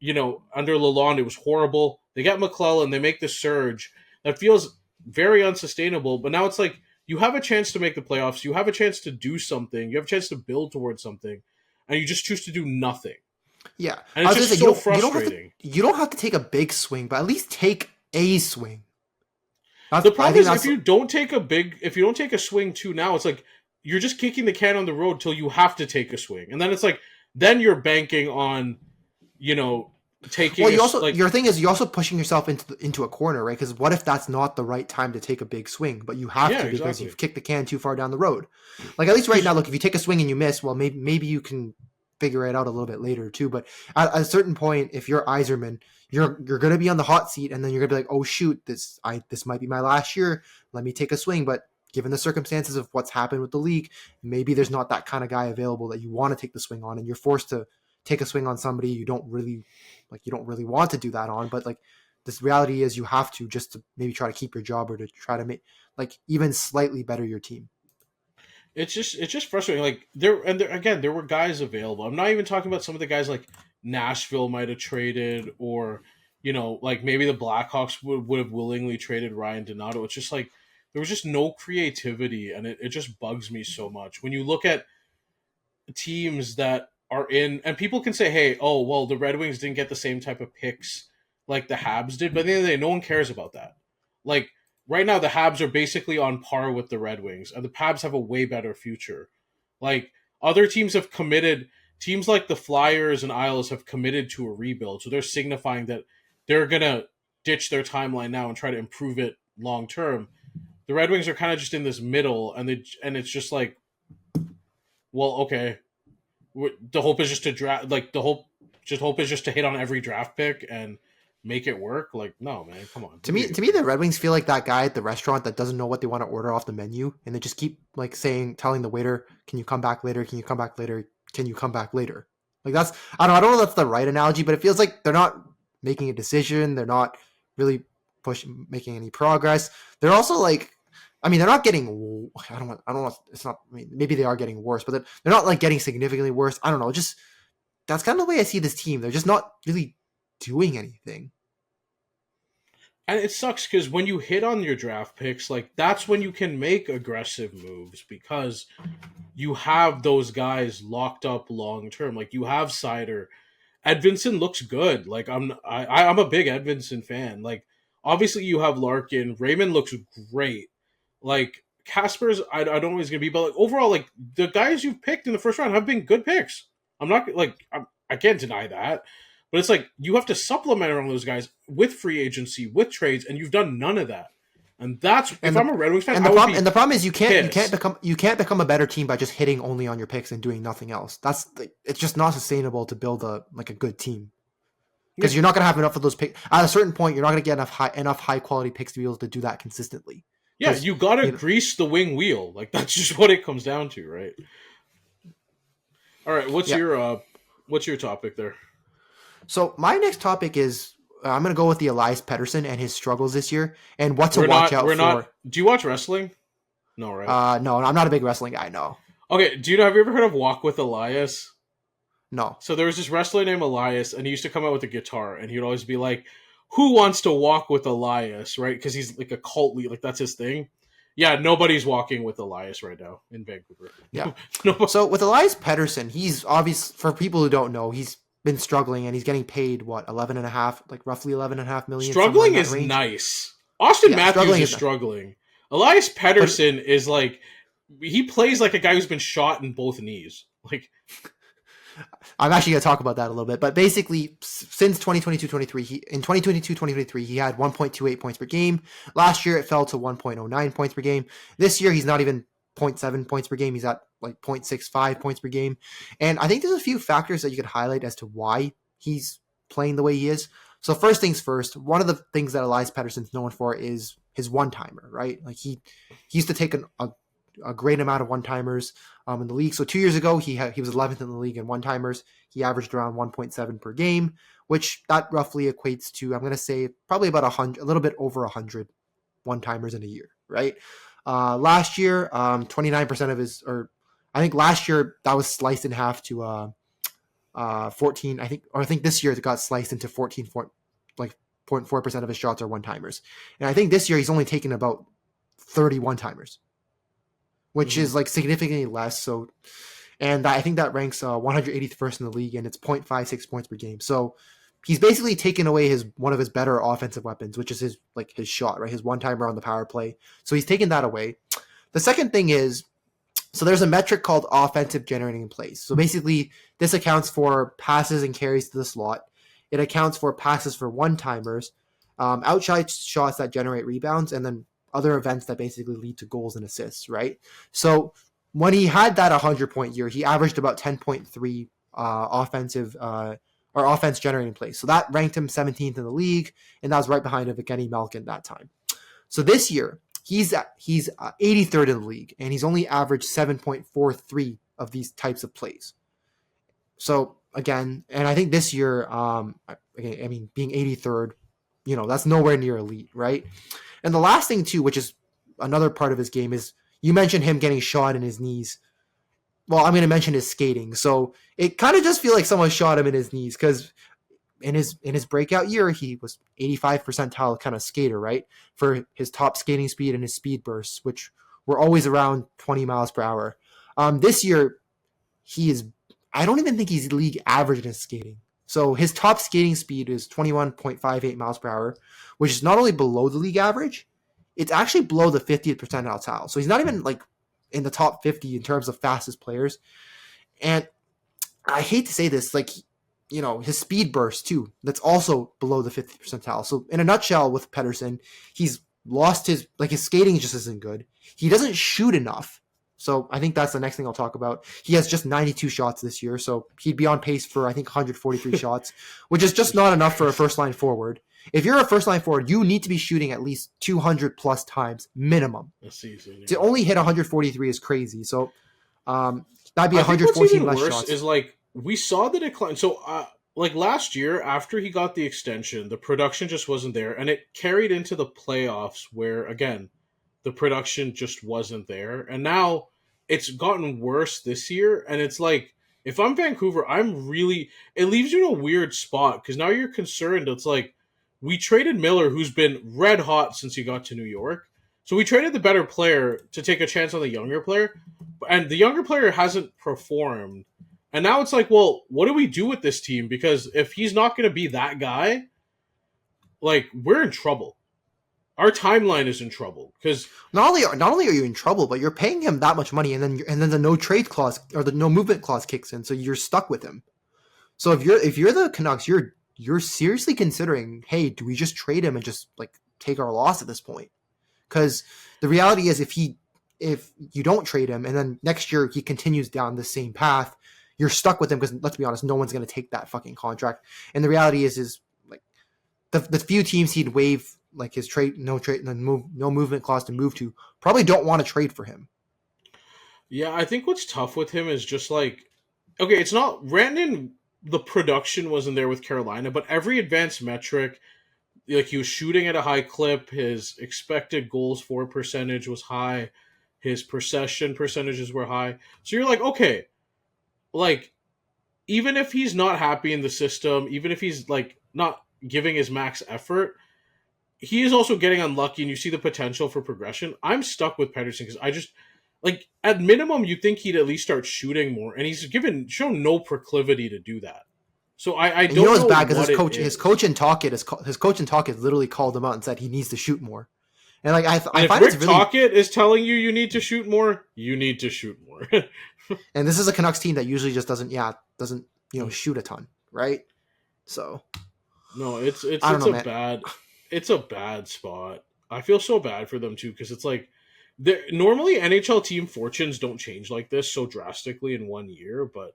under Lalonde, it was horrible. They got McClellan, they make the surge. That feels very unsustainable, but now it's like, you have a chance to make the playoffs, you have a chance to do something, you have a chance to build towards something, and you just choose to do nothing. Yeah. And it's just so frustrating. You don't have to take a big swing, but at least take a swing. The problem is if you don't take a swing too now, it's like you're just kicking the can on the road till you have to take a swing. And then it's like, then you're banking on, taking. Well, your thing is you're also pushing yourself into a corner, right? Because what if that's not the right time to take a big swing, but you have to because you've kicked the can too far down the road. Like, at least right now, look, if you take a swing and you miss, well, maybe you can figure it out a little bit later too. But at a certain point, if you're Yzerman, you're going to be on the hot seat, and then you're going to be like, oh shoot, this might be my last year. Let me take a swing. But given the circumstances of what's happened with the league, maybe there's not that kind of guy available that you want to take the swing on, and you're forced to take a swing on somebody you don't really want to do that on. But like, this reality is you have to, just to maybe try to keep your job or to try to make like even slightly better your team. It's just frustrating. Like, there were guys available. I'm not even talking about some of the guys like Nashville might have traded, or like maybe the Blackhawks would have willingly traded Ryan Donato. It's just like there was just no creativity, and it just bugs me so much when you look at teams that are in, and people can say, hey, oh well, the Red Wings didn't get the same type of picks like the Habs did, but at the end of the day, no one cares about that. Like, right now, the Habs are basically on par with the Red Wings, and the Habs have a way better future. Like, other teams have committed. Teams like the Flyers and Isles have committed to a rebuild, so they're signifying that they're gonna ditch their timeline now and try to improve it long term. The Red Wings are kind of just in this middle, and it's just like, well, okay, the hope is just to draft. Like, hope is just to hit on every draft pick and make it work. Like, no, man, come on. To me, the Red Wings feel like that guy at the restaurant that doesn't know what they want to order off the menu, and they just keep like telling the waiter, "Can you come back later? Can you come back later? Can you come back later?" Like, that's, I don't know if that's the right analogy, but it feels like they're not making a decision. They're not really making any progress. They're also like, I mean, they're not getting. I don't know. It's not. I mean, maybe they are getting worse, but they're not like getting significantly worse. I don't know. Just, that's kind of the way I see this team. They're just not really doing anything. And it sucks because when you hit on your draft picks, like, that's when you can make aggressive moves because you have those guys locked up long term. Like, you have Seider. Edvinsson looks good. Like, I'm a big Edvinsson fan. Like, obviously you have Larkin. Raymond looks great. Like, Kasper's, I don't know what he's gonna be, but like, overall, like, the guys you've picked in the first round have been good picks. I'm not like, I can't deny that. But it's like, you have to supplement around those guys with free agency, with trades, and you've done none of that. And I'm a Red Wings fan, the problem is you can't become a better team by just hitting only on your picks and doing nothing else. It's just not sustainable to build a good team. Because you're not going to have enough of those picks. At a certain point, you're not going to get enough high quality picks to be able to do that consistently. Yeah, you got to grease the wing wheel. Like, that's just what it comes down to, right? All right, what's your topic there? So my next topic is, I'm going to go with the Elias Pettersson and his struggles this year and what to watch out for. Do you watch wrestling? No, right? No, I'm not a big wrestling guy, no. Okay, have you ever heard of Walk with Elias? No. So there was this wrestler named Elias, and he used to come out with a guitar, and he'd always be like, who wants to walk with Elias, right? Because he's like a cult leader, like, that's his thing. Yeah, nobody's walking with Elias right now in Vancouver. Yeah. So with Elias Pettersson, he's obvious, for people who don't know, he's been struggling, and he's getting paid roughly $11.5 million. Struggling is range. Nice. Austin Matthews is struggling. Elias Pettersson is like, he plays like a guy who's been shot in both knees. Like, I'm actually going to talk about that a little bit, but basically, since 2022-23, he had 1.28 points per game. Last year, it fell to 1.09 points per game. This year, he's not even 0.7 points per game. He's at like 0.65 points per game. And I think there's a few factors that you could highlight as to why he's playing the way he is. So first things first, one of the things that Elias Pettersson's known for is his one-timer, right? Like, he used to take a great amount of one-timers in the league. So 2 years ago, he was 11th in the league in one-timers. He averaged around 1.7 per game, which that roughly equates to, I'm going to say, probably about 100, a little bit over 100 one-timers in a year, right? Last year, 29% of his, or I think last year that was sliced in half to 14. I think this year it got sliced into 14, like 0.4% of his shots are one-timers. And I think this year he's only taken about 30 one-timers, which is like significantly less. So, and I think that ranks 181st in the league, and it's 0.56 points per game. So he's basically taken away one of his better offensive weapons, which is his shot, right? His one-timer on the power play. So he's taken that away. The second thing is, so there's a metric called offensive generating plays. So basically this accounts for passes and carries to the slot. It accounts for passes for one-timers, outside shots that generate rebounds, and then other events that basically lead to goals and assists, right? So when he had that 100-point year, he averaged about 10.3 offensive or offense generating plays. So that ranked him 17th in the league, and that was right behind Evgeny Malkin that time. So this year, he's 83rd in the league, and he's only averaged 7.43 of these types of plays. So again, and I think this year, being 83rd, that's nowhere near elite, right? And the last thing too, which is another part of his game, is you mentioned him getting shot in his knees. Well, I'm going to mention his skating. So it kind of just feels like someone shot him in his knees, because in his breakout year, he was 85th percentile kind of skater, right? For his top skating speed and his speed bursts, which were always around 20 miles per hour. This year, I don't even think he's league average in his skating. So his top skating speed is 21.58 miles per hour, which is not only below the league average, it's actually below the 50th percentile. So he's not even like in the top 50 in terms of fastest players. And I hate to say this, his speed burst too, that's also below the 50th percentile. So in a nutshell with Pettersson, he's lost his skating just isn't good. He doesn't shoot enough. So I think that's the next thing I'll talk about. He has just 92 shots this year, so he'd be on pace for, I think, 143 shots, which is just not enough for a first-line forward. If you're a first-line forward, you need to be shooting at least 200-plus times minimum. To only hit 143 is crazy. So that'd be 114 less shots. Is we saw the decline. So last year, after he got the extension, the production just wasn't there, and it carried into the playoffs where, again, the production just wasn't there. And now it's gotten worse this year. And it's like, if I'm Vancouver, it leaves you in a weird spot, because now you're concerned. It's like, we traded Miller, who's been red hot since he got to New York. So we traded the better player to take a chance on the younger player. And the younger player hasn't performed. And now it's like, well, what do we do with this team? Because if he's not going to be that guy, we're in trouble. Our timeline is in trouble, because not only are you in trouble, but you're paying him that much money, and then the no trade clause or the no movement clause kicks in, so you're stuck with him. So if you're the Canucks, you're seriously considering, hey, do we just trade him and just take our loss at this point? Because the reality is, if you don't trade him and then next year he continues down the same path, you're stuck with him, because let's be honest, no one's going to take that fucking contract. And the reality is the few teams he'd waive his no movement clause to move to probably don't want to trade for him. Yeah, I think what's tough with him is just okay, it's not Rantanen. The production wasn't there with Carolina, but every advanced metric, he was shooting at a high clip. His expected goals for percentage was high. His possession percentages were high. So you're okay, even if he's not happy in the system, even if he's not giving his max effort, he is also getting unlucky, and you see the potential for progression. I'm stuck with Pettersson, because I just, at minimum, you think he'd at least start shooting more, and he's shown no proclivity to do that. So I don't know. It's bad, because his coach in Tocchet literally called him out and said he needs to shoot more. And I find Rick Tocchet is telling you need to shoot more, you need to shoot more. And this is a Canucks team that usually just doesn't shoot a ton, right? So no, it's a bad spot. I feel so bad for them too, because it's normally NHL team fortunes don't change like this so drastically in 1 year, but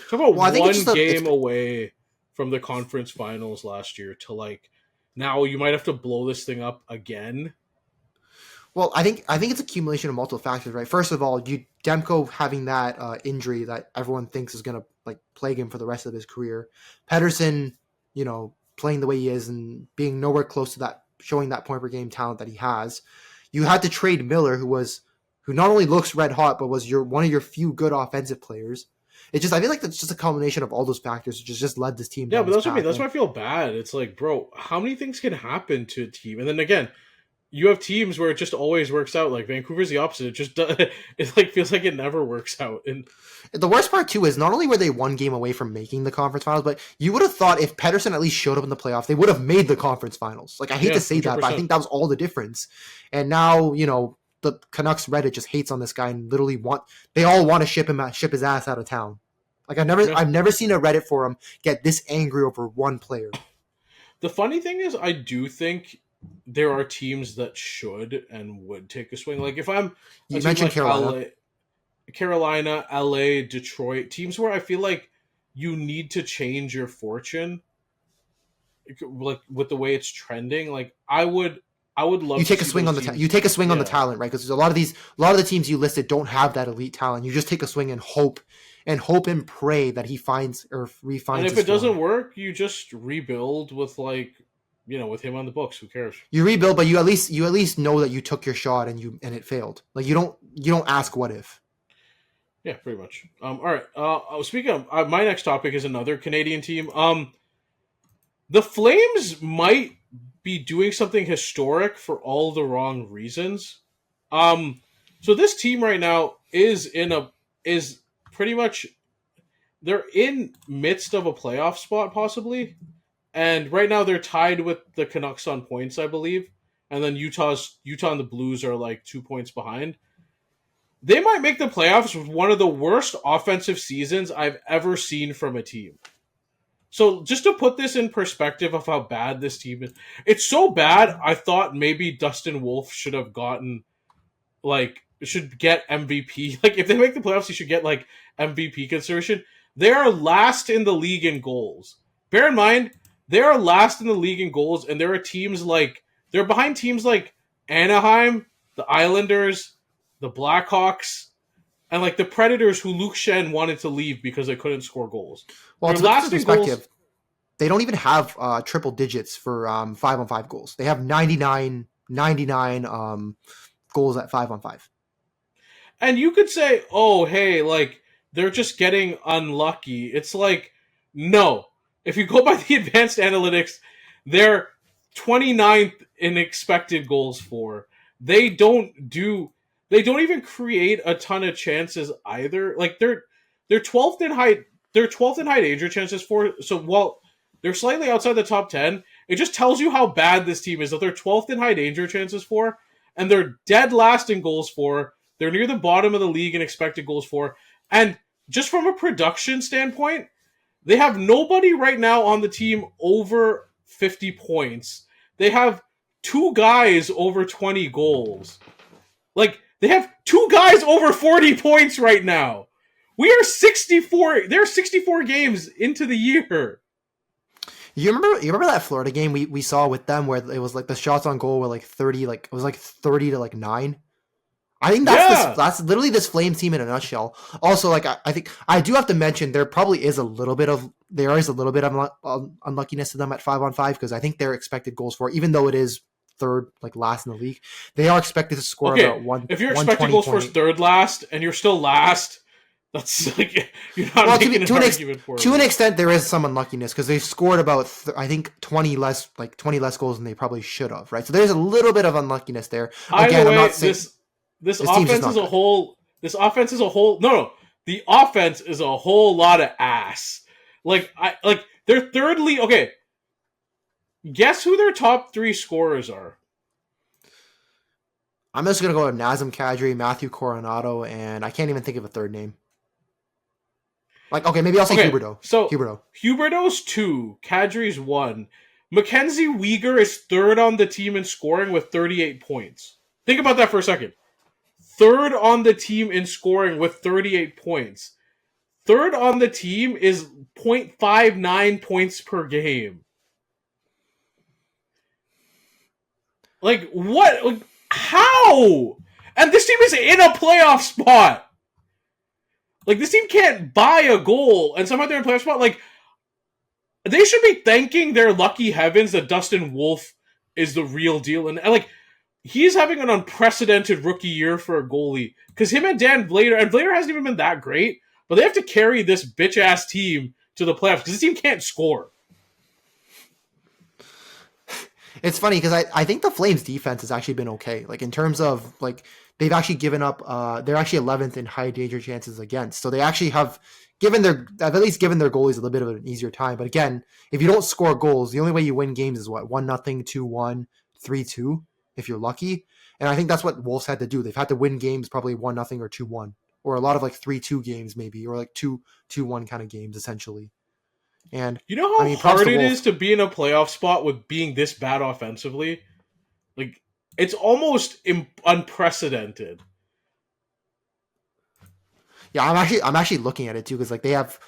talk about one game away from the conference finals last year to now you might have to blow this thing up again. Well, I think it's accumulation of multiple factors, right? First of all, Demko having that injury that everyone thinks is gonna like plague him for the rest of his career. Pedersen, playing the way he is and being nowhere close to that, showing that point per game talent that he has. You had to trade Miller, who not only looks red hot, but was one of your few good offensive players. I feel like that's just a combination of all those factors, which has just led this team. Yeah, but that's what I mean. That's why I feel bad. It's like, bro, how many things can happen to a team? And then again, you have teams where it just always works out. Like Vancouver's the opposite. It just it like feels like it never works out. And the worst part too is not only were they one game away from making the conference finals, but you would have thought if Pedersen at least showed up in the playoffs, they would have made the conference finals. Like I hate to say 100%. That, but I think that was all the difference. And now the Canucks Reddit just hates on this guy and literally they all want to ship his ass out of town. Like I've never seen a Reddit forum get this angry over one player. The funny thing is, I do think there are teams that should and would take a swing. Like if you mentioned Carolina. Carolina, LA, Detroit, teams where I feel like you need to change your fortune, like with the way it's trending. Like I would love. You take a swing on the talent, right? Because a lot of the teams you listed don't have that elite talent. You just take a swing and hope and pray that he finds or refines. And if it doesn't work, you just rebuild with with him on the books. Who cares? You rebuild, but you at least know that you took your shot and it failed. Like you don't ask what if. Yeah, pretty much. All right. Speaking of, my next topic is another Canadian team. The Flames might be doing something historic for all the wrong reasons. So this team right now is pretty much, they're in midst of a playoff spot possibly, and right now they're tied with the Canucks on points, I believe, and then Utah and the Blues are like 2 points behind. They might make the playoffs with one of the worst offensive seasons I've ever seen from a team. So just to put this in perspective of how bad this team is, it's so bad, I thought maybe Dustin Wolf should get MVP. Like, if they make the playoffs, he should get, MVP consideration. They are last in the league in goals. Bear in mind, they are last in the league in goals, and there are teams they're behind teams like Anaheim, the Islanders, the Blackhawks, and the Predators, who Luke Shen wanted to leave because they couldn't score goals. Well, to put this in perspective, they don't even have triple digits for 5-on-5 goals. They have 99 goals at 5-on-5. And you could say, oh, hey, they're just getting unlucky. It's no. If you go by the advanced analytics, they're 29th in expected goals for. They don't even create a ton of chances either. They're 12th in high. They're 12th in high danger chances for. So while they're slightly outside the top 10, it just tells you how bad this team is. That they're 12th in high danger chances for, and they're dead last in goals for. They're near the bottom of the league in expected goals for. And just from a production standpoint, they have nobody right now on the team over 50 points. They have 2 guys over 20 goals. They have 2 guys over 40 points right now. We are 64. They're 64 games into the year. You remember that Florida game we saw with them where it was the shots on goal were 30, it was 30 to 9. I think that's literally this Flames team in a nutshell. Also, I think I do have to mention there is a little bit of unluckiness to them at 5-on-5 because I think their expected goals for, even though it is third, last in the league, they are expected to score about one. If your expected goals for is third last and you're still last, that's you're not making an argument for it. To an extent, there is some unluckiness because they scored about I think 20 less goals than they probably should have. Right, so there's a little bit of unluckiness there. Again, I'm not saying this offense is a whole. This offense is a whole. No, the offense is a whole lot of ass. They're thirdly okay. Guess who their top 3 scorers are? I'm just gonna go with Nazem Kadri, Matthew Coronado, and I can't even think of a third name. Maybe I'll say Huberdeau. So Huberdeau's 2, Kadri's 1. Mackenzie Weegar is third on the team in scoring with 38 points. Think about that for a second. Third on the team in scoring with 38 points. Third on the team is 0.59 points per game. What? How? And this team is in a playoff spot. Like, this team can't buy a goal, and somehow they're in a playoff spot. Like, they should be thanking their lucky heavens that Dustin Wolf is the real deal. And like, he's having an unprecedented rookie year for a goalie. Because him and Dan Blader, and Blader hasn't even been that great, but they have to carry this bitch-ass team to the playoffs because this team can't score. It's funny because I think the Flames defense has actually been okay. Like, in terms of, like, they've actually given up, they're actually 11th in high danger chances against. So they actually have at least given their goalies a little bit of an easier time. But again, if you don't score goals, the only way you win games is what? 1-0, 2-1, 3-2, if you're lucky. And I think that's what Wolves had to do. They've had to win games probably 1-0 or 2-1. Or a lot of like 3-2 games maybe, or like 2-1 kind of games essentially. And you know how hard it is to be in a playoff spot with being this bad offensively? Like, it's almost unprecedented. Yeah, I'm actually looking at it too, because like they have,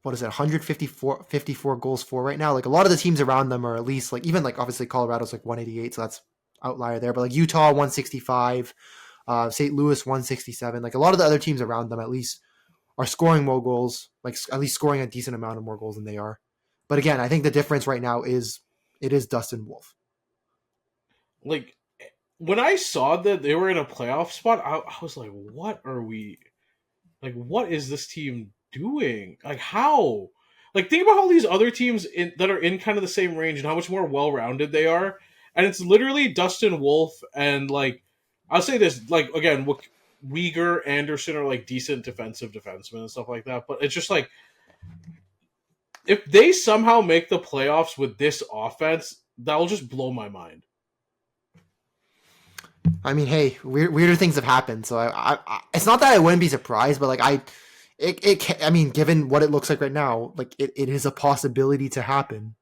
what is it, 154 goals for right now. Like, a lot of the teams around them are at least like, even like obviously Colorado's like 188, so that's outlier there. But like Utah 165, St. Louis 167. Like, a lot of the other teams around them at least are scoring more goals, like at least scoring a decent amount of more goals than they are. But again, I think the difference right now is Dustin Wolf. Like, when I saw that they were in a playoff spot, I was like, what are we... Like, what is this team doing? Like, how? Like, think about all these other teams that are in kind of the same range and how much more well-rounded they are. And it's literally Dustin Wolf and, like, I'll say this, like, again, Weegar, Anderson are, like, decent defensive defensemen and stuff like that. But it's just, like, if they somehow make the playoffs with this offense, that'll just blow my mind. I mean, hey, weirder things have happened, so I it's not that I wouldn't be surprised, but like I mean, given what it looks like right now, like it is a possibility to happen.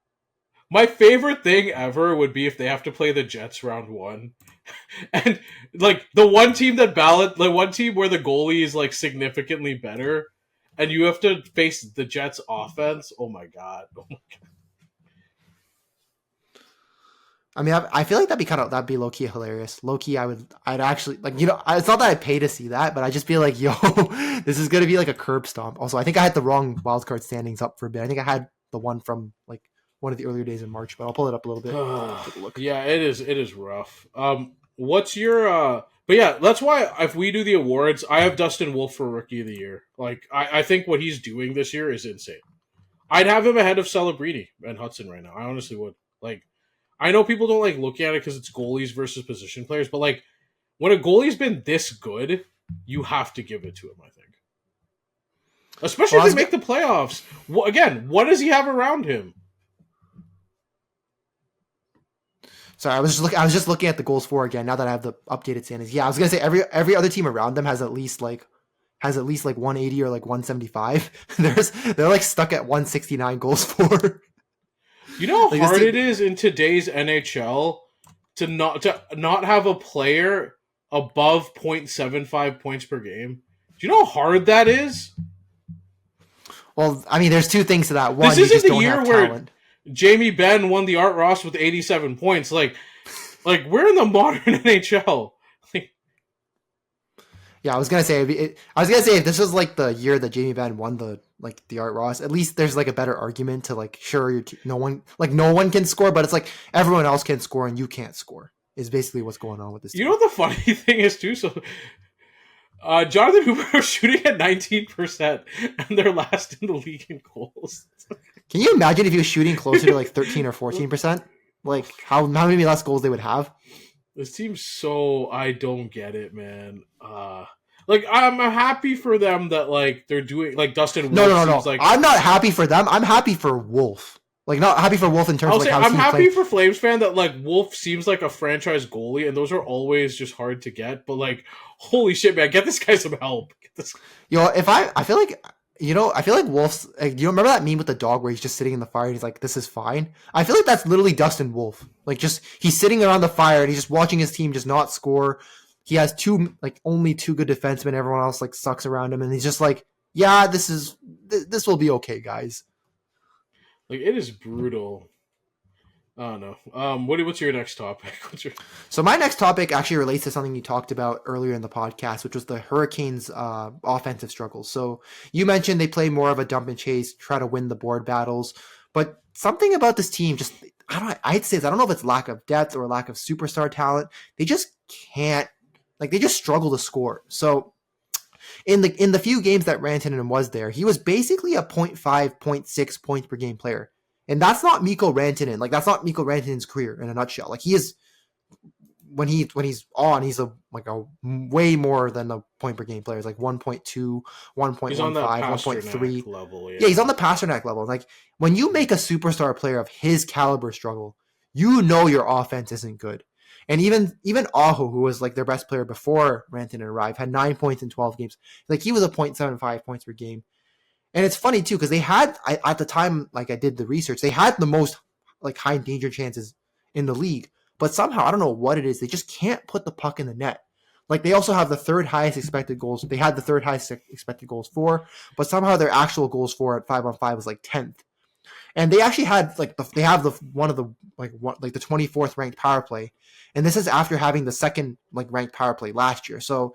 My favorite thing ever would be if they have to play the Jets round one, and like the one team where the goalie is like significantly better, and you have to face the Jets offense. Oh my god! I mean, I feel like that'd be low key hilarious. Low key, I'd actually like, you know, it's not that I pay to see that, but I just feel like, yo, this is gonna be like a curb stomp. Also, I think I had the wrong wildcard standings up for a bit. I think I had the one from like one of the earlier days in March, but I'll pull it up a little bit. Take a look. Yeah, it is rough. What's your But yeah, that's why if we do the awards, I have Dustin Wolf for Rookie of the Year. Like, I think what he's doing this year is insane. I'd have him ahead of Celebrini and Hudson right now. I honestly would. Like, I know people don't like looking at it because it's goalies versus position players, but like when a goalie's been this good, you have to give it to him, I think. Especially if they make the playoffs. What does he have around him? Sorry, I was just looking at the goals for again. Now that I have the updated standings, yeah, I was gonna say every other team around them has at least like 180 or like 175. They're like stuck at 169 goals for. You know how hard it is in today's NHL to not have a player above 0.75 points per game? Do you know how hard that is? Well, I mean, there's two things to that. One, this isn't the year where Jamie Benn won the Art Ross with 87 points. Like we're in the modern NHL. Yeah, I was gonna say if this was like the year that Jamie Benn won the Art Ross, at least there's like a better argument to like, sure, no one can score, but it's like everyone else can score and you can't score is basically what's going on with this team. You know what the funny thing is too? So Jonathan Hooper is shooting at 19% and they're last in the league in goals. Can you imagine if he was shooting closer to like 13 or 14%? Like how many less goals they would have? This team's I don't get it, man. Like, I'm happy for them that, like, they're doing, like, Dustin Wolf. No. Like, I'm not happy for them. I'm happy for Wolf. Like, not happy for Wolf in terms of like how I'm happy for Flames fan that, like, Wolf seems like a franchise goalie, and those are always just hard to get. But, like, holy shit, man, get this guy some help. Yo, I feel like Wolf's, like, you remember that meme with the dog where he's just sitting in the fire and he's like, this is fine? I feel like that's literally Dustin Wolf. Like, just, he's sitting around the fire and he's just watching his team just not score. He has only two good defensemen. Everyone else like sucks around him. And he's just like, yeah, this will be okay, guys. Like, it is brutal. Oh no. What's your next topic? So my next topic actually relates to something you talked about earlier in the podcast, which was the Hurricanes' offensive struggles. So you mentioned they play more of a dump and chase, try to win the board battles, but something about this team just I'd say I don't know if it's lack of depth or lack of superstar talent. They just can't they just struggle to score. So in the few games that Rantanen was there, he was basically a 0.5, 0.6 points per game player. And that's not Mikko Rantanen. That's not Mikko Rantanen's career in a nutshell. He is when he's on, he's a way more than a point per game player. It's 1.2, 1.15, 1.3 level. Yeah, he's on the Pasternak level. When you make a superstar player of his caliber struggle, your offense isn't good. And even Aho, who was their best player before Rantanen arrived, had 9 points in 12 games. He was a 0.75 points per game. And it's funny too, because they had at the time, I did the research, they had the most high danger chances in the league. But somehow, I don't know what it is, they just can't put the puck in the net. They also have the third highest expected goals. They had the third highest expected goals for, but somehow their actual goals for at 5-on-5 was 10th. And they actually had they have the 24th ranked power play, and this is after having the second ranked power play last year. So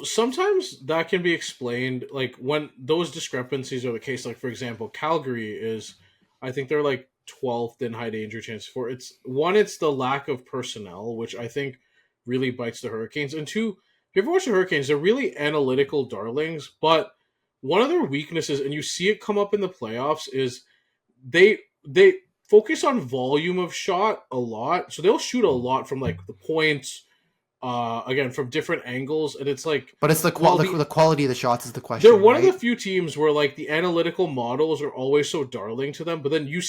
sometimes that can be explained when those discrepancies are the case. For example, Calgary is, I think they're 12th in high danger chance for. It's the lack of personnel, which I think really bites the Hurricanes. And two, if you ever watch the Hurricanes, they're really analytical darlings, but one of their weaknesses, and you see it come up in the playoffs, is they focus on volume of shot a lot. So they'll shoot a lot from the points, again, from different angles, and it's but it's the quality of the shots is the question. They're one of the few teams where the analytical models are always so darling to them, but then you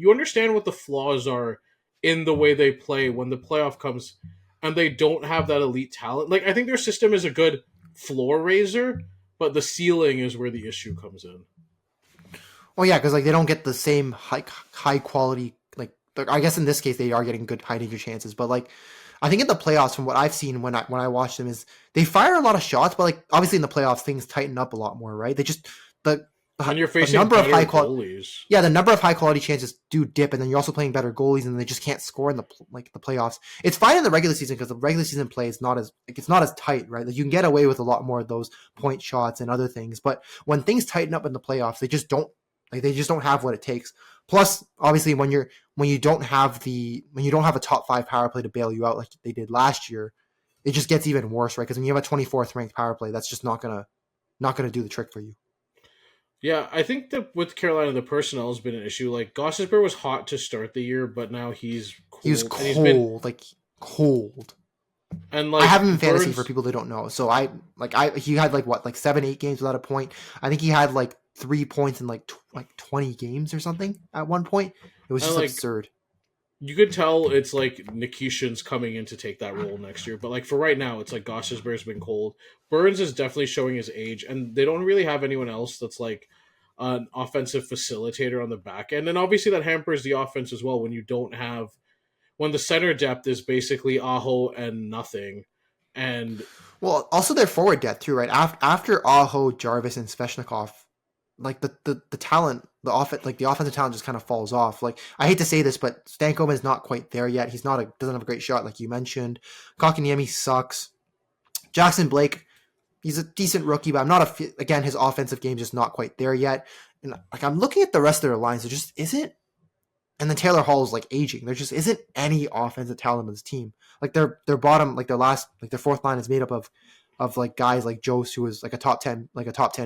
understand what the flaws are in the way they play when the playoff comes, and they don't have that elite talent. I think their system is a good floor raiser, but the ceiling is where the issue comes in. Well, yeah, because they don't get the same high quality. I guess in this case they are getting good high danger chances, but I think in the playoffs, from what I've seen when I watch them, is they fire a lot of shots, but obviously in the playoffs things tighten up a lot more, right? They just when you're facing number of high goalies. Yeah, the number of high quality chances do dip, and then you're also playing better goalies, and they just can't score in the playoffs. It's fine in the regular season because the regular season play is not as it's not as tight, right? You can get away with a lot more of those point shots and other things, but when things tighten up in the playoffs, they just don't have what it takes. Plus, obviously, when you don't have a top 5 power play to bail you out like they did last year, it just gets even worse, right? Because when you have a 24th ranked power play, that's just not gonna do the trick for you. Yeah, I think that with Carolina, the personnel has been an issue. Gostisbehere was hot to start the year, but now he's cold. He was cold, cold. And I have him in fantasy for people that don't know. So he had 7-8 games without a point. I think he had 3 points in 20 games or something at one point. It was just absurd. You could tell it's Nikishin's coming in to take that role next year, but for right now, it's Gostisbehere's been cold. Burns is definitely showing his age, and they don't really have anyone else that's an offensive facilitator on the back end, and obviously that hampers the offense as well when the center depth is basically Aho and nothing, and also their forward depth too, right? After Aho, Jarvis, and Svechnikov, the talent, the offensive talent just kind of falls off. I hate to say this, but Stankoven is not quite there yet. He's doesn't have a great shot, like you mentioned. Kotkaniemi sucks. Jackson Blake, he's a decent rookie, but I'm not again, his offensive game is just not quite there yet. And I'm looking at the rest of their lines, there just isn't. And then Taylor Hall is aging. There just isn't any offensive talent on this team. Their bottom, their fourth line is made up of guys like Jost, who was a top 10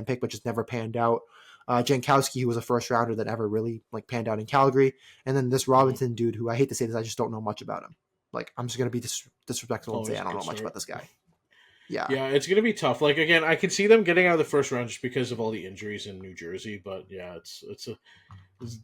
pick, but just never panned out. Jankowski, who was a first rounder that never really panned out in Calgary, and then this Robinson dude, who I hate to say this, I just don't know much about him. I'm just gonna be disrespectful and say I don't know much about this guy. Yeah, it's gonna be tough. Again, I can see them getting out of the first round just because of all the injuries in New Jersey, but yeah,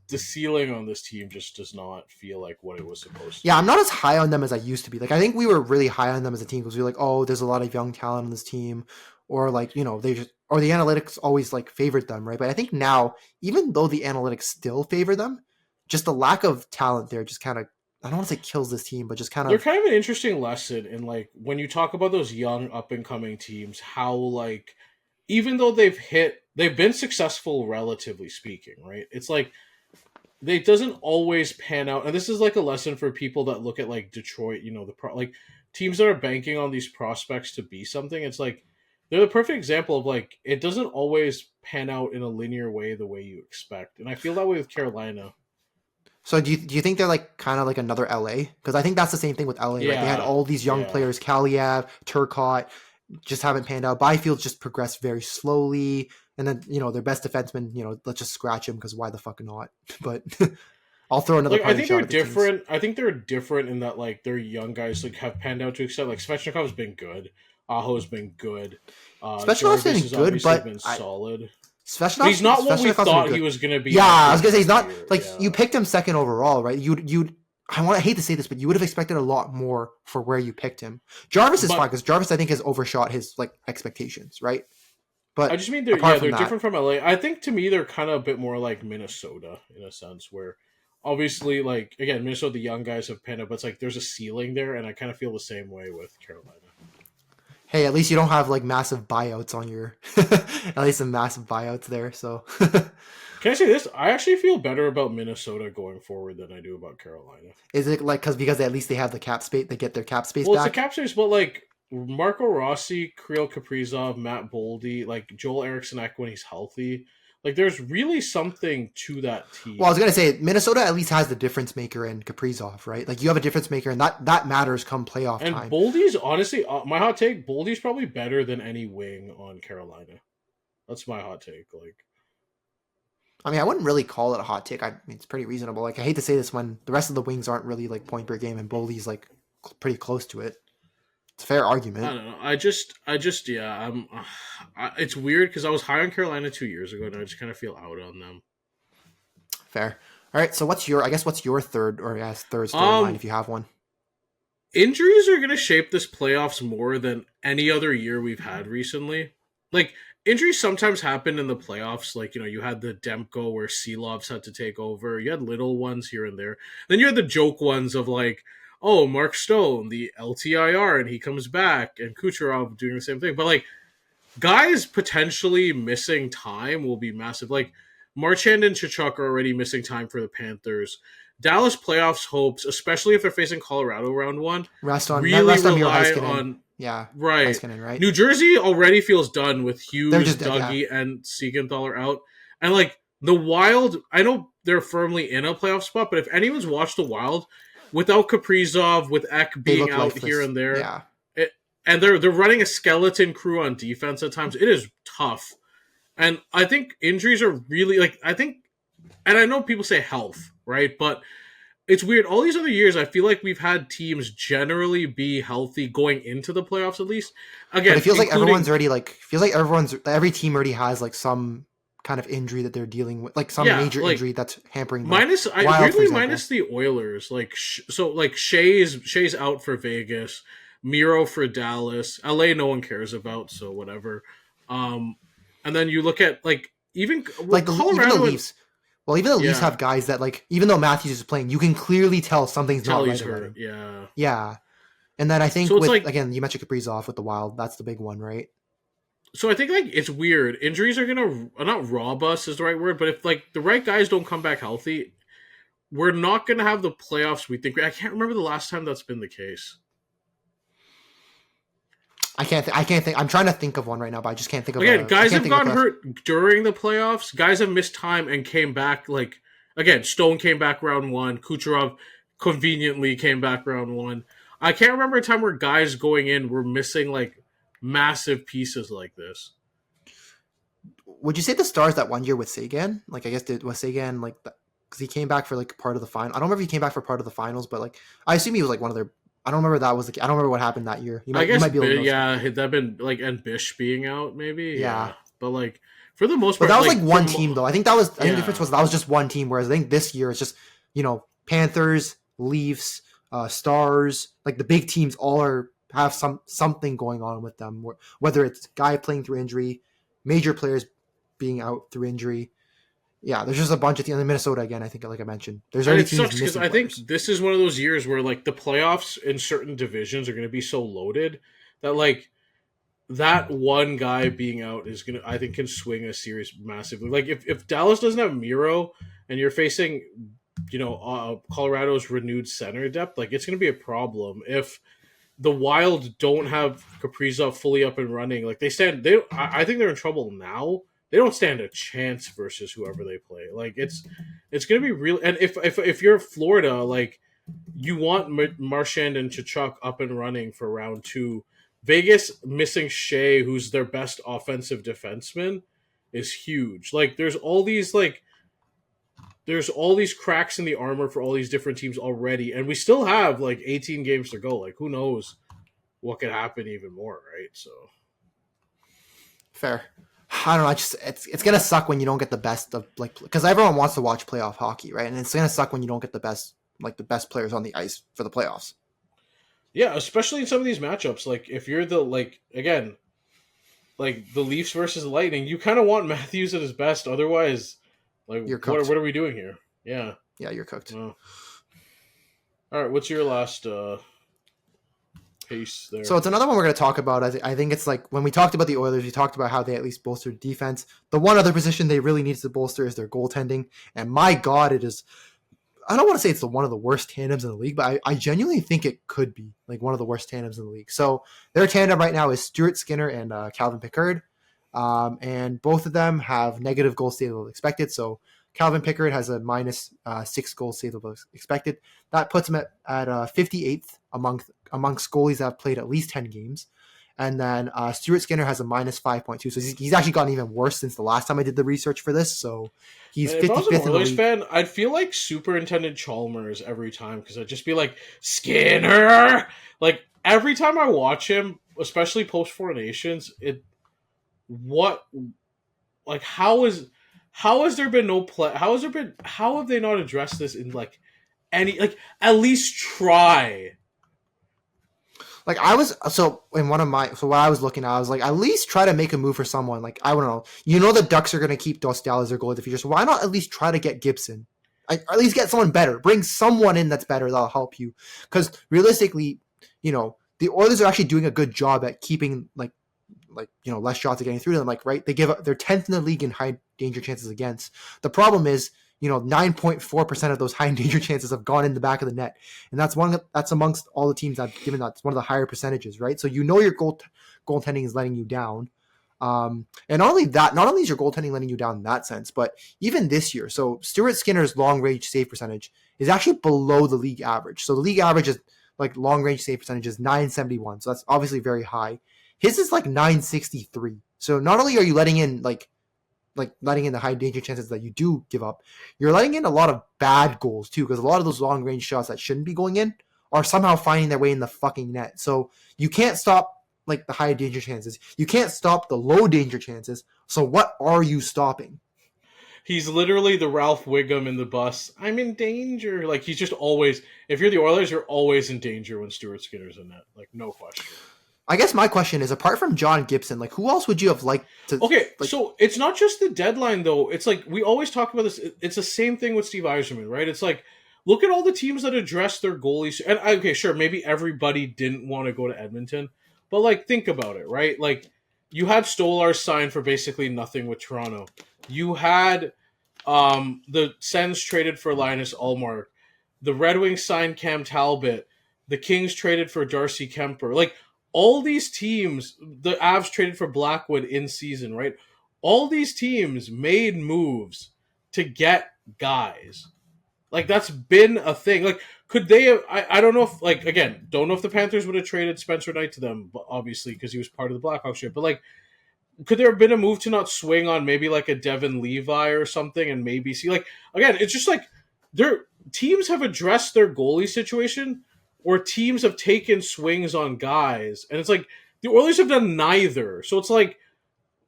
the ceiling on this team just does not feel like what it was supposed to. Yeah, I'm not as high on them as I used to be. I think we were really high on them as a team because we were oh, there's a lot of young talent on this team, or they just, or the analytics always favored them, right? But I think now, even though the analytics still favor them, just the lack of talent there just kind of, I don't want to say kills this team, but just kind of. They're kind of an interesting lesson in when you talk about those young up and coming teams, how even though they've been successful relatively speaking, right? It's it doesn't always pan out, and this is like a lesson for people that look at like Detroit, like teams that are banking on these prospects to be something. It's like they're the perfect example of like it doesn't always pan out in a linear way the way you expect, and I feel that way with Carolina. So do you think they're like kind of like another LA? Because I think that's the same thing with LA. Right? They had all these young players, Kaliev, Turcotte, just haven't panned out. Byfield's just progressed very slowly. And then, their best defenseman, let's just scratch him because why the fuck not? But I'll throw another I think they're different. I think they're different in that like their young guys like have panned out to extent. Like Svechnikov's been good. Aho's been good. Svechnikov's been good, but been solid. Svechnikov, he's not what we thought he was going to be. Yeah, I was going to say he's not like you picked him second overall, right? I hate to say this, but you would have expected a lot more for where you picked him. Jarvis is fine because Jarvis I think has overshot his like expectations, right? But I just mean they're different from LA. I think to me they're kind of a bit more like Minnesota in a sense where obviously like again Minnesota the young guys have panned out, but it's like there's a ceiling there, and I kind of feel the same way with Carolina. Hey, at least you don't have like massive buyouts on your at least some massive buyouts there. So can I say this? I actually feel better about Minnesota going forward than I do about Carolina. Is it like because at least they have the cap space, they get their cap space back? Well, it's the cap space, but like Marco Rossi, Kirill Kaprizov, Matt Boldy, like Joel Eriksson Ek when he's healthy. Like, there's really something to that team. Well, I was going to say, Minnesota at least has the difference maker in Kaprizov, right? Like, you have a difference maker, and that matters come playoff time. And Boldy's, honestly, my hot take, Boldy's probably better than any wing on Carolina. That's my hot take. Like, I mean, I wouldn't really call it a hot take. I mean, it's pretty reasonable. Like, I hate to say this when the rest of the wings aren't really, like, point per game, and Boldy's, like, pretty close to it. It's a fair argument. I don't know. I just, yeah. It's weird because I was high on Carolina 2 years ago, and I just kind of feel out on them. Fair. All right. So what's your third storyline if you have one? Injuries are going to shape this playoffs more than any other year we've had recently. Like, injuries sometimes happen in the playoffs. Like, you had the Demko where Seelovs had to take over. You had little ones here and there. Then you had the joke ones of like, oh, Mark Stone, the LTIR, and he comes back, and Kucherov doing the same thing. But, like, guys potentially missing time will be massive. Like, Marchand and Tkachuk are already missing time for the Panthers. Dallas playoffs hopes, especially if they're facing Colorado round one, rely on... Yeah, right. Heiskanen, right. New Jersey already feels done with Hughes, Dougie, and Siegenthaler are out. And, like, the Wild, I know they're firmly in a playoff spot, but if anyone's watched the Wild... Without Kaprizov, with Ek being out lifeless here and there, and they're running a skeleton crew on defense at times. It is tough, and I think injuries are really and I know people say health, right? But it's weird. All these other years, I feel like we've had teams generally be healthy going into the playoffs. At least, again, but it feels like everyone's already every team already has like some kind of injury that they're dealing with, like some major injury that's hampering them. Minus the Oilers, like Shea's out for Vegas, Miro for Dallas, LA no one cares about, so whatever. And then you look at like even Colorado, even the Leafs. Well, even the Leafs have guys that like even though Matthews is playing, you can clearly tell something's not right about him. Yeah. And then I think again, you mentioned Kaprizov with the Wild. That's the big one, right? So I think like it's weird. Injuries are gonna not rob us is the right word, but if like the right guys don't come back healthy, we're not gonna have the playoffs we think. I can't remember the last time that's been the case. I can't think. I'm trying to think of one right now, but I just can't think of. Again, guys have gotten hurt during the playoffs. Guys have missed time and came back. Like again, Stone came back round one. Kucherov conveniently came back round one. I can't remember a time where guys going in were missing like massive pieces like this. Would you say the Stars that 1 year with Sagan? Like, I guess was Sagan like because he came back for like part of the final. I don't remember if he came back for part of the finals, but like I assume he was like one of their. I don't remember that was I don't remember what happened that year. You might be able to had that been like and Bish being out maybe. Yeah. But like for the most part, but that was like one team though. I think the difference was that was just one team. Whereas I think this year it's just Panthers, Leafs, Stars, like the big teams all have something going on with them, whether it's guy playing through injury, major players being out through injury. Yeah, there's just a bunch of teams in Minnesota again. I think, like I mentioned, there's already teams missing players. I think this is one of those years where like the playoffs in certain divisions are going to be so loaded that like that one guy being out is I think can swing a series massively. Like if Dallas doesn't have Miro and you're facing, Colorado's renewed center depth, like it's going to be a problem if the Wild don't have Kaprizov fully up and running. Like I think they're in trouble now. They don't stand a chance versus whoever they play. Like it's going to be real. And if you're Florida, like you want Marchand and Tkachuk up and running for round 2. Vegas missing Shea, who's their best offensive defenseman, is huge. Like there's all these cracks in the armor for all these different teams already, and we still have like 18 games to go. Like who knows what could happen even more, right? So fair. I don't know. It's gonna suck when you don't get the best of because everyone wants to watch playoff hockey, right? And it's gonna suck when you don't get the best players on the ice for the playoffs. Yeah, especially in some of these matchups. Like if you're the the Leafs versus the Lightning, you kind of want Matthews at his best. Otherwise, like you're cooked. What are we doing here? Yeah, you're cooked. All right, what's your last case there? So it's another one we're going to talk about. I think it's like when we talked about the Oilers, we talked about how they at least bolstered defense. The one other position they really need to bolster is their goaltending. And my God, it is. I don't want to say it's one of the worst tandems in the league, but I genuinely think it could be like one of the worst tandems in the league. So their tandem right now is Stuart Skinner and Calvin Pickard. And both of them have negative goal savable expected. So Calvin Pickard has a minus 6 goal savable expected. That puts him at 58th amongst goalies that have played at least 10 games. And then Stuart Skinner has a minus 5.2. So he's actually gotten even worse since the last time I did the research for this. So he's 55th in the league. If I was an Oilers fan, I'd feel like Superintendent Chalmers every time because I'd just be like, Skinner! Like, every time I watch him, especially post-Four Nations, how has there been no play? How have they not addressed this in at least try? What I was looking at, I was like, at least try to make a move for someone. Like, I don't know. The Ducks are going to keep Dostal as their goalie in the future. So why not at least try to get Gibson? Or at least get someone better. Bring someone in that's better that'll help you. Because realistically, the Oilers are actually doing a good job at keeping less shots are getting through to them. Like, right, they're 10th in the league in high danger chances against. The problem is, 9.4% of those high danger chances have gone in the back of the net, and that's amongst all the teams that have given that. It's one of the higher percentages, right? So your goaltending is letting you down, and not only is your goaltending letting you down in that sense, but even this year, so Stuart Skinner's long range save percentage is actually below the league average. So the league average is long range save percentage is 971, so that's obviously very high. His is 963. So not only are you letting in letting in the high danger chances that you do give up, you're letting in a lot of bad goals too, because a lot of those long range shots that shouldn't be going in are somehow finding their way in the fucking net. So you can't stop the high danger chances. You can't stop the low danger chances. So what are you stopping? He's literally the Ralph Wiggum in the bus. I'm in danger. He's just always, if you're the Oilers, you're always in danger when Stuart Skinner's in net. No question. I guess my question is, apart from John Gibson, who else would you have liked to... Okay, so it's not just the deadline, though. It's we always talk about this. It's the same thing with Steve Yzerman, right? It's look at all the teams that address their goalies. And, okay, sure, maybe everybody didn't want to go to Edmonton. But, think about it, right? You had Stolar signed for basically nothing with Toronto. You had the Sens traded for Linus Ullmark. The Red Wings signed Cam Talbot. The Kings traded for Darcy Kemper. All these teams, the Avs traded for Blackwood in season, right? All these teams made moves to get guys. That's been a thing. Could they have, I don't know if, again, don't know if the Panthers would have traded Spencer Knight to them, but obviously, because he was part of the Blackhawks ship. But, could there have been a move to not swing on maybe a Devin Levi or something and maybe see, again, it's just their teams have addressed their goalie situation, or teams have taken swings on guys, and it's the Oilers have done neither. So it's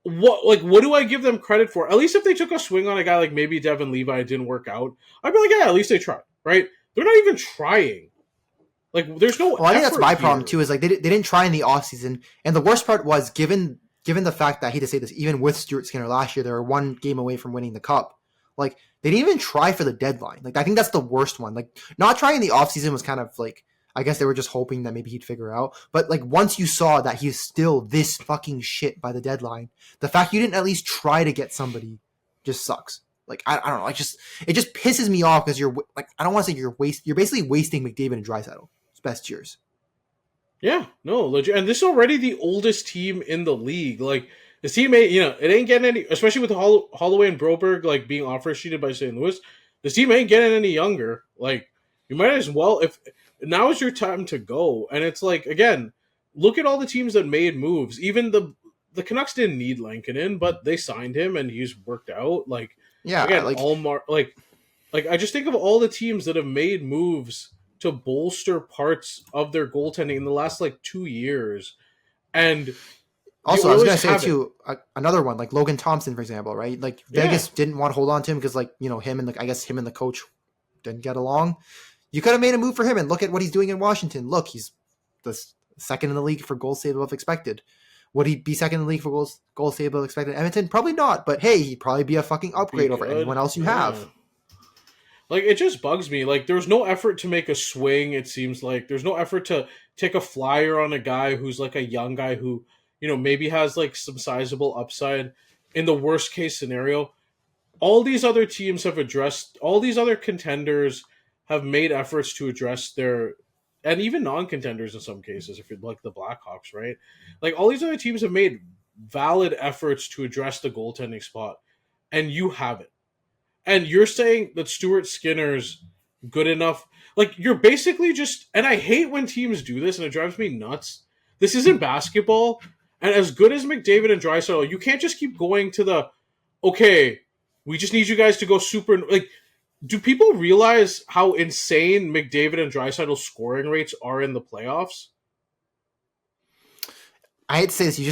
what do I give them credit for? At least if they took a swing on a guy like maybe Devin Levi, didn't work out, I'd be yeah, at least they tried, right? They're not even trying. There's no. Well, I think that's my problem too. Is they didn't try in the offseason, and the worst part was given the fact that I hate to say this, even with Stuart Skinner last year, they were one game away from winning the cup. They didn't even try for the deadline. I think that's the worst one. Not trying in the offseason was kind of I guess they were just hoping that maybe he'd figure out. But once you saw that he's still this fucking shit by the deadline, the fact you didn't at least try to get somebody just sucks. Like I don't know, like it just pisses me off because you're like I don't want to say you're basically wasting McDavid and Draisaitl. It's best years. Yeah, no, legit. And this is already the oldest team in the league. Like, this team ain't, it ain't getting any, especially with Holloway and Broberg, like, being offer sheeted by St. Louis. This team ain't getting any younger. Like, you might as well, if now is your time to go. And it's like, again, look at all the teams that made moves. Even the Canucks didn't need Lankinen, but they signed him and he's worked out. Like, Yeah, again, like I just think of all the teams that have made moves to bolster parts of their goaltending in the last 2 years. And also, I was going to say too, another one, like Logan Thompson, for example, right? Like Vegas didn't want to hold on to him because him and the coach didn't get along. You could have made a move for him and look at what he's doing in Washington. Look, he's the second in the league for goals saved above expected. Would he be second in the league for goals saved above expected? Edmonton? Probably not, but hey, he'd probably be a fucking upgrade over anyone else you have. Like, it just bugs me. Like, there's no effort to make a swing, it seems like. There's no effort to take a flyer on a guy who's, like, a young guy who, maybe has, like, some sizable upside in the worst case scenario. All these other teams have addressed, all these other contenders have made efforts to address their, and even non-contenders in some cases, if you're like the Blackhawks, right? Like, all these other teams have made valid efforts to address the goaltending spot, and you haven't. And you're saying that Stuart Skinner's good enough. Like, you're basically just... And I hate when teams do this, and it drives me nuts. This isn't basketball. And as good as McDavid and Draisaitl, you can't just keep going to the, okay, we just need you guys to go super... Like, do people realize how insane McDavid and Draisaitl's scoring rates are in the playoffs? I hate to say this, you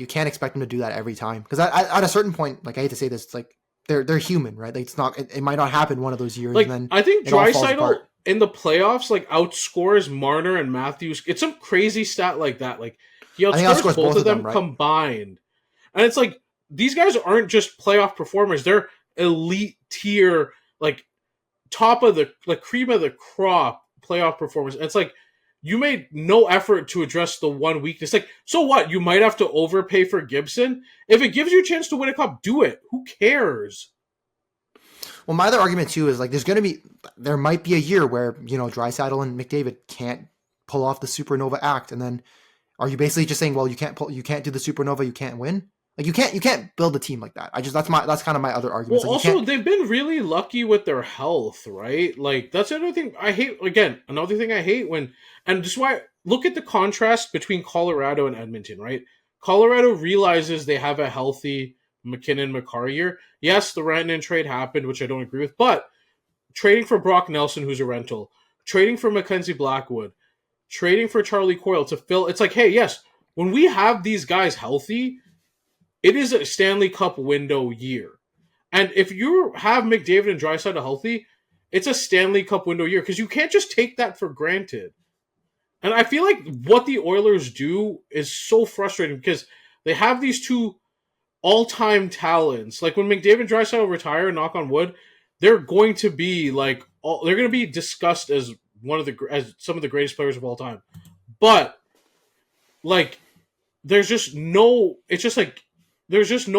can't expect them to do that every time. Because at a certain point, like, I hate to say this, it's like, they're human, right? Like, it's not. It might not happen one of those years. Like, and then I think Draisaitl in the playoffs outscores Marner and Matthews. It's some crazy stat like that. Like, he outscores both of them right? combined, and it's like these guys aren't just playoff performers; they're elite tier, like top of the cream of the crop playoff performers. And it's like you made no effort to address the one weakness. Like, so what? You might have to overpay for Gibson. If it gives you a chance to win a cup, do it. Who cares? Well, my other argument too is like there might be a year where Draisaitl and McDavid can't pull off the supernova act, and then are you basically just saying, well, you can't do the supernova, you can't win? Like, you can't build a team like that. That's kind of my other argument. Well, also they've been really lucky with their health, right? Like, that's another thing I hate. Again, another thing I hate and just why look at the contrast between Colorado and Edmonton, right? Colorado realizes they have a healthy McKinnon-Makar year. Yes, the Rantanen trade happened, which I don't agree with, but trading for Brock Nelson, who's a rental, trading for Mackenzie Blackwood, trading for Charlie Coyle to fill, it's like, hey, yes, when we have these guys healthy, it is a Stanley Cup window year. And if you have McDavid and Draisaitl healthy, it's a Stanley Cup window year because you can't just take that for granted. And I feel like what the Oilers do is so frustrating because they have these two all-time talents. Like, when McDavid and Draisaitl retire, knock on wood, they're going to be they're going to be discussed as some of the greatest players of all time. But like, there's just no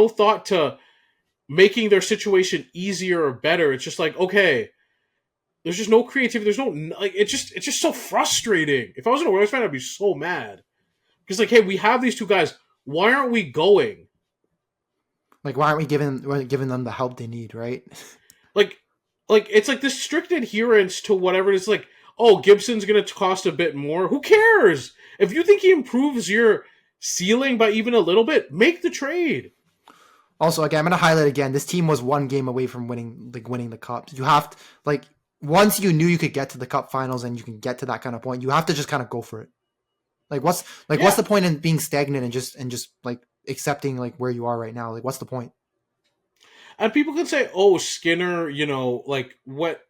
thought to making their situation easier or better. It's just like, okay, there's just no creativity. There's no, like, it's just so frustrating. If I was an Oilers fan, I'd be so mad. Because, like, hey, we have these two guys. Why aren't we going? Like, why aren't we giving them the help they need, right? Like it's like this strict adherence to whatever it is. Like, oh, Gibson's going to cost a bit more. Who cares? If you think he improves your ceiling by even a little bit, make the trade. Also, again, I'm going to highlight again, this team was one game away from winning the cup. You have to, like, once you knew you could get to the cup finals and you can get to that kind of point, you have to just kind of go for it. Like, what's the point in being stagnant and just like accepting like where you are right now? Like, what's the point? And people can say, oh, Skinner, like, what,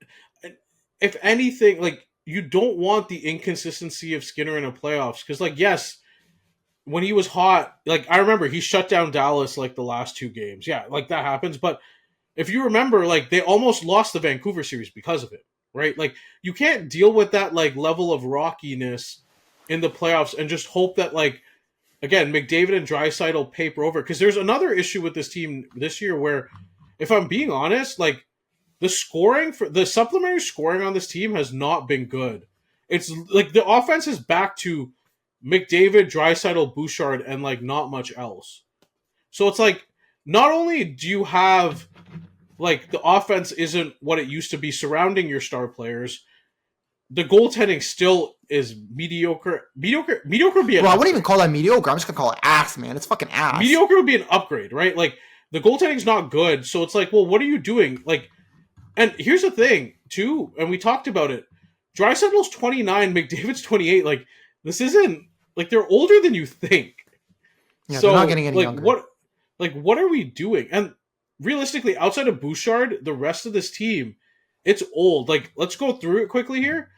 if anything, like, you don't want the inconsistency of Skinner in the playoffs. Because, like, yes, when he was hot, like, I remember he shut down Dallas, like, the last two games. Yeah, like, that happens. But if you remember, like, they almost lost the Vancouver series because of it, right? Like, you can't deal with that, like, level of rockiness in the playoffs and just hope that, like, again, McDavid and Draisaitl paper over. Because there's another issue with this team this year where if I'm being honest, like the supplementary scoring on this team has not been good. It's like the offense is back to McDavid, Draisaitl, Bouchard, and like not much else. So it's like not only do you have like the offense isn't what it used to be surrounding your star players, the goaltending still is mediocre. Mediocre would be I wouldn't even call that mediocre. I'm just gonna call it ass, man. It's fucking ass. Mediocre would be an upgrade, right? Like the goaltending's not good, so it's like, well, what are you doing? Like, and here's the thing, too, and we talked about it. Draisaitl's 29, McDavid's 28. Like, this isn't like they're older than you think. Yeah, so, they're not getting any like, younger. What are we doing? And realistically, outside of Bouchard, the rest of this team, it's old. Like, let's go through it quickly here.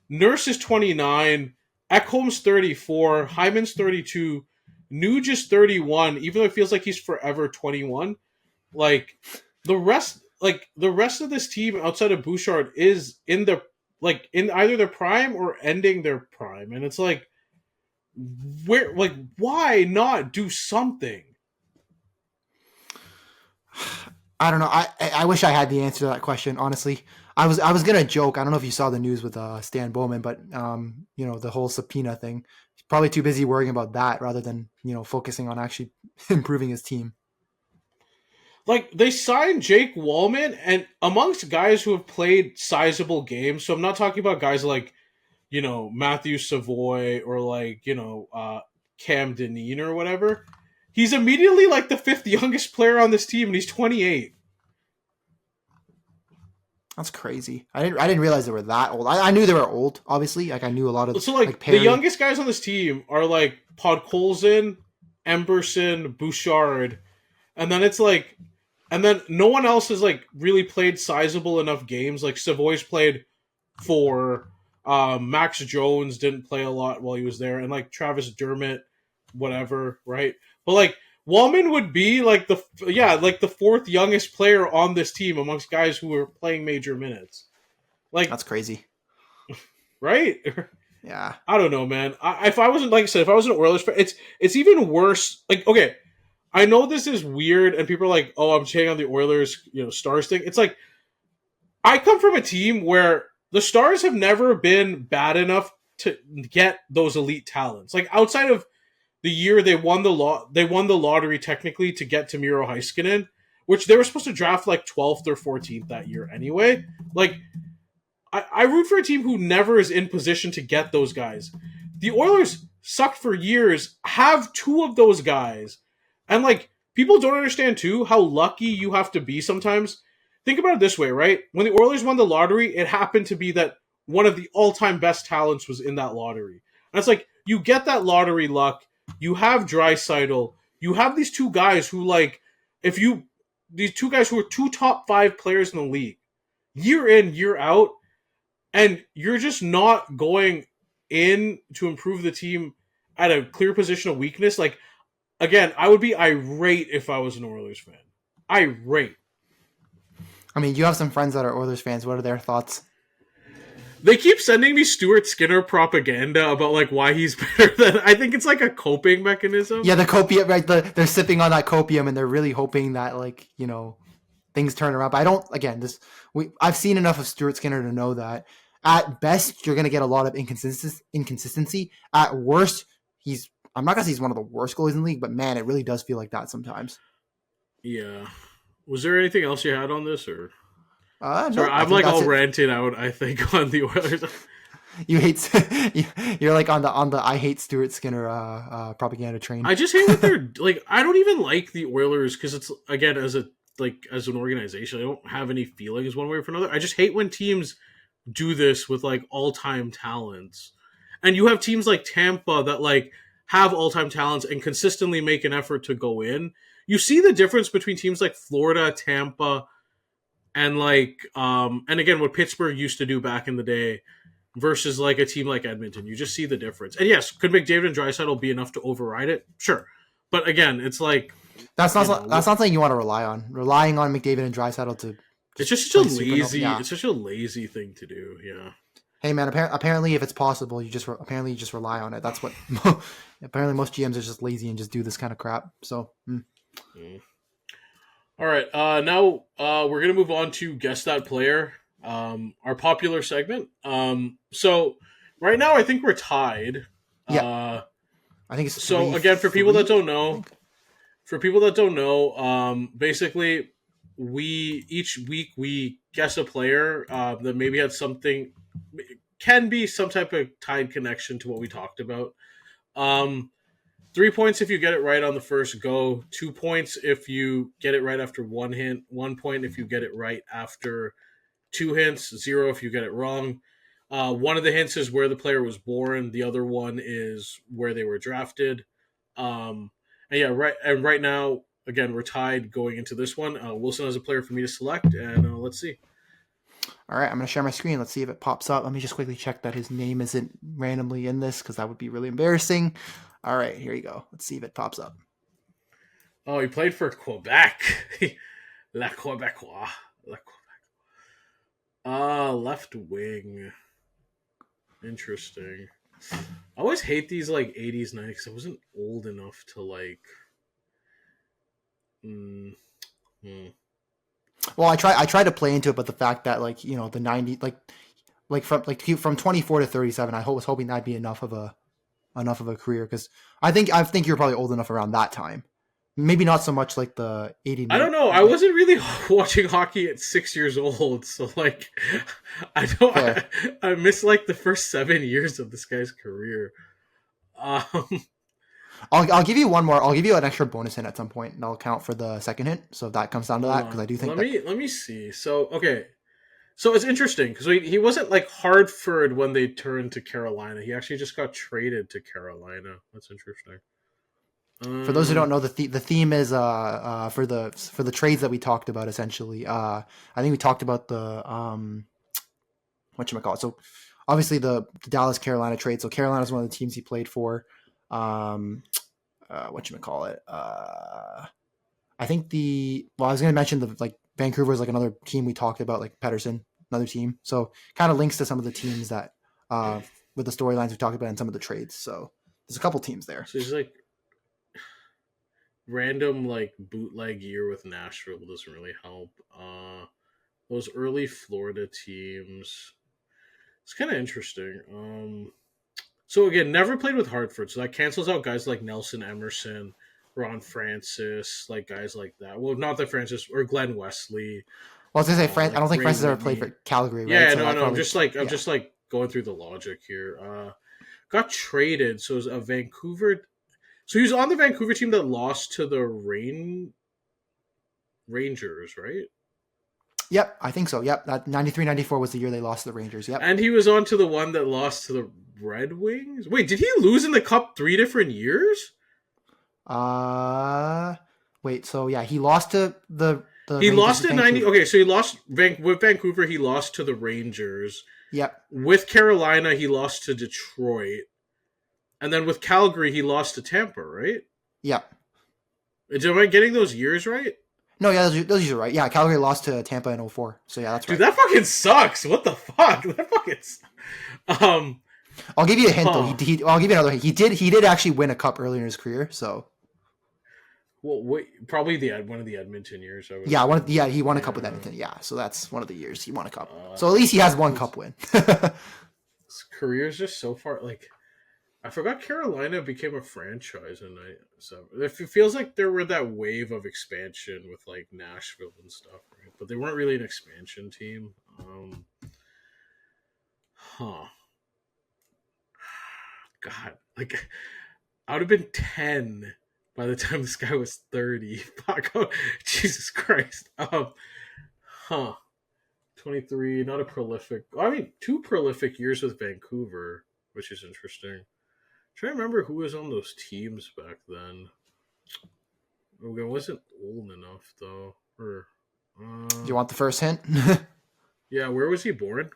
Nurse is 29, Ekholm's 34, Hyman's 32, Nuge is 31, even though it feels like he's forever 21. Like the rest of this team outside of Bouchard is in either their prime or ending their prime. And it's like why not do something? I don't know. I wish I had the answer to that question, honestly. I was gonna joke. I don't know if you saw the news with Stan Bowman, but the whole subpoena thing. He's probably too busy worrying about that rather than focusing on actually improving his team. Like they signed Jake Wallman, and amongst guys who have played sizable games. So I'm not talking about guys like Matthew Savoy or like Cam Dineen or whatever. He's immediately like the 5th youngest player on this team, and he's 28. That's crazy. I didn't realize they were that old. I knew they were old, obviously. Like I knew a lot of the youngest guys on this team are like Podkolzin, Emberson, Bouchard, and then it's like, and then no one else has like really played sizable enough games. Like Savoy's played 4. Max Jones didn't play a lot while he was there, and like Travis Dermott, whatever, right? But like Wallman would be like the 4th youngest player on this team amongst guys who were playing major minutes. Like that's crazy, right? Yeah, I don't know, man. If I wasn't if I was an Oilers fan, it's even worse. Like, okay, I know this is weird, and people are like, "Oh, I'm cheering on the Oilers," Stars thing. It's like I come from a team where the Stars have never been bad enough to get those elite talents. Like outside of the year they won the lottery technically to get to Miro Heiskanen, which they were supposed to draft like 12th or 14th that year anyway. Like, I root for a team who never is in position to get those guys. The Oilers sucked for years, have 2 of those guys. And like, people don't understand too how lucky you have to be sometimes. Think about it this way, right? When the Oilers won the lottery, it happened to be that one of the all-time best talents was in that lottery. And it's like, you get that lottery luck. You have Draisaitl. You have these 2 guys who, like, these 2 guys who are 2 top 5 players in the league, year in, year out, and you're just not going in to improve the team at a clear position of weakness. Like, again, I would be irate if I was an Oilers fan. Irate. I mean, you have some friends that are Oilers fans. What are their thoughts? They keep sending me Stuart Skinner propaganda about like why he's better than. I think it's like a coping mechanism. Yeah, the copium, right? They're sipping on that copium, and they're really hoping that things turn around. But I don't. Again, I've seen enough of Stuart Skinner to know that at best you're going to get a lot of inconsistency. At worst, I'm not gonna say he's one of the worst goalies in the league, but man, it really does feel like that sometimes. Yeah. Was there anything else you had on this, or? No, sorry, I'm like all ranted out, I think, on the Oilers. You hate you're like on the I hate Stuart Skinner propaganda train. I just hate what they're like. I don't even like the Oilers because it's, again, as an organization, I don't have any feelings one way or another. I just hate when teams do this with like all-time talents, and you have teams like Tampa that like have all-time talents and consistently make an effort to go in. You see the difference between teams like Florida, Tampa, and like and again what Pittsburgh used to do back in the day versus like a team like Edmonton. You just see the difference. And yes, could McDavid and Draisaitl be enough to override it? Sure. But again, it's like that's not something you want to rely on. Relying on McDavid and Draisaitl to it's just such a lazy thing to do. Yeah. Hey man, apparently if it's possible, you just rely on it. That's what apparently most GMs are just lazy and just do this kind of crap. So All right. Now we're gonna move on to guess that player. Our popular segment. So right now I think we're tied. Yeah, Uh, I think it's so three again, for people that three. don't I know, think. basically we each week we guess a player that maybe had something, can be some type of tied connection to what we talked about. Um, 3 points if you get it right on the first go. 2 points if you get it right after one hint. 1 point if you get it right after two hints. 0 if you get it wrong. One of the hints is where the player was born. The other one is where they were drafted. And yeah, right. And right now, again, we're tied going into this one. Wilson has a player for me to select, and let's see. All right, I'm going to share my screen. Let's see if it pops up. Let me just quickly check that his name isn't randomly in this because that would be really embarrassing. All right, here you go. Let's see if it pops up. Oh, he played for Quebec. La Quebecois. La Quebec. Left wing. Interesting. I always hate these like 80s, 90s because I wasn't old enough to like. Well, I try to play into it, but the fact that like the 90 from 24 to 37, was hoping that'd be enough of a career because I think you're probably old enough around that time. Maybe not so much like the 89. I don't know. I wasn't really watching hockey at 6 years old, so like, I don't. Fair. I missed like the first 7 years of this guy's career. I'll give you one more. I'll give you an extra bonus hint at some point, and I'll count for the second hint. So if that comes down to that, because I do think let me see. So okay, so it's interesting because he wasn't like Hartford when they turned to Carolina. He actually just got traded to Carolina. That's interesting. For those who don't know, the theme is for the trades that we talked about. Essentially, I think we talked about the whatchamacallit. So obviously the Dallas Carolina trade. So Carolina is one of the teams he played for. Whatchamacallit. I think I was going to mention Vancouver is like another team we talked about, like Pedersen, another team. So kind of links to some of the teams that with the storylines we talked about and some of the trades. So there's a couple teams there. So he's like random like bootleg year with Nashville doesn't really help. Those early Florida teams, it's kind of interesting. So again, never played with Hartford, so that cancels out guys like Nelson Emerson, Ron Francis, like guys like that. Well, not that Francis or Glenn Wesley. Well, I was gonna say I don't think Ray Francis ever Whitney. played for Calgary, right? Yeah, So no. probably, I'm just like going through the logic here. Got traded, so it was a Vancouver. So he was on the Vancouver team that lost to the Rangers, right? Yep, I think so. Yep, that 93-94 was the year they lost to the Rangers. Yep. And he was on to the one that lost to the Red Wings. Wait, did he lose in the Cup 3 different years? Wait. So yeah, he lost to the he Rangers lost in 90. Vancouver. Okay, so he lost with Vancouver. He lost to the Rangers. Yep. With Carolina, he lost to Detroit, and then with Calgary, he lost to Tampa. Right? Yep. Am I getting those years right? No, yeah, those are right. Yeah, Calgary lost to Tampa in 04. So yeah, that's right. Dude, that fucking sucks. What the fuck? That fucking. I'll give you a hint though. I'll give you another hint. He did actually win a cup earlier in his career. So. Well, wait, probably one of the Edmonton years. He won a cup with Edmonton. Yeah, so that's one of the years he won a cup. So at least he has one cup win. His career's just so far. Like, I forgot Carolina became a franchise, and it feels like there were that wave of expansion with like Nashville and stuff, right? But they weren't really an expansion team. God, like I would have been 10 by the time this guy was 30. Fuck, oh, Jesus Christ. 23, not a prolific. I mean, 2 prolific years with Vancouver, which is interesting. Trying to remember who was on those teams back then. I wasn't old enough though. Do you want the first hint? Yeah, where was he born?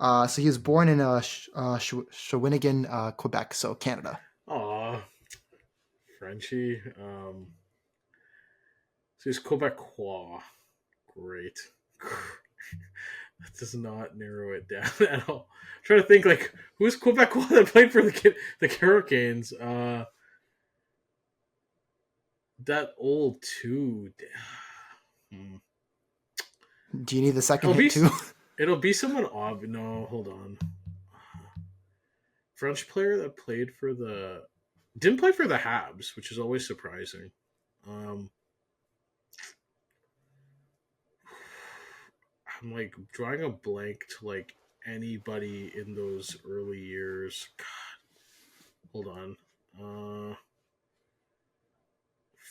So he was born in Shawinigan, Quebec, so Canada. Aw, Frenchie. So he's Quebecois. Great. That does not narrow it down at all. I'm trying to think, like, who's Quebecois that played for the Hurricanes? That old too. Do you need the second hint too? It'll be someone obvious. No, hold on. French player that didn't play for the Habs, which is always surprising. I'm like drawing a blank to like anybody in those early years. God, hold on.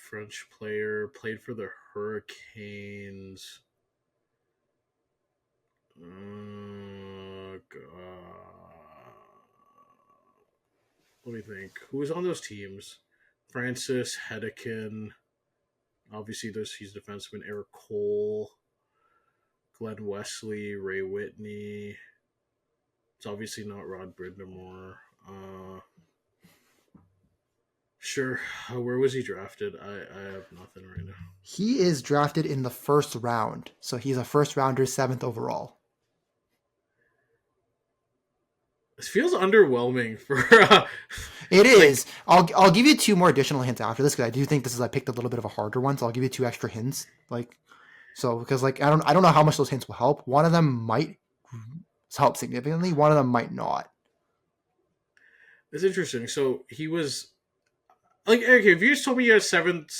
French player played for the Hurricanes. God. Let me think. Who was on those teams? Francis Hedekin. Obviously, he's defenseman. Eric Cole. Glenn Wesley. Ray Whitney. It's obviously not Rod Brindamore. Sure. Where was he drafted? I have nothing right now. He is drafted in the first round. So he's a first rounder, 7th overall. This feels underwhelming for. It is. I'll give you 2 more additional hints after this because I do think I picked a little bit of a harder one, so I'll give you 2 extra hints. Because I don't know how much those hints will help. One of them might help significantly. One of them might not. It's interesting. So he was okay. If you just told me you had seventh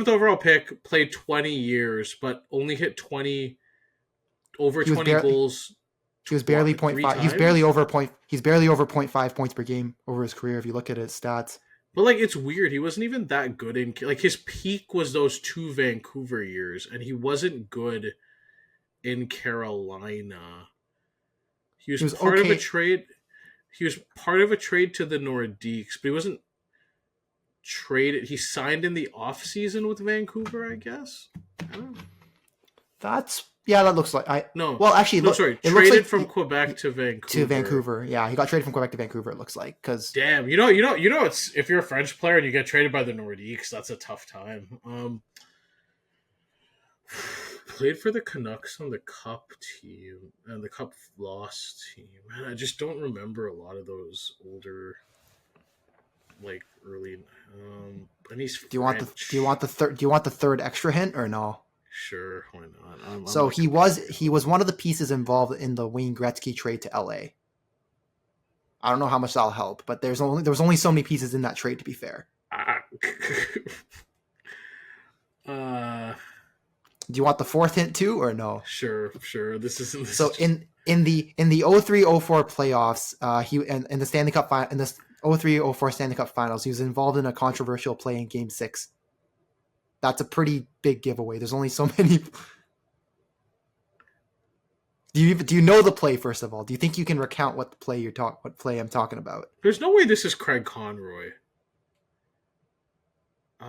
overall pick, played 20 years, but only hit 20 goals. He was barely 0.5. He's barely over 0.5 points per game over his career if you look at his stats. But it's weird. He wasn't even that good in his peak was those 2 Vancouver years, and he wasn't good in Carolina. He was part of a trade. He was part of a trade to the Nordiques, but he wasn't traded. He signed in the offseason with Vancouver, I guess. I don't know. That looks like no. Well, actually, traded from Quebec to Vancouver. To Vancouver, yeah, he got traded from Quebec to Vancouver. It looks like because damn, it's if you're a French player and you get traded by the Nordiques, that's a tough time. Played for the Canucks on the Cup team and the Cup loss team. Man, I just don't remember a lot of those older, early. And he's French. Do you want the third extra hint or no? Sure, why not? So he was one of the pieces involved in the Wayne Gretzky trade to LA. I don't know how much that'll help, but there was only so many pieces in that trade. To be fair. Do you want the 4th hint too, or no? Sure. This isn't. So in the 03-04 playoffs, he in the Stanley Cup in the 03-04 Stanley Cup Finals, he was involved in a controversial play in Game 6. That's a pretty big giveaway. There's only so many. Do you know the play first of all? Do you think you can recount what play I'm talking about? There's no way this is Craig Conroy.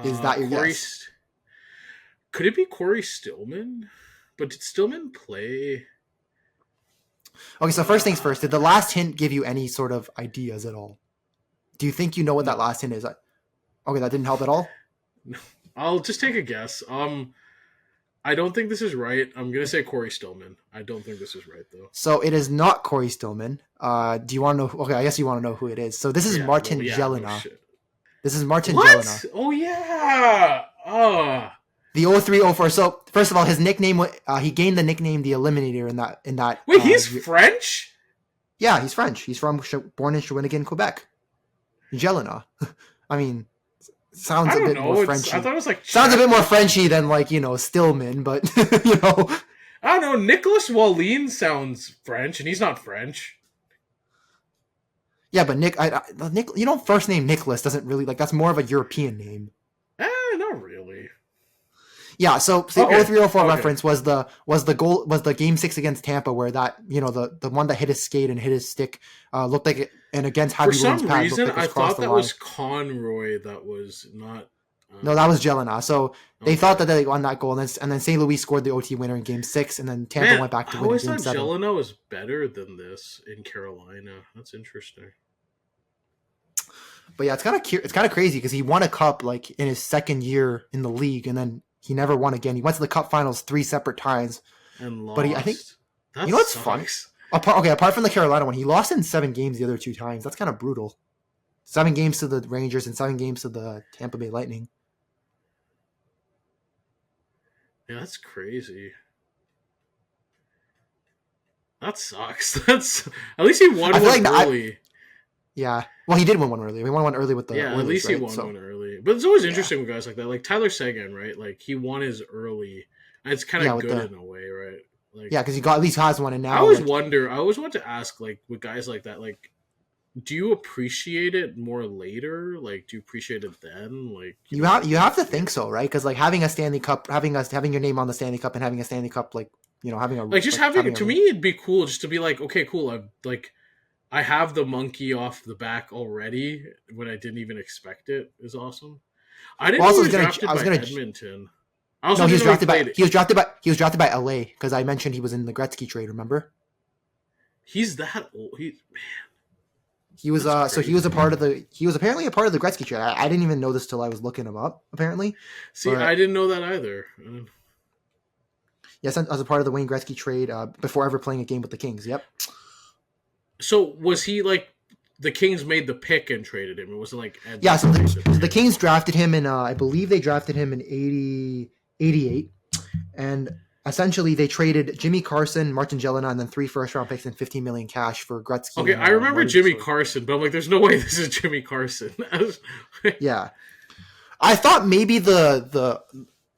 Is that your guess? Could it be Corey Stillman? But did Stillman play? Okay, so first things first. Did the last hint give you any sort of ideas at all? Do you think you know what that last hint is? Okay, that didn't help at all? No. I'll just take a guess. I don't think this is right. I'm gonna say Corey Stillman. I don't think this is right though. So it is not Corey Stillman. Do you want to know? Okay, I guess you want to know who it is. So this is Martin Jelena. No, this is Martin Jelena. Oh yeah. The 03-04. So first of all, his nickname. He gained the nickname the Eliminator in that. Wait, he's French? Yeah, he's French. He's born in Shawinigan, Quebec. Jelena. I mean. Sounds a bit more Frenchy. I thought it was sounds a bit more Frenchy than Stillman, but I don't know. Nicholas Wallin sounds French, and he's not French. Yeah, but Nick, first name Nicholas doesn't really that's more of a European name. Not really. Yeah, so the 03-04 reference was the Game 6 against Tampa where that the one that hit his skate and hit his stick looked like it, and against Javi Williams' pad. For some reason, I thought that was Conroy. That was not. No, that was Jelena. So they thought that they won that goal, and then St. Louis scored the OT winner in Game 6, and then Tampa went back to win in Game 7. I always thought Jelena was better than this in Carolina. That's interesting. But yeah, it's kind of crazy because he won a cup in his second year in the league, and then he never won again. He went to the Cup Finals 3 separate times, and lost. But I think that what's fun? Apart from the Carolina one, he lost in 7 games the other 2 times. That's kind of brutal. 7 games to the Rangers and 7 games to the Tampa Bay Lightning. Yeah, that's crazy. That sucks. That's at least he won I feel one like early. yeah. Well, he did win one early. He won one early with the Yeah, at Oilers, least he right? won So one early. But it's always yeah, interesting with guys like that. Like Tyler Seguin, right? Like he won his early. And it's kind yeah, of with good the in a way, right? Like yeah, because he got at least has one, and I now always like wonder. I always want to ask, like with guys like that, like, do you appreciate it more later? Like, do you appreciate it then? Like, you know, you have to yeah. think so, right? Because like having a Stanley Cup, having your name on the Stanley Cup, and having a Stanley Cup, like having a Like just like having having to a me, it'd be cool just to be like, okay, cool. I'm like, I have the monkey off the back already when I didn't even expect it is awesome. I didn't well, know also he was I drafted was by gonna Edmonton. I no, also didn't know he played it. he was drafted by LA because I mentioned he was in the Gretzky trade. Remember? He's that old. He was That's so crazy. he was apparently a part of the Gretzky trade. I didn't even know this till I was looking him up. Apparently, See, I but didn't know that either. yes, as a part of the Wayne Gretzky trade before ever playing a game with the Kings. Yep. So was he like the Kings made the pick and traded him? It wasn't like Yeah. So Edmonton made the the pick. Kings drafted him in I believe they drafted him in 88, and essentially they traded Jimmy Carson, Martin Jelena, and then 3 first-round picks and 15 million cash for Gretzky Okay, and I remember Marty Jimmy McSorley. Carson, but I'm like, there's no way this is Jimmy Carson. Yeah. I thought maybe the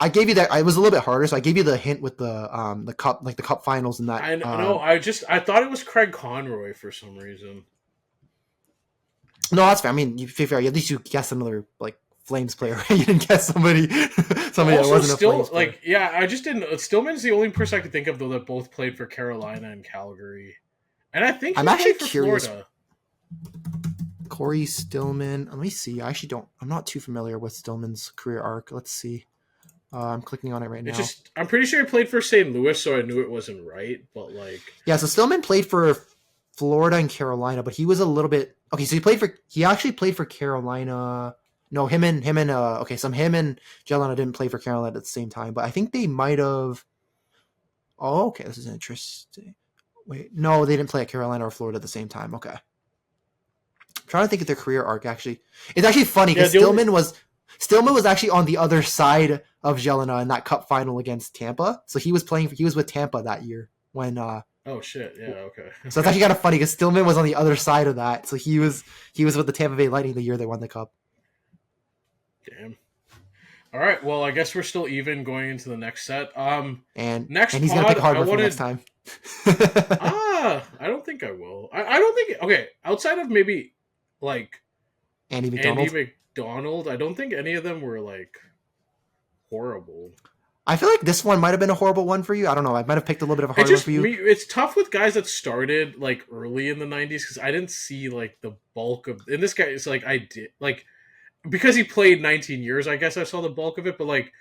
I gave you that. It was a little bit harder, so I gave you the hint with the cup, like the cup finals and that. I know. I thought it was Craig Conroy for some reason. No, that's fair. I mean, you fair. At least you guessed another like Flames player. You didn't guess somebody that Also, wasn't a still Flames player. like yeah, I just didn't. Stillman's the only person I could think of though that both played for Carolina and Calgary, and I think I'm he actually played for curious. Florida. Corey Stillman. Let me see. I actually don't. I'm not too familiar with Stillman's career arc. Let's see. I'm clicking on it right It's now. just I'm pretty sure he played for St. Louis, so I knew it wasn't right. But like, Yeah, so Stillman played for Florida and Carolina, but he was a little bit okay. So he actually played for Carolina. No, him and him and Jelena didn't play for Carolina at the same time, but I think they might have. Oh, okay, this is interesting. Wait, no, they didn't play at Carolina or Florida at the same time. Okay, I'm trying to think of their career arc. Actually, it's actually funny yeah, because Stillman was actually on the other side of Jelena in that Cup final against Tampa. So he was with Tampa that year when. Oh shit! Yeah, okay. So it's actually kind of funny because Stillman was on the other side of that. So he was with the Tampa Bay Lightning the year they won the Cup. Damn. All right. Well, I guess we're still even going into the next set. And Next he's gonna pod, pick I Harvard for wanted. next time. I don't think I will. I don't think. Okay, outside of maybe like Andy McDonald. Andy McDonald, I don't think any of them were like horrible. I feel like this one might have been a horrible one for you. I don't know. I might have picked a little bit of a It hard one just for you. it's tough with guys that started like early in the '90s because I didn't see like the bulk of. And this guy is like I did like because he played 19 years. I guess I saw the bulk of it, but like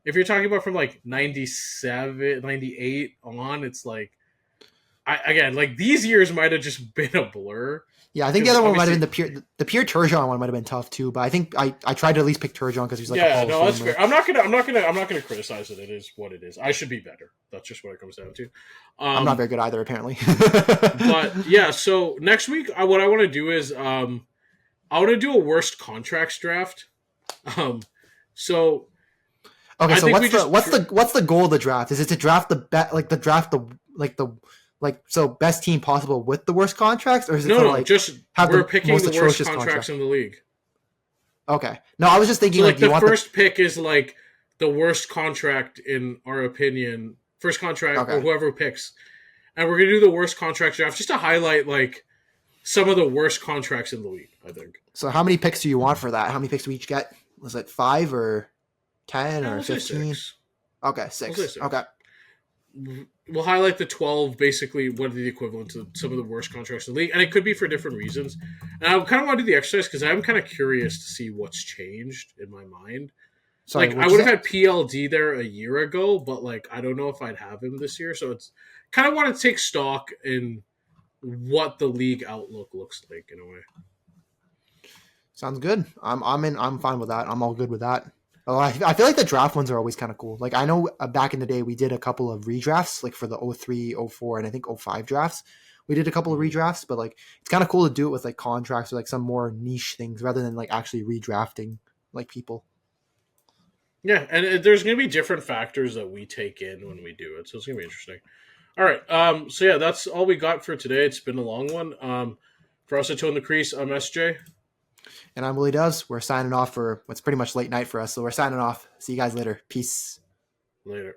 if you're talking about from like 97, 98 on, it's like again like these years might have just been a blur. Yeah, I think the other one might have been the Pierre Turgeon one might have been tough too. But I think I tried to at least pick Turgeon because he's like a Hall of that's Famer. fair. I'm not gonna criticize it. It is what it is. I should be better. That's just what it comes down to. I'm not very good either, apparently. But yeah, so next week, what I want to do is I want to do a worst contracts draft. So okay, I so what's the goal of the draft? Is it to draft so best team possible with the worst contracts, or is it just have we're the picking most the worst atrocious contracts in the league. Okay, no, I was just thinking So like the you want first pick is like the worst contract in our opinion, first contract or whoever picks, and we're gonna do the worst contract draft just to highlight like some of the worst contracts in the league. I think. So how many picks do you want for that? How many picks do we each get? Was it 5 or 10 or We'll say 15? 6. Okay, 6. Okay. We'll highlight the 12, basically what are the equivalent to some of the worst contracts in the league, and it could be for different reasons. And I kind of want to do the exercise because I'm kind of curious to see what's changed in my mind. Sorry, like I would have had PLD there a year ago, but like I don't know if I'd have him this year. So it's kind of want to take stock in what the league outlook looks like in a way. Sounds good. I'm fine with that. I'm all good with that. Oh, I feel like the draft ones are always kind of cool. Like I know back in the day we did a couple of redrafts, like for the 03, 04, and I think 05 drafts. We did a couple of redrafts, but like it's kind of cool to do it with like contracts or like some more niche things rather than like actually redrafting like people. Yeah, and there's going to be different factors that we take in when we do it, so it's going to be interesting. All right, so yeah, that's all we got for today. It's been a long one. For us at Toe in the Crease, I'm SJ. And I'm WillyDubz. We're signing off for what's pretty much late night for us, so we're signing off. See you guys later. Peace. Later.